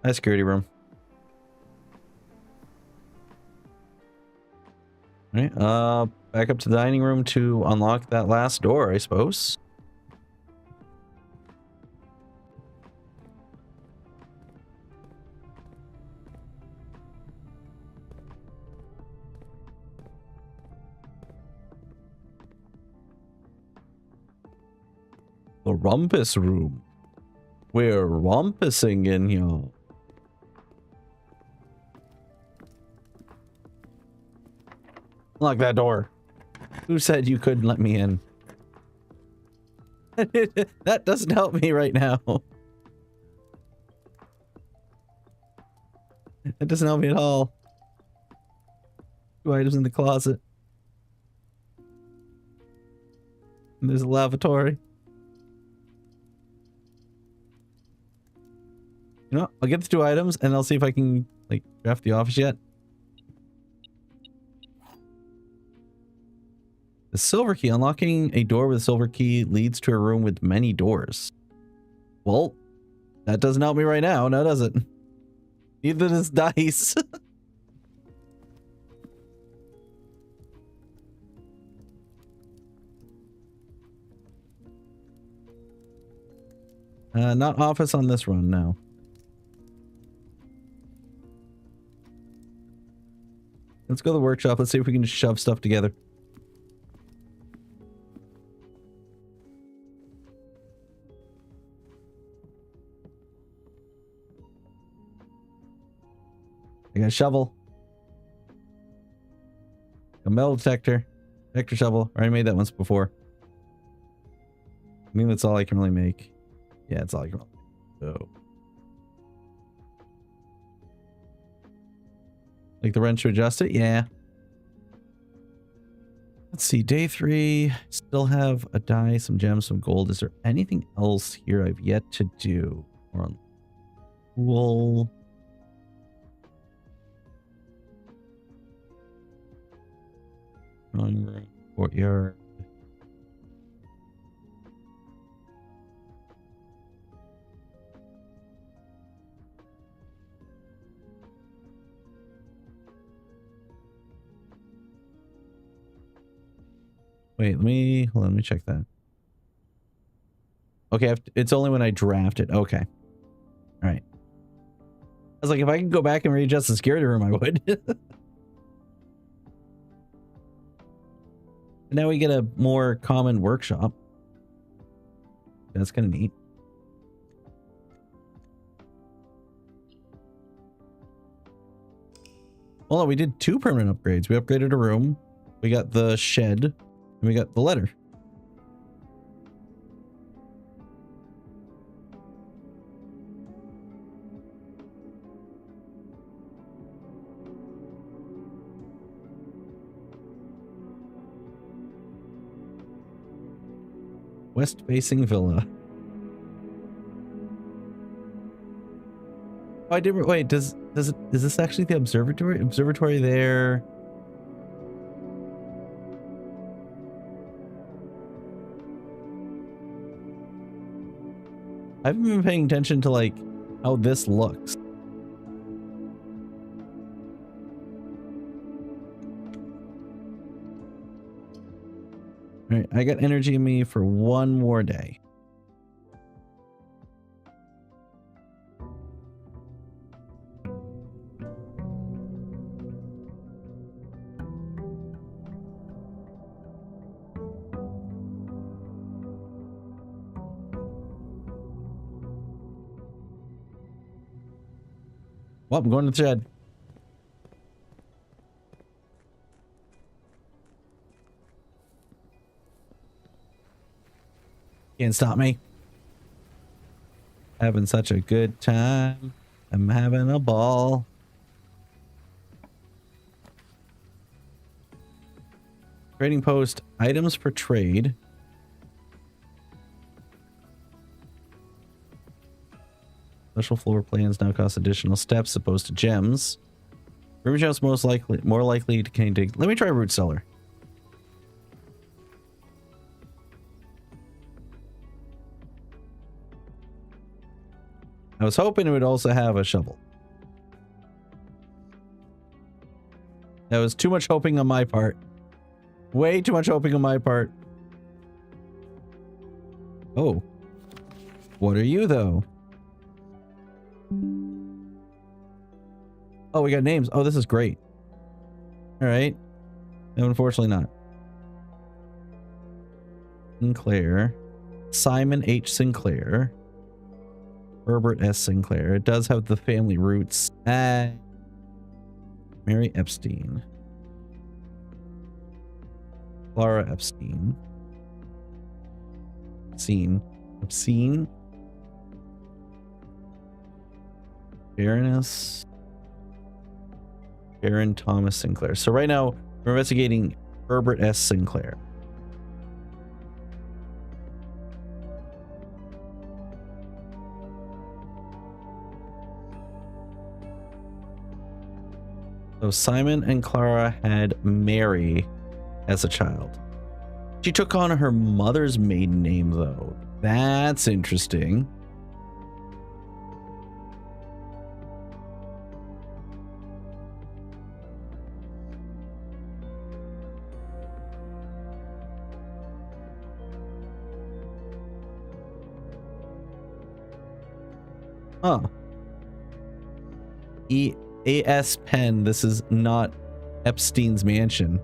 A security room. All right. Back up to the dining room to unlock that last door, I suppose. The rumpus room. We're rumpusing in here. Unlock that door. Who said you couldn't let me in? That doesn't help me right now. That doesn't help me at all. 2 items in the closet. And there's a lavatory. You know, I'll get the 2 items and I'll see if I can, like, draft the office yet. The silver key. Unlocking a door with a silver key leads to a room with many doors. Well, that doesn't help me right now, now does it? Neither does dice. Not office on this run, no. Let's go to the workshop. Let's see if we can just shove stuff together. I got a shovel. A metal detector. Detector shovel. I already made that once before. I mean, that's all I can really make. Yeah, that's all I can really make. So. Like the wrench to adjust it? Yeah. Let's see. Day 3. Still have a die, some gems, some gold. Is there anything else here I've yet to do? Or on pool. Drawing room, courtyard. Wait, let me check that. Okay, it's only when I draft it. Okay. All right. I was like, if I could go back and readjust the security room, I would. Now we get a more common workshop. That's kind of neat. Well, no, we did 2 permanent upgrades. We upgraded a room. We got the shed. And we got the letter. West-facing villa. Oh, I didn't. Wait, is this actually the observatory? Observatory there. I haven't been paying attention to like how this looks. All right, I got energy in me for 1 more day. Well, I'm going to the shed. Can't stop me. Having such a good time. I'm having a ball. Trading post, items for trade. Special floor plans now cost additional steps opposed to gems. Ruby house more likely to contain. Let me try root cellar. I was hoping it would also have a shovel. That was too much hoping on my part. Way too much hoping on my part. Oh. What are you, though? Oh, we got names. Oh, this is great. All right. No, unfortunately not. Sinclair. Simon H. Sinclair. Herbert S. Sinclair. It does have the family roots. Mary Epstein. Clara Epstein. Obscene. Baroness. Baron Thomas Sinclair. So right now we're investigating Herbert S. Sinclair. So Simon and Clara had Mary as a child. She took on her mother's maiden name, though. That's interesting. Huh. A.S. Penn. This is not Epstein's mansion.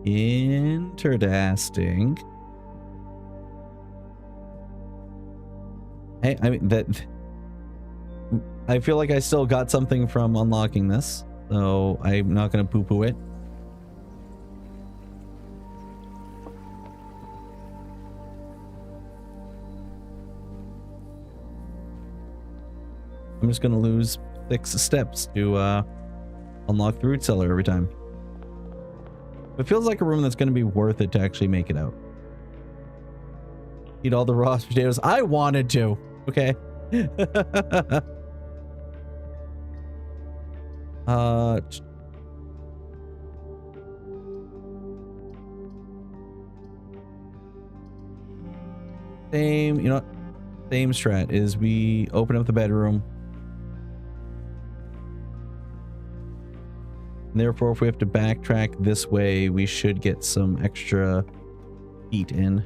Interesting. Hey, I mean that. I feel like I still got something from unlocking this, so I'm not gonna poo-poo it. I'm just gonna lose 6 steps to unlock the root cellar every time. It feels like a room that's gonna be worth it to actually make it out. Eat all the raw potatoes. I wanted to. Okay. Same, you know what? Same strat is we open up the bedroom. And therefore, if we have to backtrack this way, we should get some extra heat in.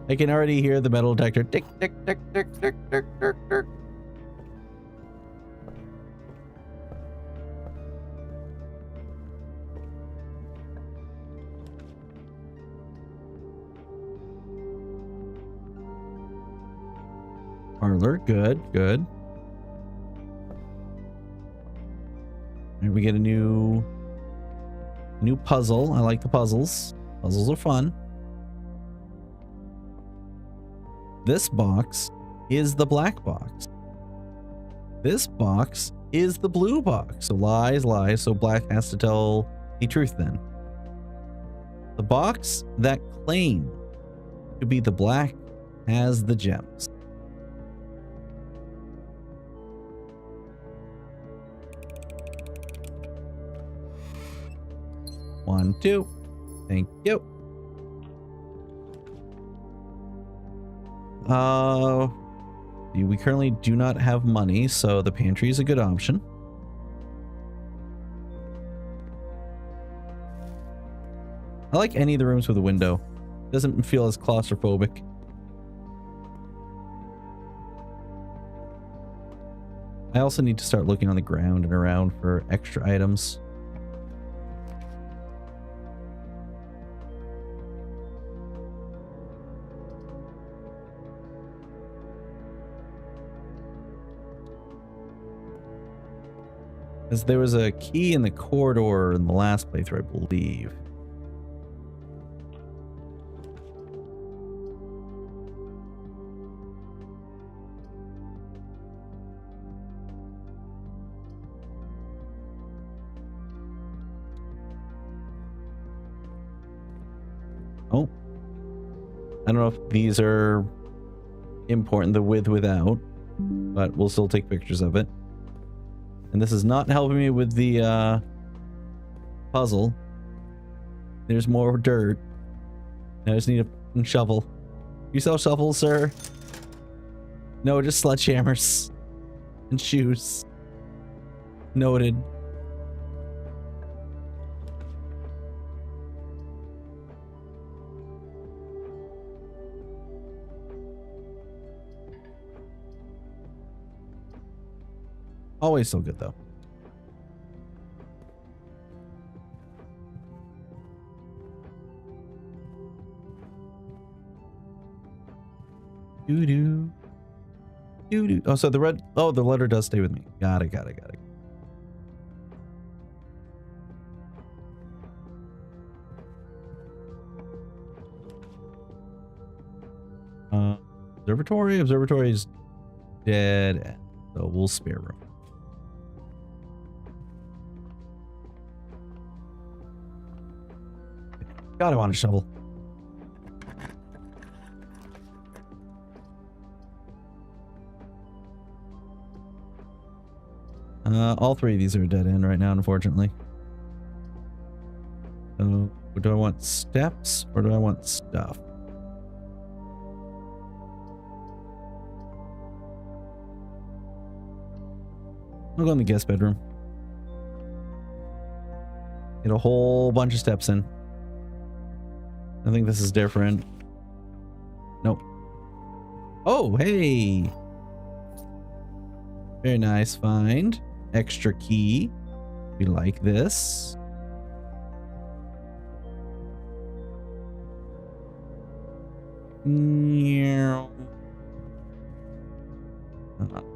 I can already hear the metal detector. Tick, tick, tick, tick, tick, tick, tick, tick. Parlor, good, good. And we get a new puzzle. I like the puzzles. Puzzles are fun. This box is the black box. This box is the blue box. So lies, lies. So black has to tell the truth then. The box that claimed to be the black has the gems. One, two. Thank you. We currently do not have money, so the pantry is a good option. I like any of the rooms with a window. Doesn't feel as claustrophobic. I also need to start looking on the ground and around for extra items. Because there was a key in the corridor in the last playthrough, I believe. Oh. I don't know if these are important, the with, without, but we'll still take pictures of it. And this is not helping me with the puzzle. There's more dirt. I just need a shovel. You sell shovels, sir? No, just sledgehammers. And shoes. Noted. Always so good, though. Doo-doo. Doo-doo. Oh, so the red... Oh, the letter does stay with me. Got it, got it, got it. Observatory. Observatory is dead end, so we'll spare room. God, I want a shovel. All three of these are dead end right now, unfortunately. So, do I want steps or do I want stuff? I'll go in the guest bedroom. Get a whole bunch of steps in. I think this is different. Nope. Oh, hey. Very nice find. Extra key. We like this.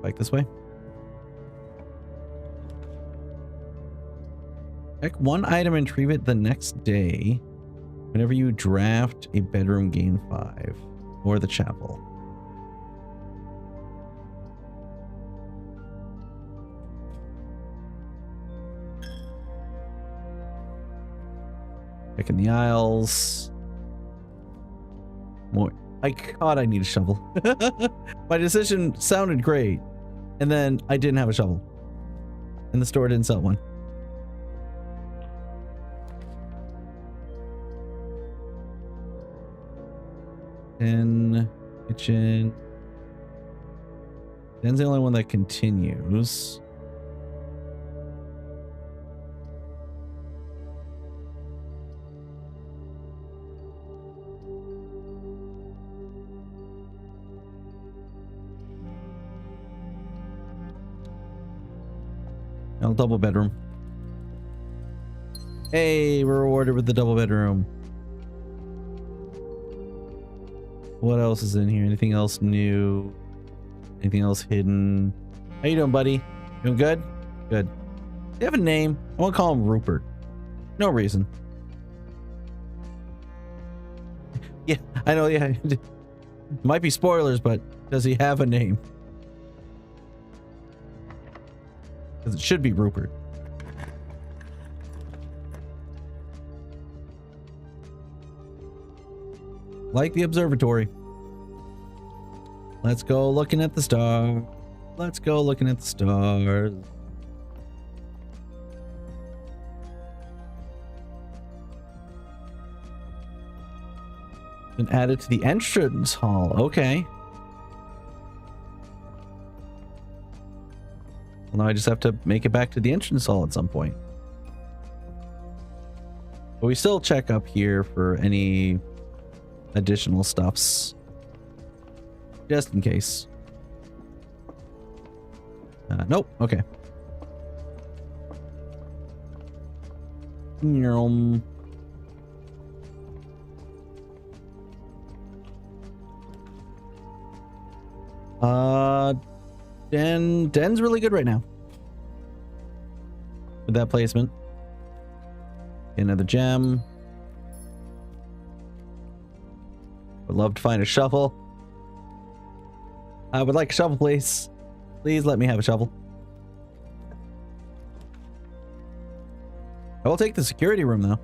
Back this way. Check one item and retrieve it the next day whenever you draft a bedroom game 5 or the chapel. Checking the aisles. More. God, I need a shovel. My decision sounded great. And then I didn't have a shovel. And the store didn't sell one. And kitchen. Den's the only one that continues. Now double bedroom. Hey, we're rewarded with the double bedroom. What else is in here? Anything else new? Anything else hidden? How you doing, buddy? Doing good? Good. Do you have a name? I want to call him Rupert. No reason. Yeah, I know. Yeah, might be spoilers, but does he have a name? Because it should be Rupert. Like the observatory. Let's go looking at the stars. Let's go looking at the stars. Been added to the entrance hall. Okay. Well, now I just have to make it back to the entrance hall at some point. But we still check up here for any additional stuffs. Just in case. Nope. Okay. Den's really good right now. With that placement. Another gem. Would love to find a shovel. I would like a shovel, please. Please let me have a shovel. I will take the security room, though.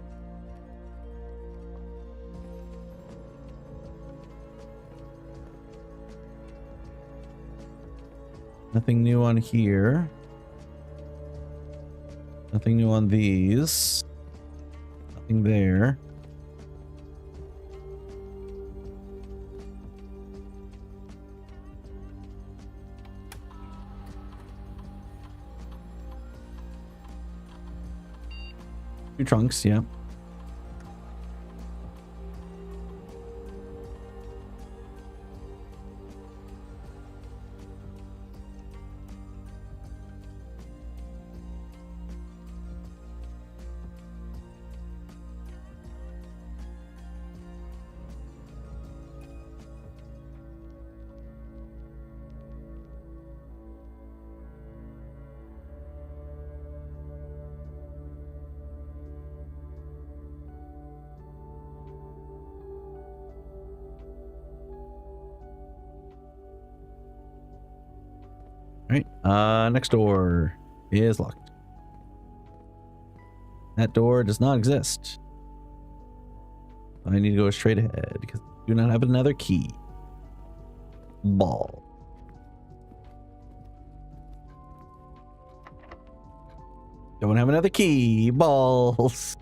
Nothing new on here. Nothing new on these. Nothing there. Two trunks, yeah. Alright, next door is locked. That door does not exist. I need to go straight ahead because I do not have another key. Ball. Don't have another key. Balls.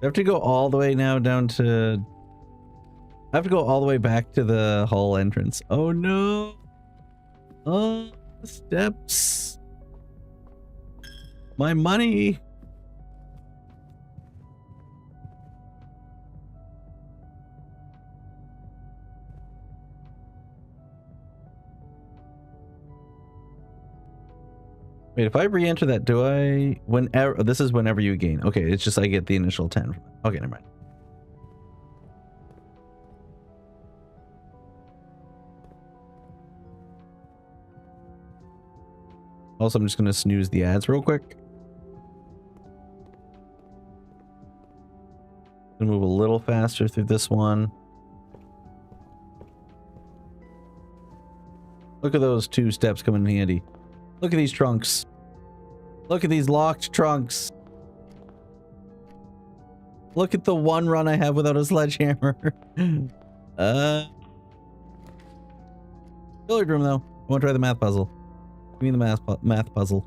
I have to go all the way now down to... I have to go all the way back to the hall entrance. Oh no. Oh, steps. My money. Wait, if I re-enter that, do I... Whenever... This is whenever you gain. Okay, it's just I get the initial 10. Okay, never mind. Also, I'm just going to snooze the ads real quick. Gonna move a little faster through this one. Look at those 2 steps coming in handy. Look at these trunks. Look at these locked trunks. Look at the one run I have without a sledgehammer. Billiard room though. I want to try the math puzzle. Give me the math puzzle.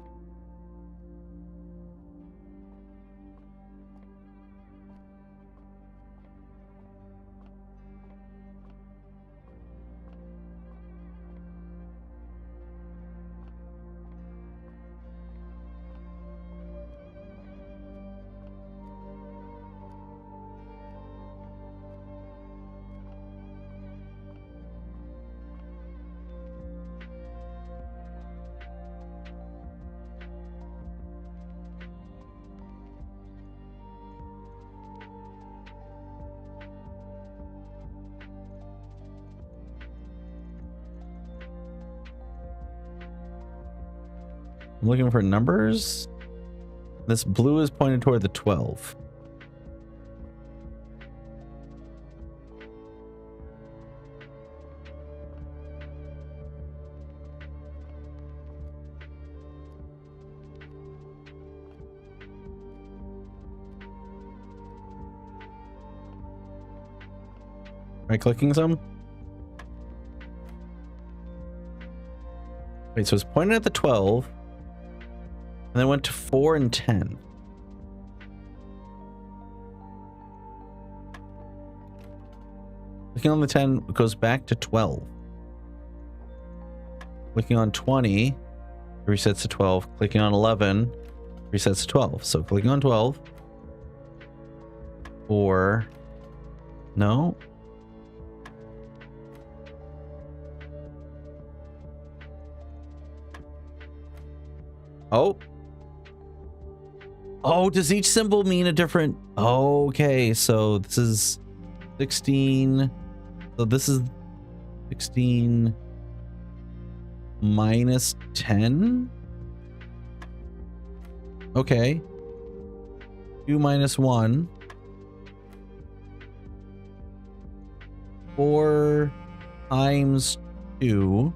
I'm looking for numbers. This blue is pointed toward the 12. Right clicking some? Wait, so it's pointed at the 12. And then went to 4 and 10. Clicking on the 10 goes back to 12. Clicking on 20 resets to 12. Clicking on 11 resets to 12. So clicking on 12. Or... No. Oh. Oh, does each symbol mean a different... Okay, so this is 16. So this is 16 minus 10. Okay. 2 minus 1. 4 times 2.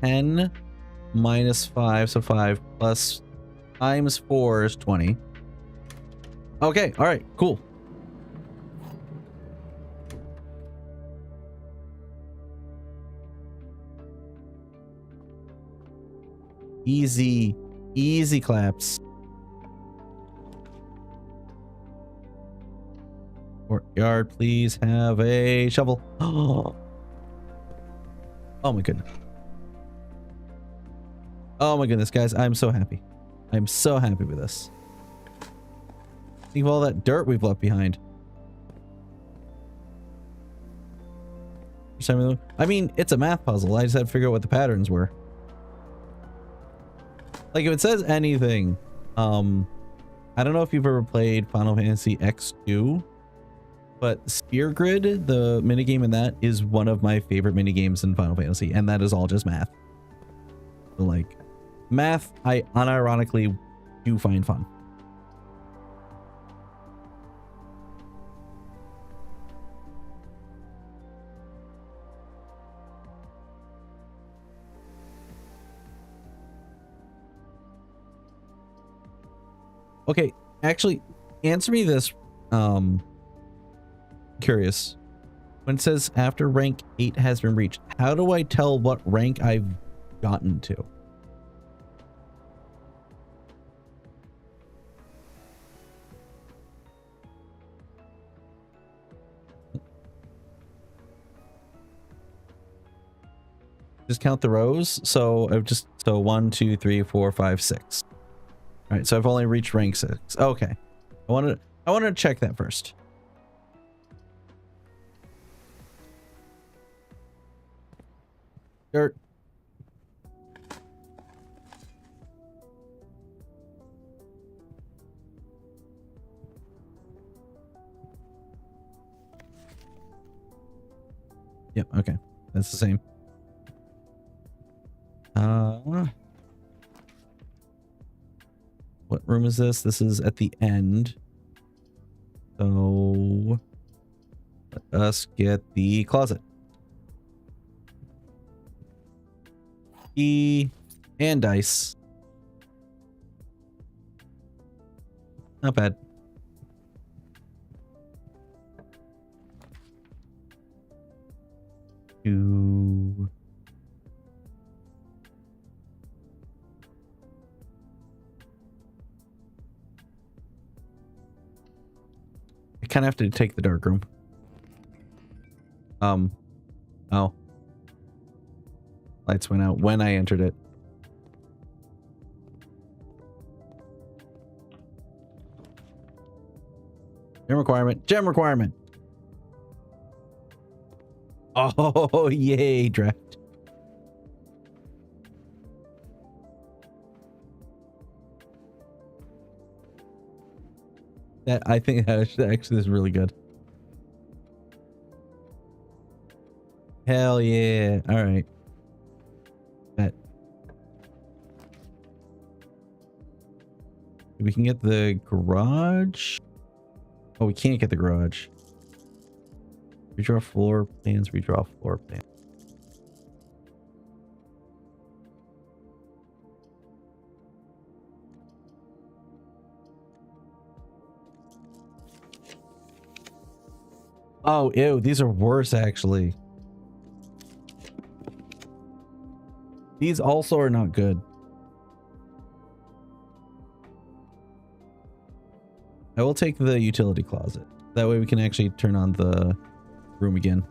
10 minus 5, so 5 plus times 4 is 20. Okay, all right, cool. Easy, easy claps. Courtyard, please have a shovel. Oh my goodness. Oh my goodness, guys, I'm so happy. I'm so happy with this. Think of all that dirt we've left behind. I mean, it's a math puzzle. I just had to figure out what the patterns were. Like, if it says anything, I don't know if you've ever played Final Fantasy X2, but Sphere Grid, the minigame in that, is one of my favorite minigames in Final Fantasy, and that is all just math. So, like, math, I unironically do find fun. Okay, Actually, answer me this. Curious. When it says after rank 8 has been reached, how do I tell what rank I've gotten to? Just count the rows. So I've just, so 1, 2, 3, 4, 5, 6. All right. So I've only reached rank 6. Okay. I wanted to check that first. Dirt. Yep. Okay. That's the same. What room is this? This is at the end. So let us get the closet. Key and dice. Not bad. Two. I kind of have to take the dark room. Oh. Lights went out when I entered it. Gem requirement. Gem requirement. Oh, yay, draft. That, I think that actually is really good. Hell yeah. All right. Bet. We can get the garage. Oh, we can't get the garage. Redraw floor plans, redraw floor plans. Oh, ew, these are worse actually. These also are not good. I will take the utility closet. That way we can actually turn on the room again.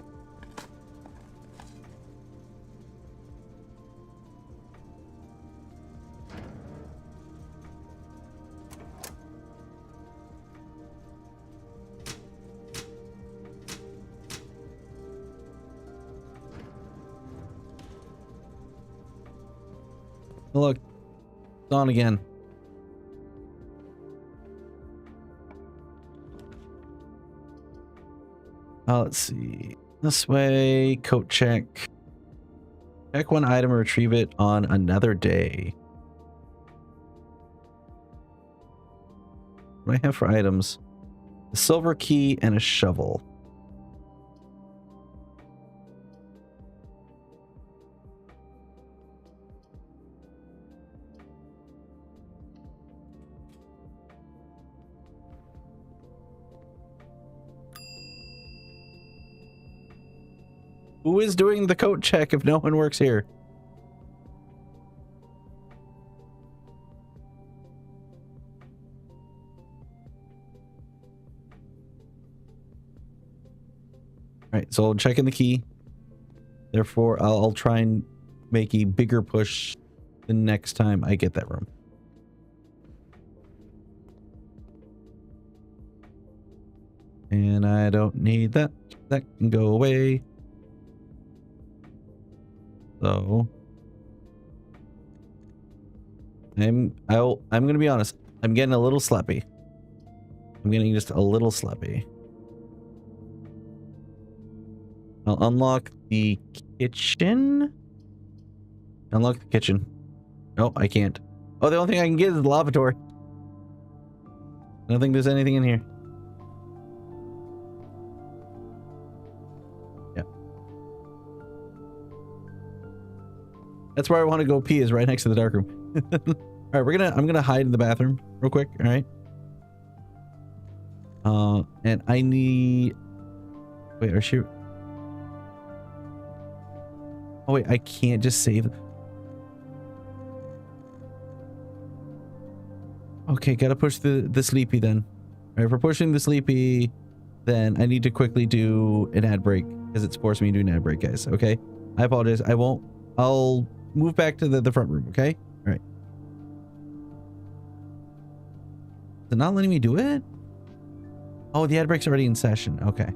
Look, it's on again. Let's see. This way, coat check. Check one item and retrieve it on another day. What do I have for items? A silver key and a shovel. Who is doing the coat check if no one works here? All right, so I'll check in the key. Therefore, I'll try and make a bigger push the next time I get that room. And I don't need that. That can go away. So I'm gonna be honest. I'm getting a little slappy. I'm getting just a little slappy. I'll unlock the kitchen. Unlock the kitchen. No, I can't. Oh, the only thing I can get is the lavatory. I don't think there's anything in here. Yeah. That's where I want to go pee, is right next to the dark room. All right, I'm gonna hide in the bathroom real quick. All right. And I need... Wait, are she... Oh, wait, I can't just save... Okay, gotta push the sleepy then. All right, if we're pushing the sleepy, then I need to quickly do an ad break because it's forcing me to do an ad break, guys. Okay, I apologize. I won't. I'll move back to the front room. Okay. All right. Is it not letting me do it? Oh, the ad break's already in session. Okay.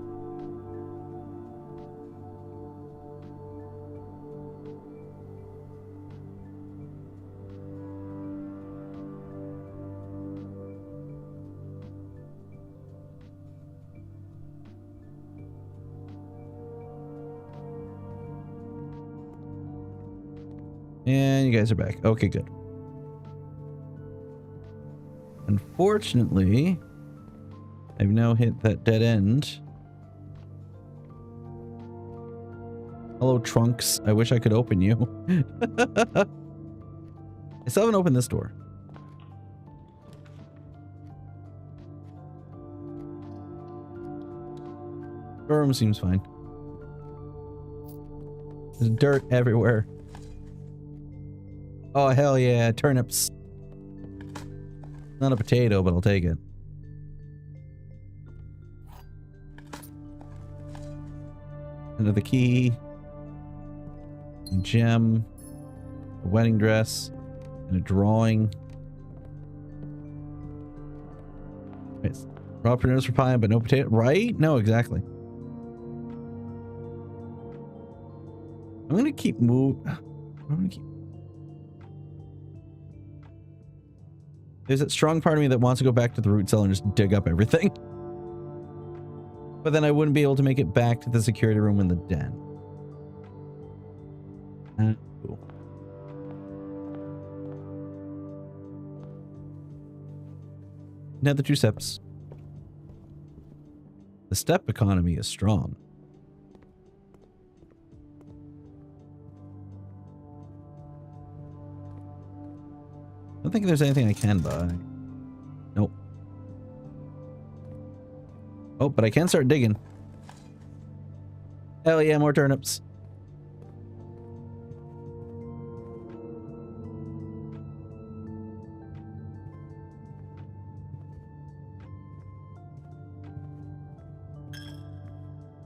And you guys are back. Okay, good. Unfortunately, I've now hit that dead end. Hello, Trunks. I wish I could open you. I still haven't opened this door. Room seems fine. There's dirt everywhere. Oh, hell yeah, turnips. Not a potato, but I'll take it. Another key. A gem. A wedding dress. And a drawing. Wait, raw potatoes for pie, but no potato. Right? No, exactly. I'm gonna keep There's that strong part of me that wants to go back to the root cellar and just dig up everything. But then I wouldn't be able to make it back to the security room in the den. Cool. Another 2 steps. The step economy is strong. I don't think there's anything I can buy. Nope. Oh, but I can start digging. Hell yeah, more turnips.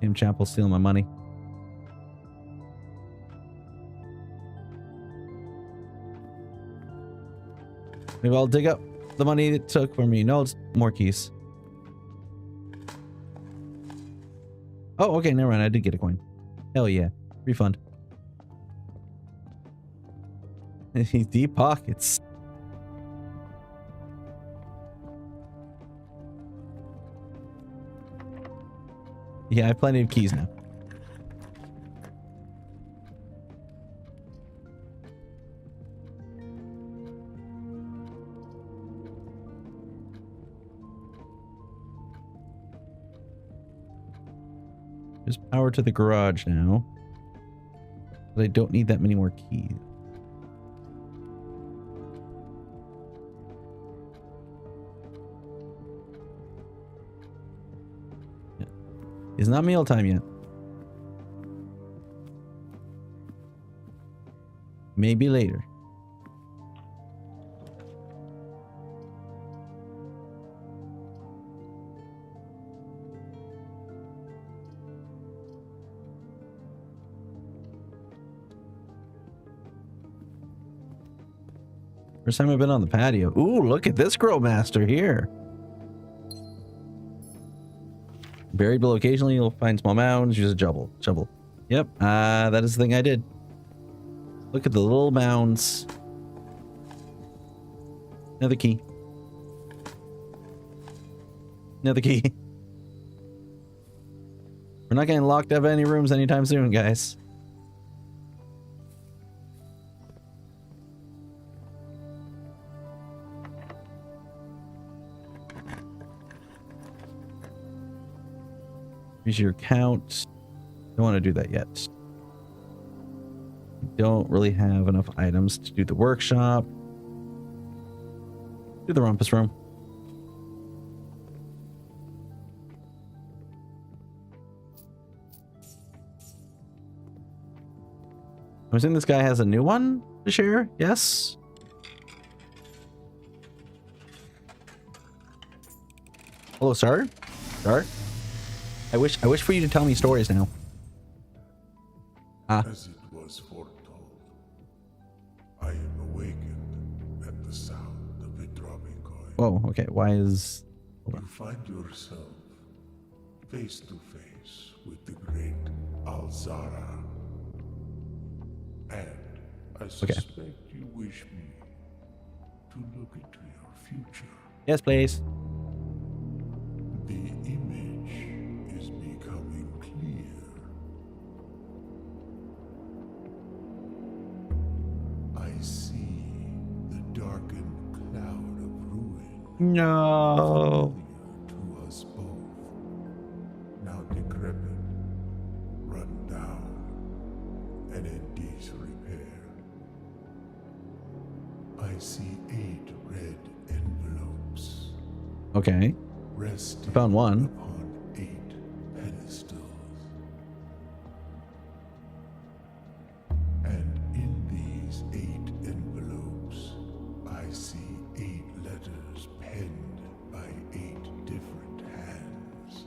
Damn Chapel stealing my money. Maybe I'll dig up the money it took from me. No, it's more keys. Oh, okay, never mind. I did get a coin. Hell yeah. Refund. Deep pockets. Yeah, I have plenty of keys now. There's power to the garage now. But I don't need that many more keys. Yeah. It's not meal time yet. Maybe later. First time I've been on the patio. Ooh, look at this grow master here. Buried below occasionally, you'll find small mounds. Use a shovel. Yep, that is the thing I did. Look at the little mounds. Another key. Another key. We're not getting locked out of any rooms anytime soon, guys. Here's your account. Don't want to do that yet. Don't really have enough items to do the workshop. Do the rumpus room. I'm assuming this guy has a new one to share. Yes. Hello, sir. Sir. I wish for you to tell me stories now. As it was foretold, I am awakened at the sound of a dropping coin. Whoa. Okay. Why is? You find yourself face to face with the great Alzara. And I suspect you wish me to look into your future. Yes, please. The image is becoming clear. I see the darkened cloud of ruin. No. Familiar to us both. Now decrepit, run down, and in disrepair. I see 8 red envelopes. Okay. Resting Found one. upon 8 pedestals. And in these 8 envelopes, I see 8 letters penned by 8 different hands.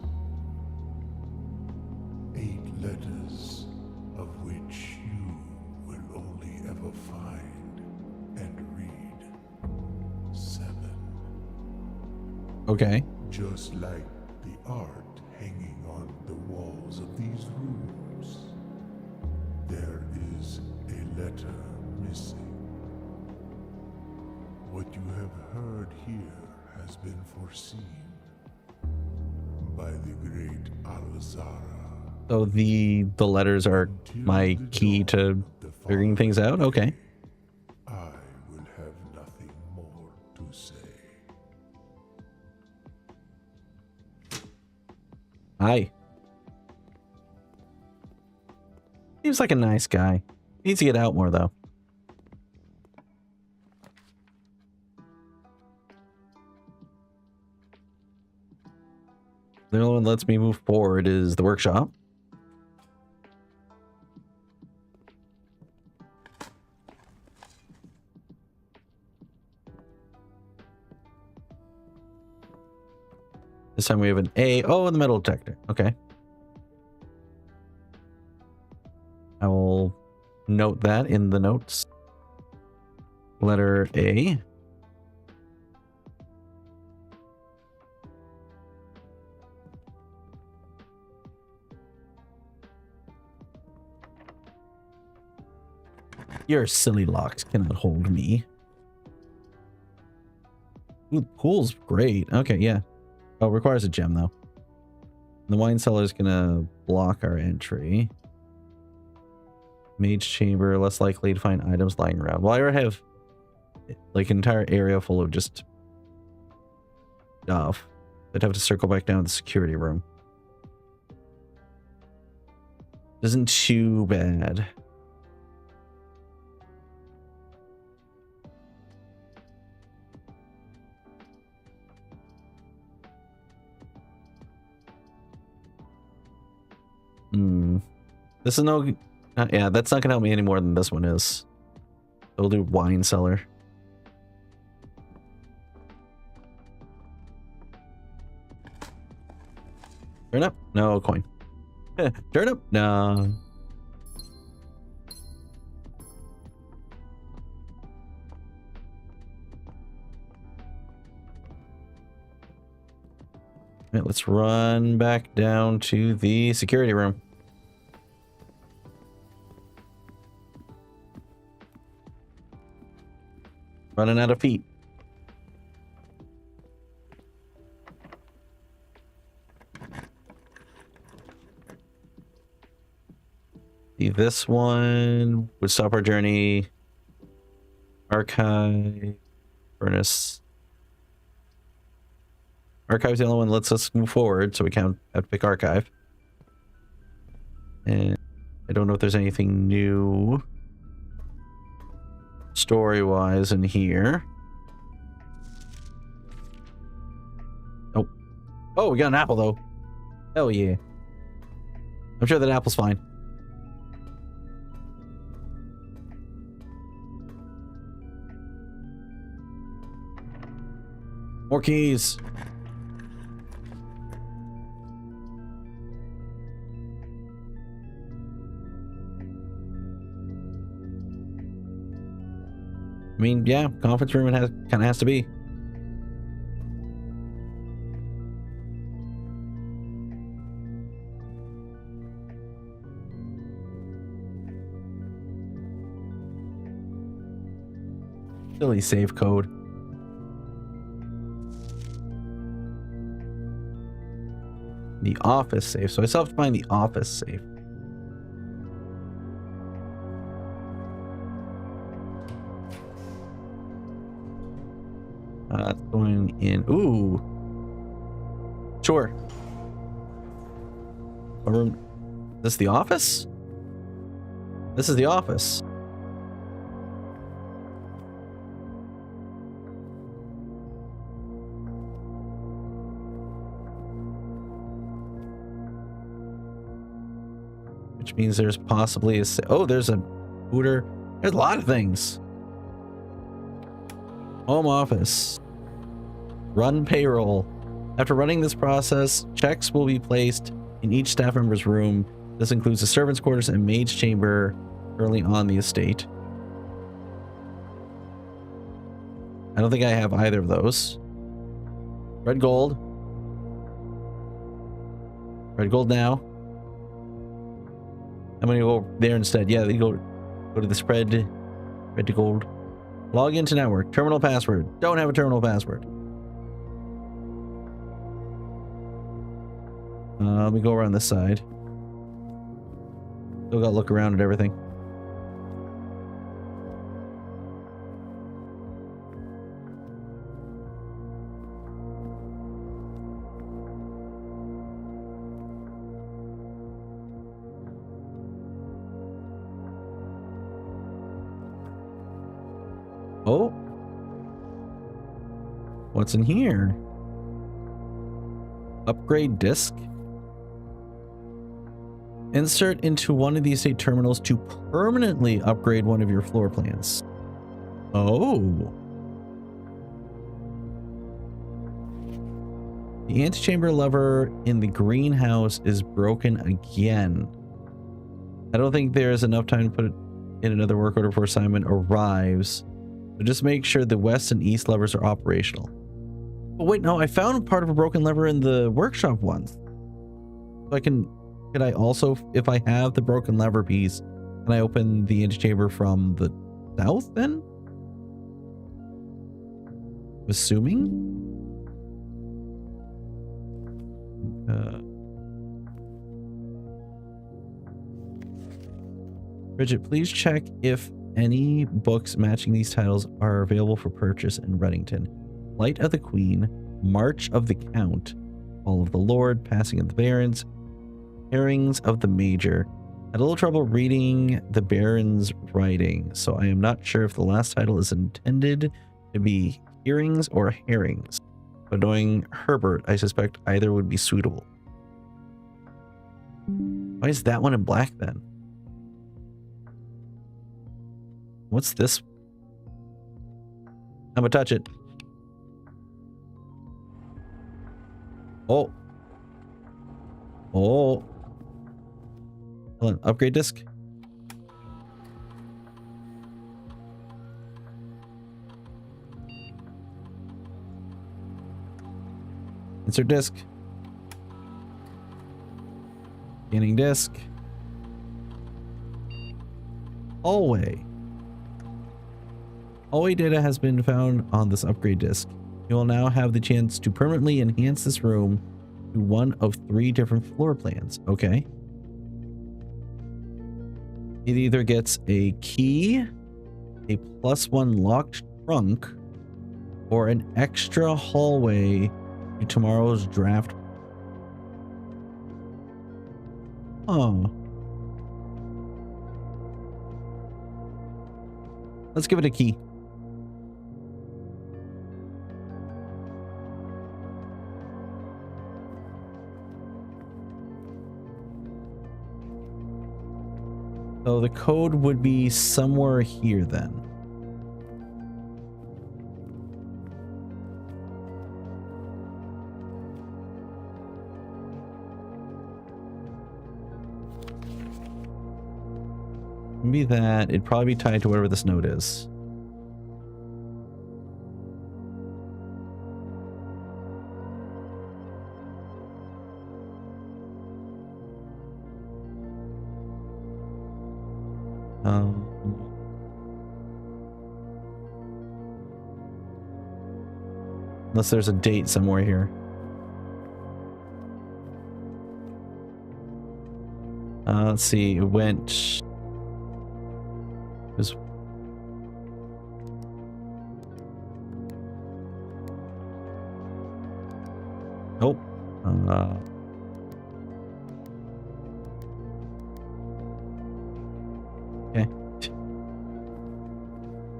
8 letters of which you will only ever find and read 7. Okay. Just like the art hanging on the walls of these rooms, there is a letter missing. What you have heard here has been foreseen by the great Alzara. So the letters are my key to figuring things out. Okay. I will have nothing more to say. Hi. Seems like a nice guy. Needs to get out more though. The only one that lets me move forward is the workshop. This time we have an A. Oh, in the metal detector. Okay. I will note that in the notes. Letter A. Your silly locks cannot hold me. Ooh, pool's great. Okay, yeah. Oh, requires a gem though. The wine cellar is gonna block our entry. Mage chamber, less likely to find items lying around. Well, I already have like an entire area full of just stuff. I'd have to circle back down to the security room. Isn't too bad. This is no... yeah, that's not gonna help me any more than this one is. We'll do wine cellar. Turn up? No coin. Turn up? No. Right, let's run back down to the security room. Running out of feet. See, this one would stop our journey. Archive. Furnace. Archive's the only one that lets us move forward, so we can't have to pick archive. And I don't know if there's anything new story-wise in here. Nope. Oh, we got an apple though. Hell yeah. I'm sure that apple's fine. More keys. I mean, yeah, conference room it kind of has to be. Silly save code. The office safe. So I still have to find the office safe. It's going in. Ooh. Sure. What room? Is this the office? This is the office. Which means there's possibly a... Oh, there's a booter. There's a lot of things. Home office. Run payroll. After running this process, checks will be placed in each staff member's room. This includes the servants' quarters and maid's chamber early on the estate. I don't think I have either of those. Red gold. Red gold now. I'm gonna go there instead. Yeah, they go to the spread. Red to gold. Log into network. Terminal password. Don't have a terminal password. Let me go around this side. Still gotta look around at everything. Oh. What's in here? Upgrade disk. Insert into one of the estate terminals to permanently upgrade one of your floor plans. Oh. The antechamber lever in the greenhouse is broken again. I don't think there's enough time to put it in another work order before assignment arrives. So just make sure the west and east levers are operational. Oh wait, no, I found part of a broken lever in the workshop once. So could I also, if I have the broken lever piece, can I open the antechamber from the south then? Assuming? Bridget, please check if any books matching these titles are available for purchase in Reddington. Light of the Queen, March of the Count, Fall of the Lord, Passing of the Barons, Herrings of the Major. Had a little trouble reading the Baron's writing, so I am not sure if the last title is intended to be Hearings or Herrings. But knowing Herbert, I suspect either would be suitable. Why is that one in black then? What's this? I'm gonna touch it. Oh. Oh. Hold on. Upgrade disk. Insert disk. Scanning disk. Hallway. Hallway data has been found on this upgrade disk. You will now have the chance to permanently enhance this room to one of 3 different floor plans. Okay. It either gets a key, a +1 locked trunk, or an extra hallway to tomorrow's draft. Oh. Let's give it a key. So the code would be somewhere here then. Maybe that. It'd probably be tied to whatever this note is. Unless there's a date somewhere here. Let's see. It went. It was. Nope. Okay.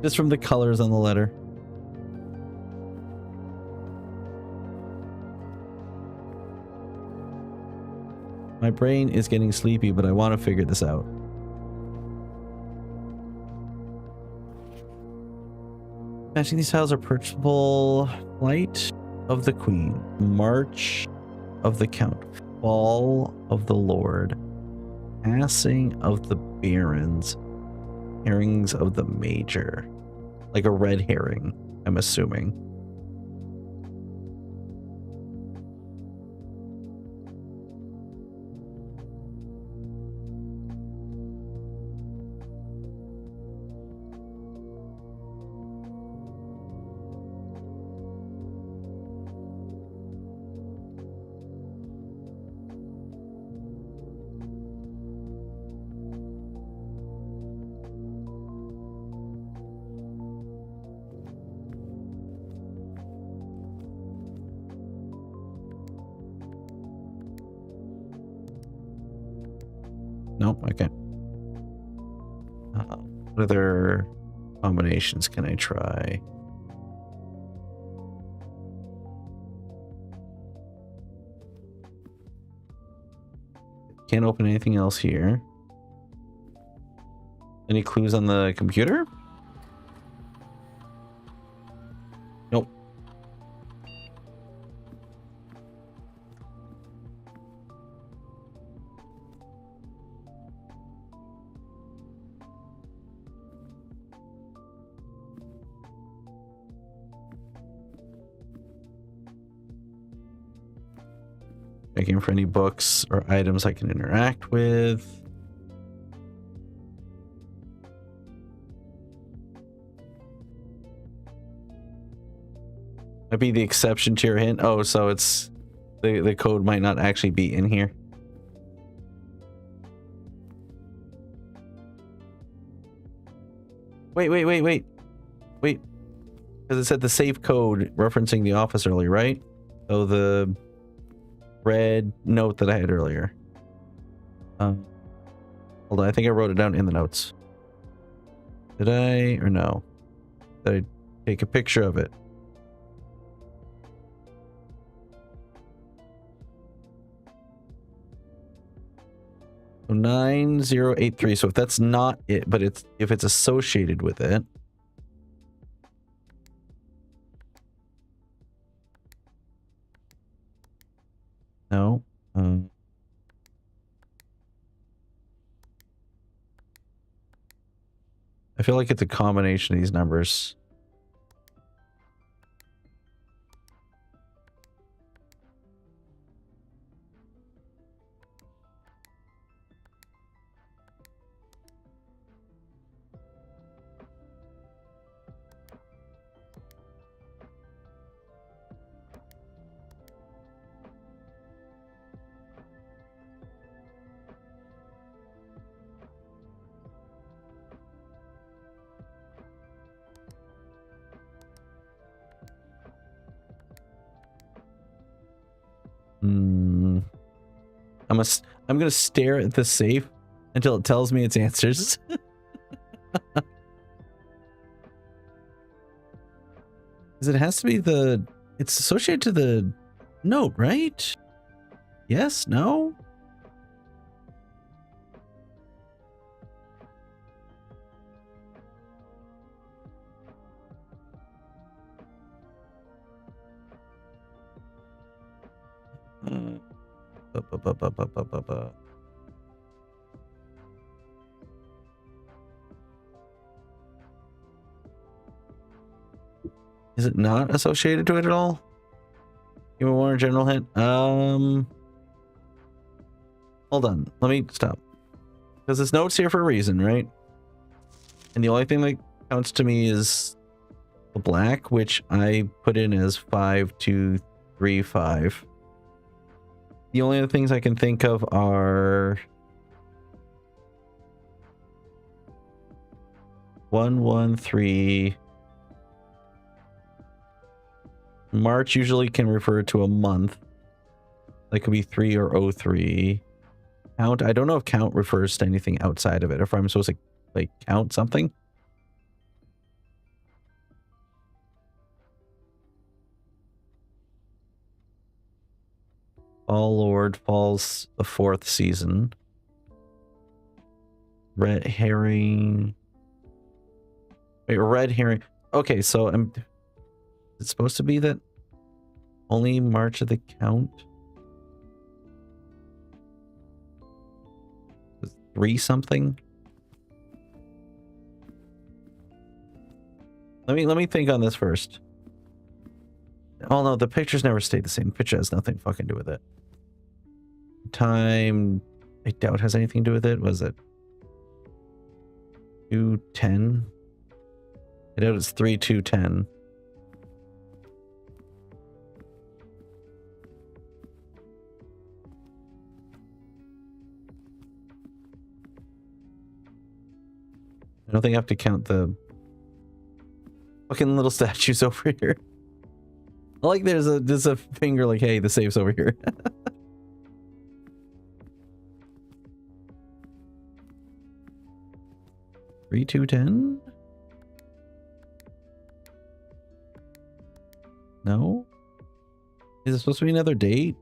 Just from the colors on the letter. My brain is getting sleepy, but I want to figure this out. Matching these tiles are purchasable. Flight of the Queen. March of the Count. Fall of the Lord. Passing of the Barons. Herrings of the Major. Like a red herring, I'm assuming. Nope, okay. What other combinations can I try? Can't open anything else here. Any clues on the computer? Nope. Checking for any books or items I can interact with. Might be the exception to your hint. Oh, so it's the code might not actually be in here. Wait. Because it said the safe code referencing the office earlier, right? So the red note that I had earlier. Hold on, I think I wrote it down in the notes. Did I or no? Did I take a picture of it? So 9083. So if that's not it, but if it's associated with it. No. I feel like it's a combination of these numbers. I'm gonna stare at the safe until it tells me its answers. Because it has to be it's associated to the note, right? Yes? No? Is it not associated to it at all? Give me one more general hint. Hold on. Let me stop. Because this note's here for a reason, right? And the only thing that counts to me is the black, which I put in as 5235. The only other things I can think of are 113. March usually can refer to a month. That could be 3 or 03. Count. I don't know if count refers to anything outside of it. If I'm supposed to like count something. Fall Lord falls the 4th season. Red herring. Wait, red herring. Okay, so it's supposed to be that only March of the count. 3 something. Let me think on this first. Oh no, the pictures never stayed the same. The picture has nothing fucking to do with it. Time, I doubt has anything to do with it. Was it 210? I doubt it's 3210. I don't think I have to count the fucking little statues over here. Like there's a finger like, hey, the safe's over here. 3210? No? Is it supposed to be another date?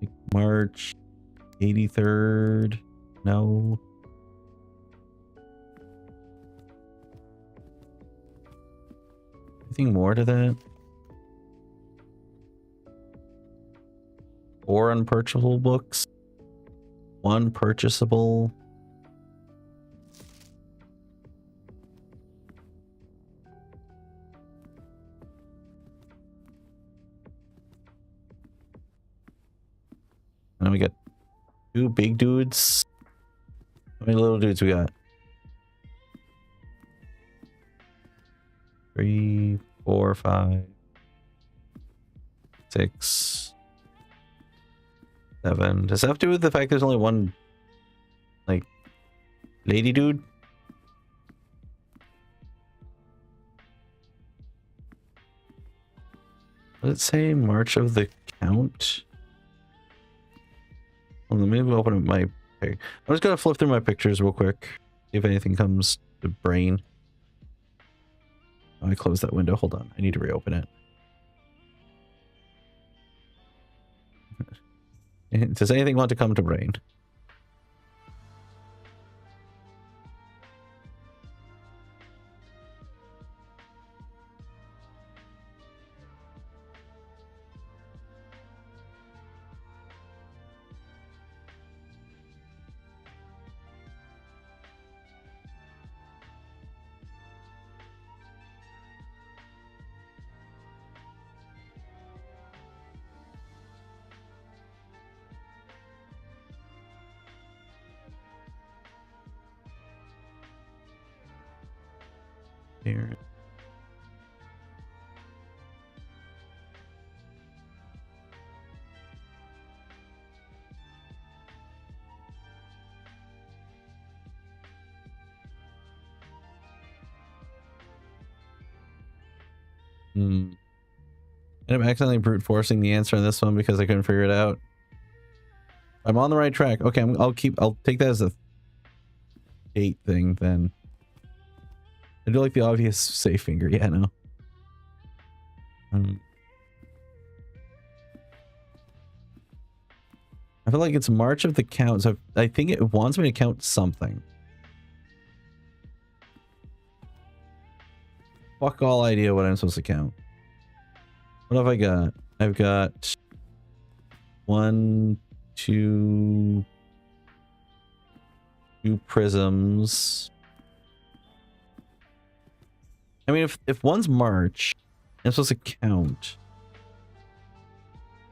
Like March 83rd? No. Anything more to that? Four unpurchasable books. One purchasable. And then we got 2 big dudes. How many little dudes we got? 3, 4, 5, 6, 7. Does that have to do with the fact there's only one, like, lady dude? Does it say March of the Count? Well, let me open up my... I'm just gonna flip through my pictures real quick. See if anything comes to brain. Oh, I closed that window. Hold on. I need to reopen it. Does anything want to come to brain? Here. And I'm accidentally brute forcing the answer on this one because I couldn't figure it out. I'm on the right track. Okay, I'll take that as a date thing then. I do like the obvious safe finger. Yeah, no. I feel like it's March of the Count, so I think it wants me to count something. Fuck all idea what I'm supposed to count. What have I got? I've got 1, 2 prisms. I mean, if one's March, I'm supposed to count.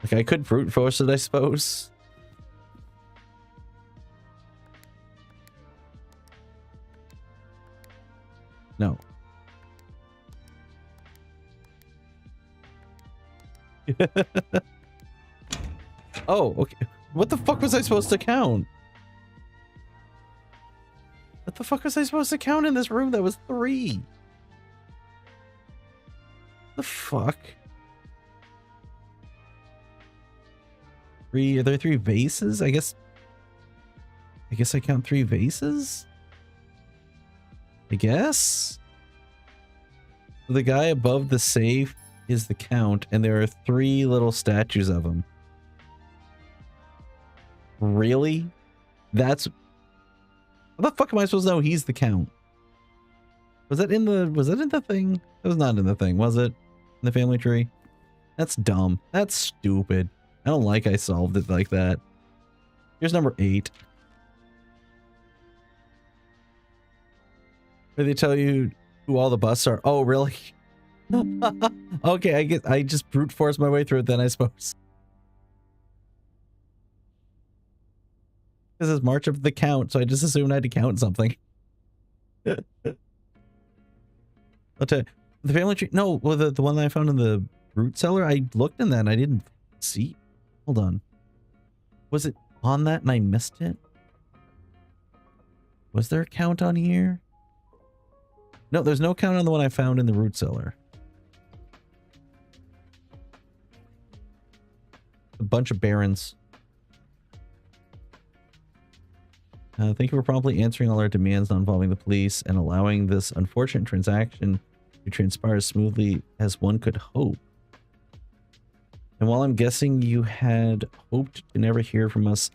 Like, I could brute force it, I suppose. No. Oh, okay. What the fuck was I supposed to count? What the fuck was I supposed to count in this room? That was 3. The fuck? 3? Are there 3 vases? I guess I count 3 vases? I guess? The guy above the safe is the count, and there are 3 little statues of him. Really? That's... What the fuck am I supposed to know he's the count? Was that in the thing? It was not in the thing, was it? In the family tree? That's dumb. That's stupid. I don't like I solved it like that. Here's number 8. Where they tell you who all the busts are. Oh, really? Okay, I just brute forced my way through it then, I suppose. This is March of the Count, so I just assumed I had to count something. I'll tell you, the family tree. No, well, the one that I found in the root cellar, I looked in that and I didn't see. Hold on. Was it on that and I missed it? Was there a count on here? No, there's no count on the one I found in the root cellar. A bunch of barons. Thank you for promptly answering all our demands not involving the police and allowing this unfortunate transaction to transpire as smoothly as one could hope. And while I'm guessing you had hoped to never hear from us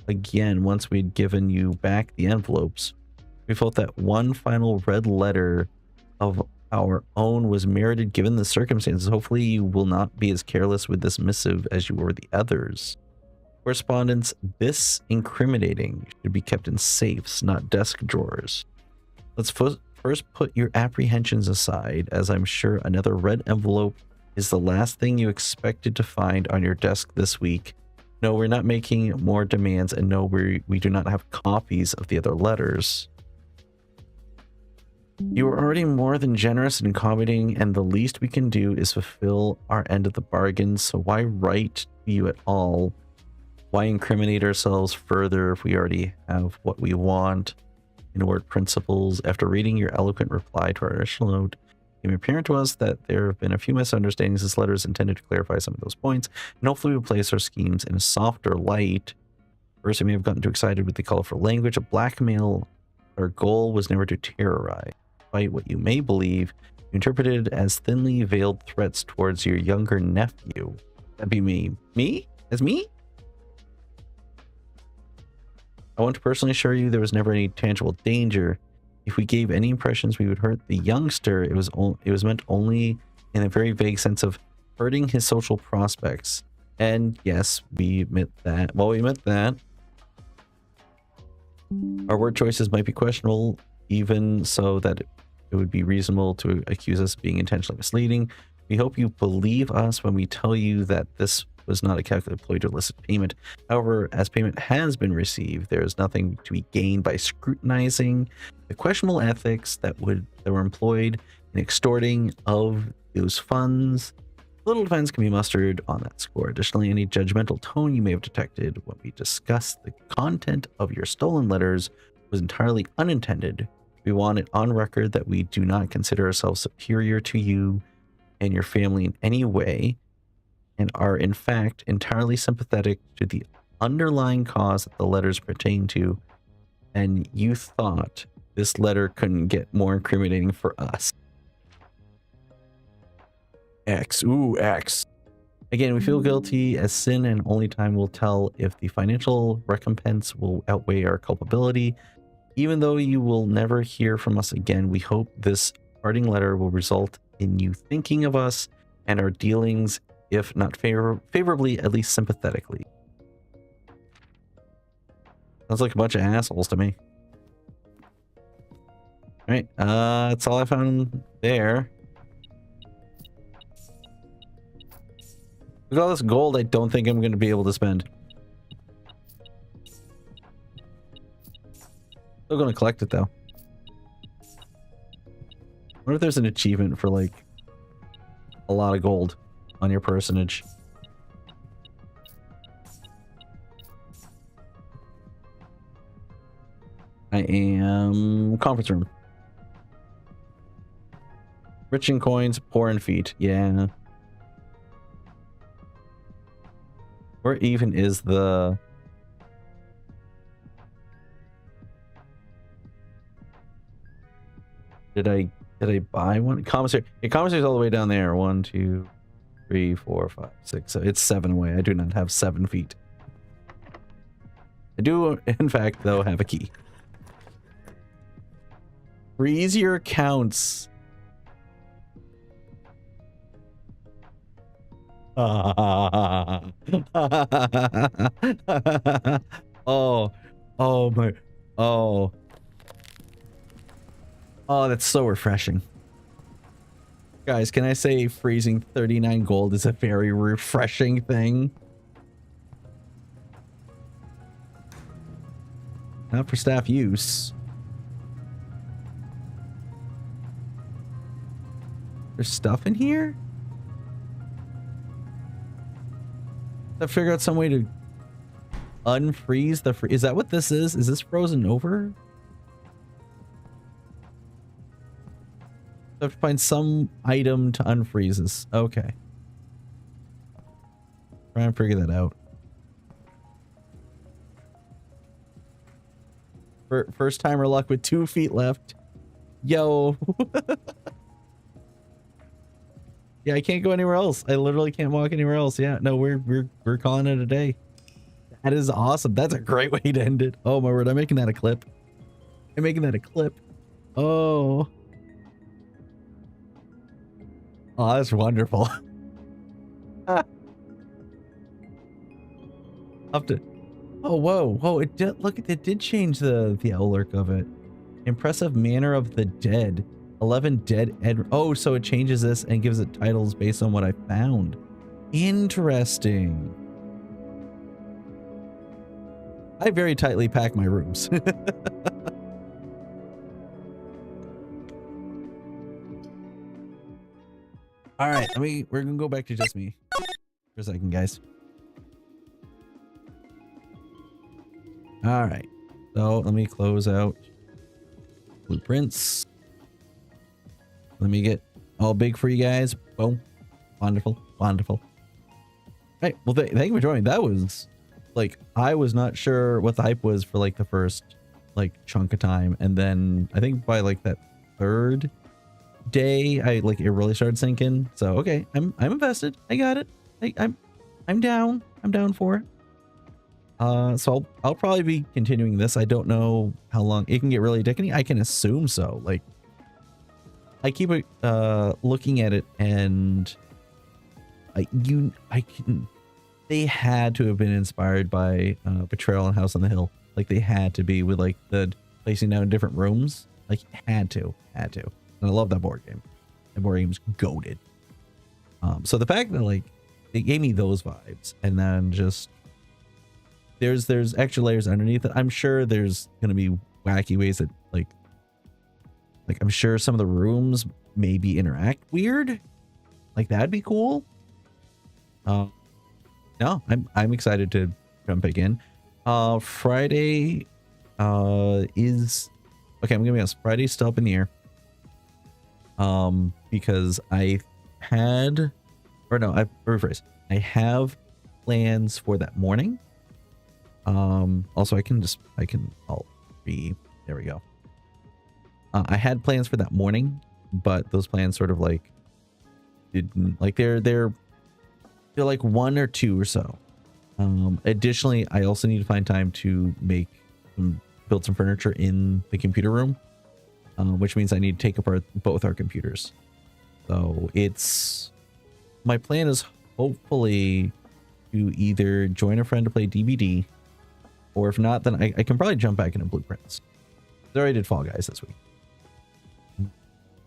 again once we'd given you back the envelopes, we felt that one final red letter of our own was merited given the circumstances. Hopefully you will not be as careless with this missive as you were the others. Correspondence this incriminating should be kept in safes, not desk drawers. Let's first put your apprehensions aside, as I'm sure another red envelope is the last thing you expected to find on your desk this week. No, we're not making more demands, and no, we do not have copies of the other letters. You are already more than generous and accommodating, and the least we can do is fulfill our end of the bargain, so why write to you at all? Why incriminate ourselves further if we already have what we want? In word principles, after reading your eloquent reply to our initial note, it became apparent to us that there have been a few misunderstandings. This letter is intended to clarify some of those points, and hopefully will place our schemes in a softer light. First, we may have gotten too excited with the colorful language of blackmail. Our goal was never to terrorize. Despite what you may believe, you interpreted as thinly veiled threats towards your younger nephew. That'd be me. Me? As me? I want to personally assure you there was never any tangible danger. If we gave any impressions we would hurt the youngster, it was meant only in a very vague sense of hurting his social prospects. And yes, we admit that. Well, we admit that. Our word choices might be questionable, even so that it would be reasonable to accuse us of being intentionally misleading. We hope you believe us when we tell you that this was not a calculated ploy to elicit payment. However, as payment has been received, there is nothing to be gained by scrutinizing the questionable ethics that were employed in extorting of those funds. Little defense can be mustered on that score. Additionally, any judgmental tone you may have detected when we discussed the content of your stolen letters was entirely unintended. We want it on record that we do not consider ourselves superior to you and your family in any way, and are in fact entirely sympathetic to the underlying cause that the letters pertain to, and you thought this letter couldn't get more incriminating for us. X. Ooh, X. Again, we feel guilty as sin, and only time will tell if the financial recompense will outweigh our culpability. Even though you will never hear from us again, we hope this parting letter will result in you thinking of us and our dealings, if not favorably, at least sympathetically. Sounds like a bunch of assholes to me. right, that's all I found there. Look at all this gold I don't think I'm going to be able to spend. Still going to collect it, though. I wonder if there's an achievement for, like, a lot of gold on your personage. I am... conference room. Rich in coins, poor in feet. Yeah. Where even is the... Did I buy one? Commissary. Yeah, commissary's all the way down there. 1, 2, 3, 4, 5, 6. So it's 7 away. I do not have 7 feet. I do, in fact, though, have a key. Freeze your accounts. Oh, oh my, oh. Oh, that's so refreshing. Guys, can I say freezing 39 gold is a very refreshing thing? Not for staff use. There's stuff in here? I figure out some way to unfreeze the is that what this is? Is this frozen over? I have to find some item to unfreeze this. Okay. Try and figure that out. First timer luck with 2 feet left. Yo. Yeah, I can't go anywhere else. I literally can't walk anywhere else. Yeah, no, we're calling it a day. That is awesome. That's a great way to end it. Oh my word, I'm making that a clip. I'm making that a clip. Oh. Oh, that's wonderful. Up to. Oh, whoa. It did, look, it did change the outlook of it. Impressive Manner of the Dead. 11 dead Ed. Oh, so it changes this and gives it titles based on what I found. Interesting. I very tightly pack my rooms. All right, we're gonna go back to just me for a second, guys. All right, so let me close out blueprints. Let me get all big for you guys. Boom. Wonderful. Wonderful. Hey, well, thank you for joining. That was like, I was not sure what the hype was for like the first like chunk of time. And then I think by like that 3rd day, it really started sinking. So, okay, I'm invested. I got it. I'm down. I'm down for it. So I'll probably be continuing this. I don't know how long it can get really addicting. I can assume so. Like, I keep looking at it, and they had to have been inspired by Betrayal and House on the Hill. Like, they had to be, with like the placing down in different rooms. Like, had to. And I love that board game. That board game's goated. So the fact that like it gave me those vibes, and then just there's extra layers underneath it. I'm sure there's gonna be wacky ways that like I'm sure some of the rooms maybe interact weird. Like, that'd be cool. No, I'm excited to jump back in. Friday is okay. I'm gonna be honest. Friday's still up in the air. Because I rephrase. I have plans for that morning. Also there we go. I had plans for that morning, but those plans sort of like didn't, like, they're like 1 or 2 or so. Additionally, I also need to find time to build some furniture in the computer room, which means I need to take apart both our computers. So my plan is hopefully to either join a friend to play DBD, or if not, then I can probably jump back into Blueprints. I already did Fall Guys this week.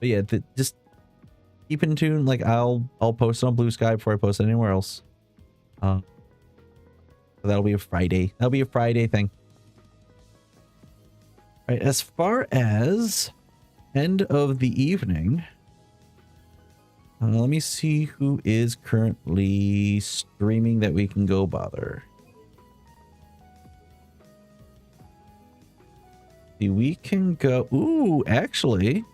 But yeah, just keep in tune. Like I'll post it on Blue Sky before I post it anywhere else. So that'll be a Friday. That'll be a Friday thing. Right, as far as end of the evening, let me see who is currently streaming that we can go bother. See, we can go. Ooh, actually,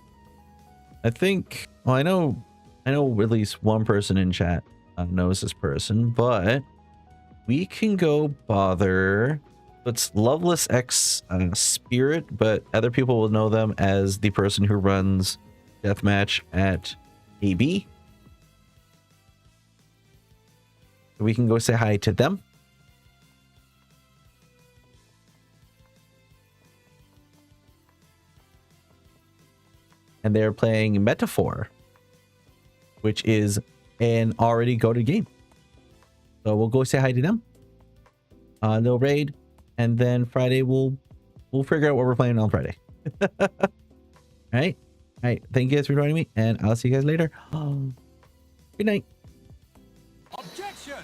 I think. Well, I know at least one person in chat knows this person, but we can go bother. It's Loveless X Spirit, but other people will know them as the person who runs Deathmatch at AB. We can go say hi to them. And they're playing Metaphor, which is an already goated game. So we'll go say hi to them. They'll raid, and then Friday we'll figure out what we're playing on Friday. All right. Thank you guys for joining me, and I'll see you guys later. Good night. Objection!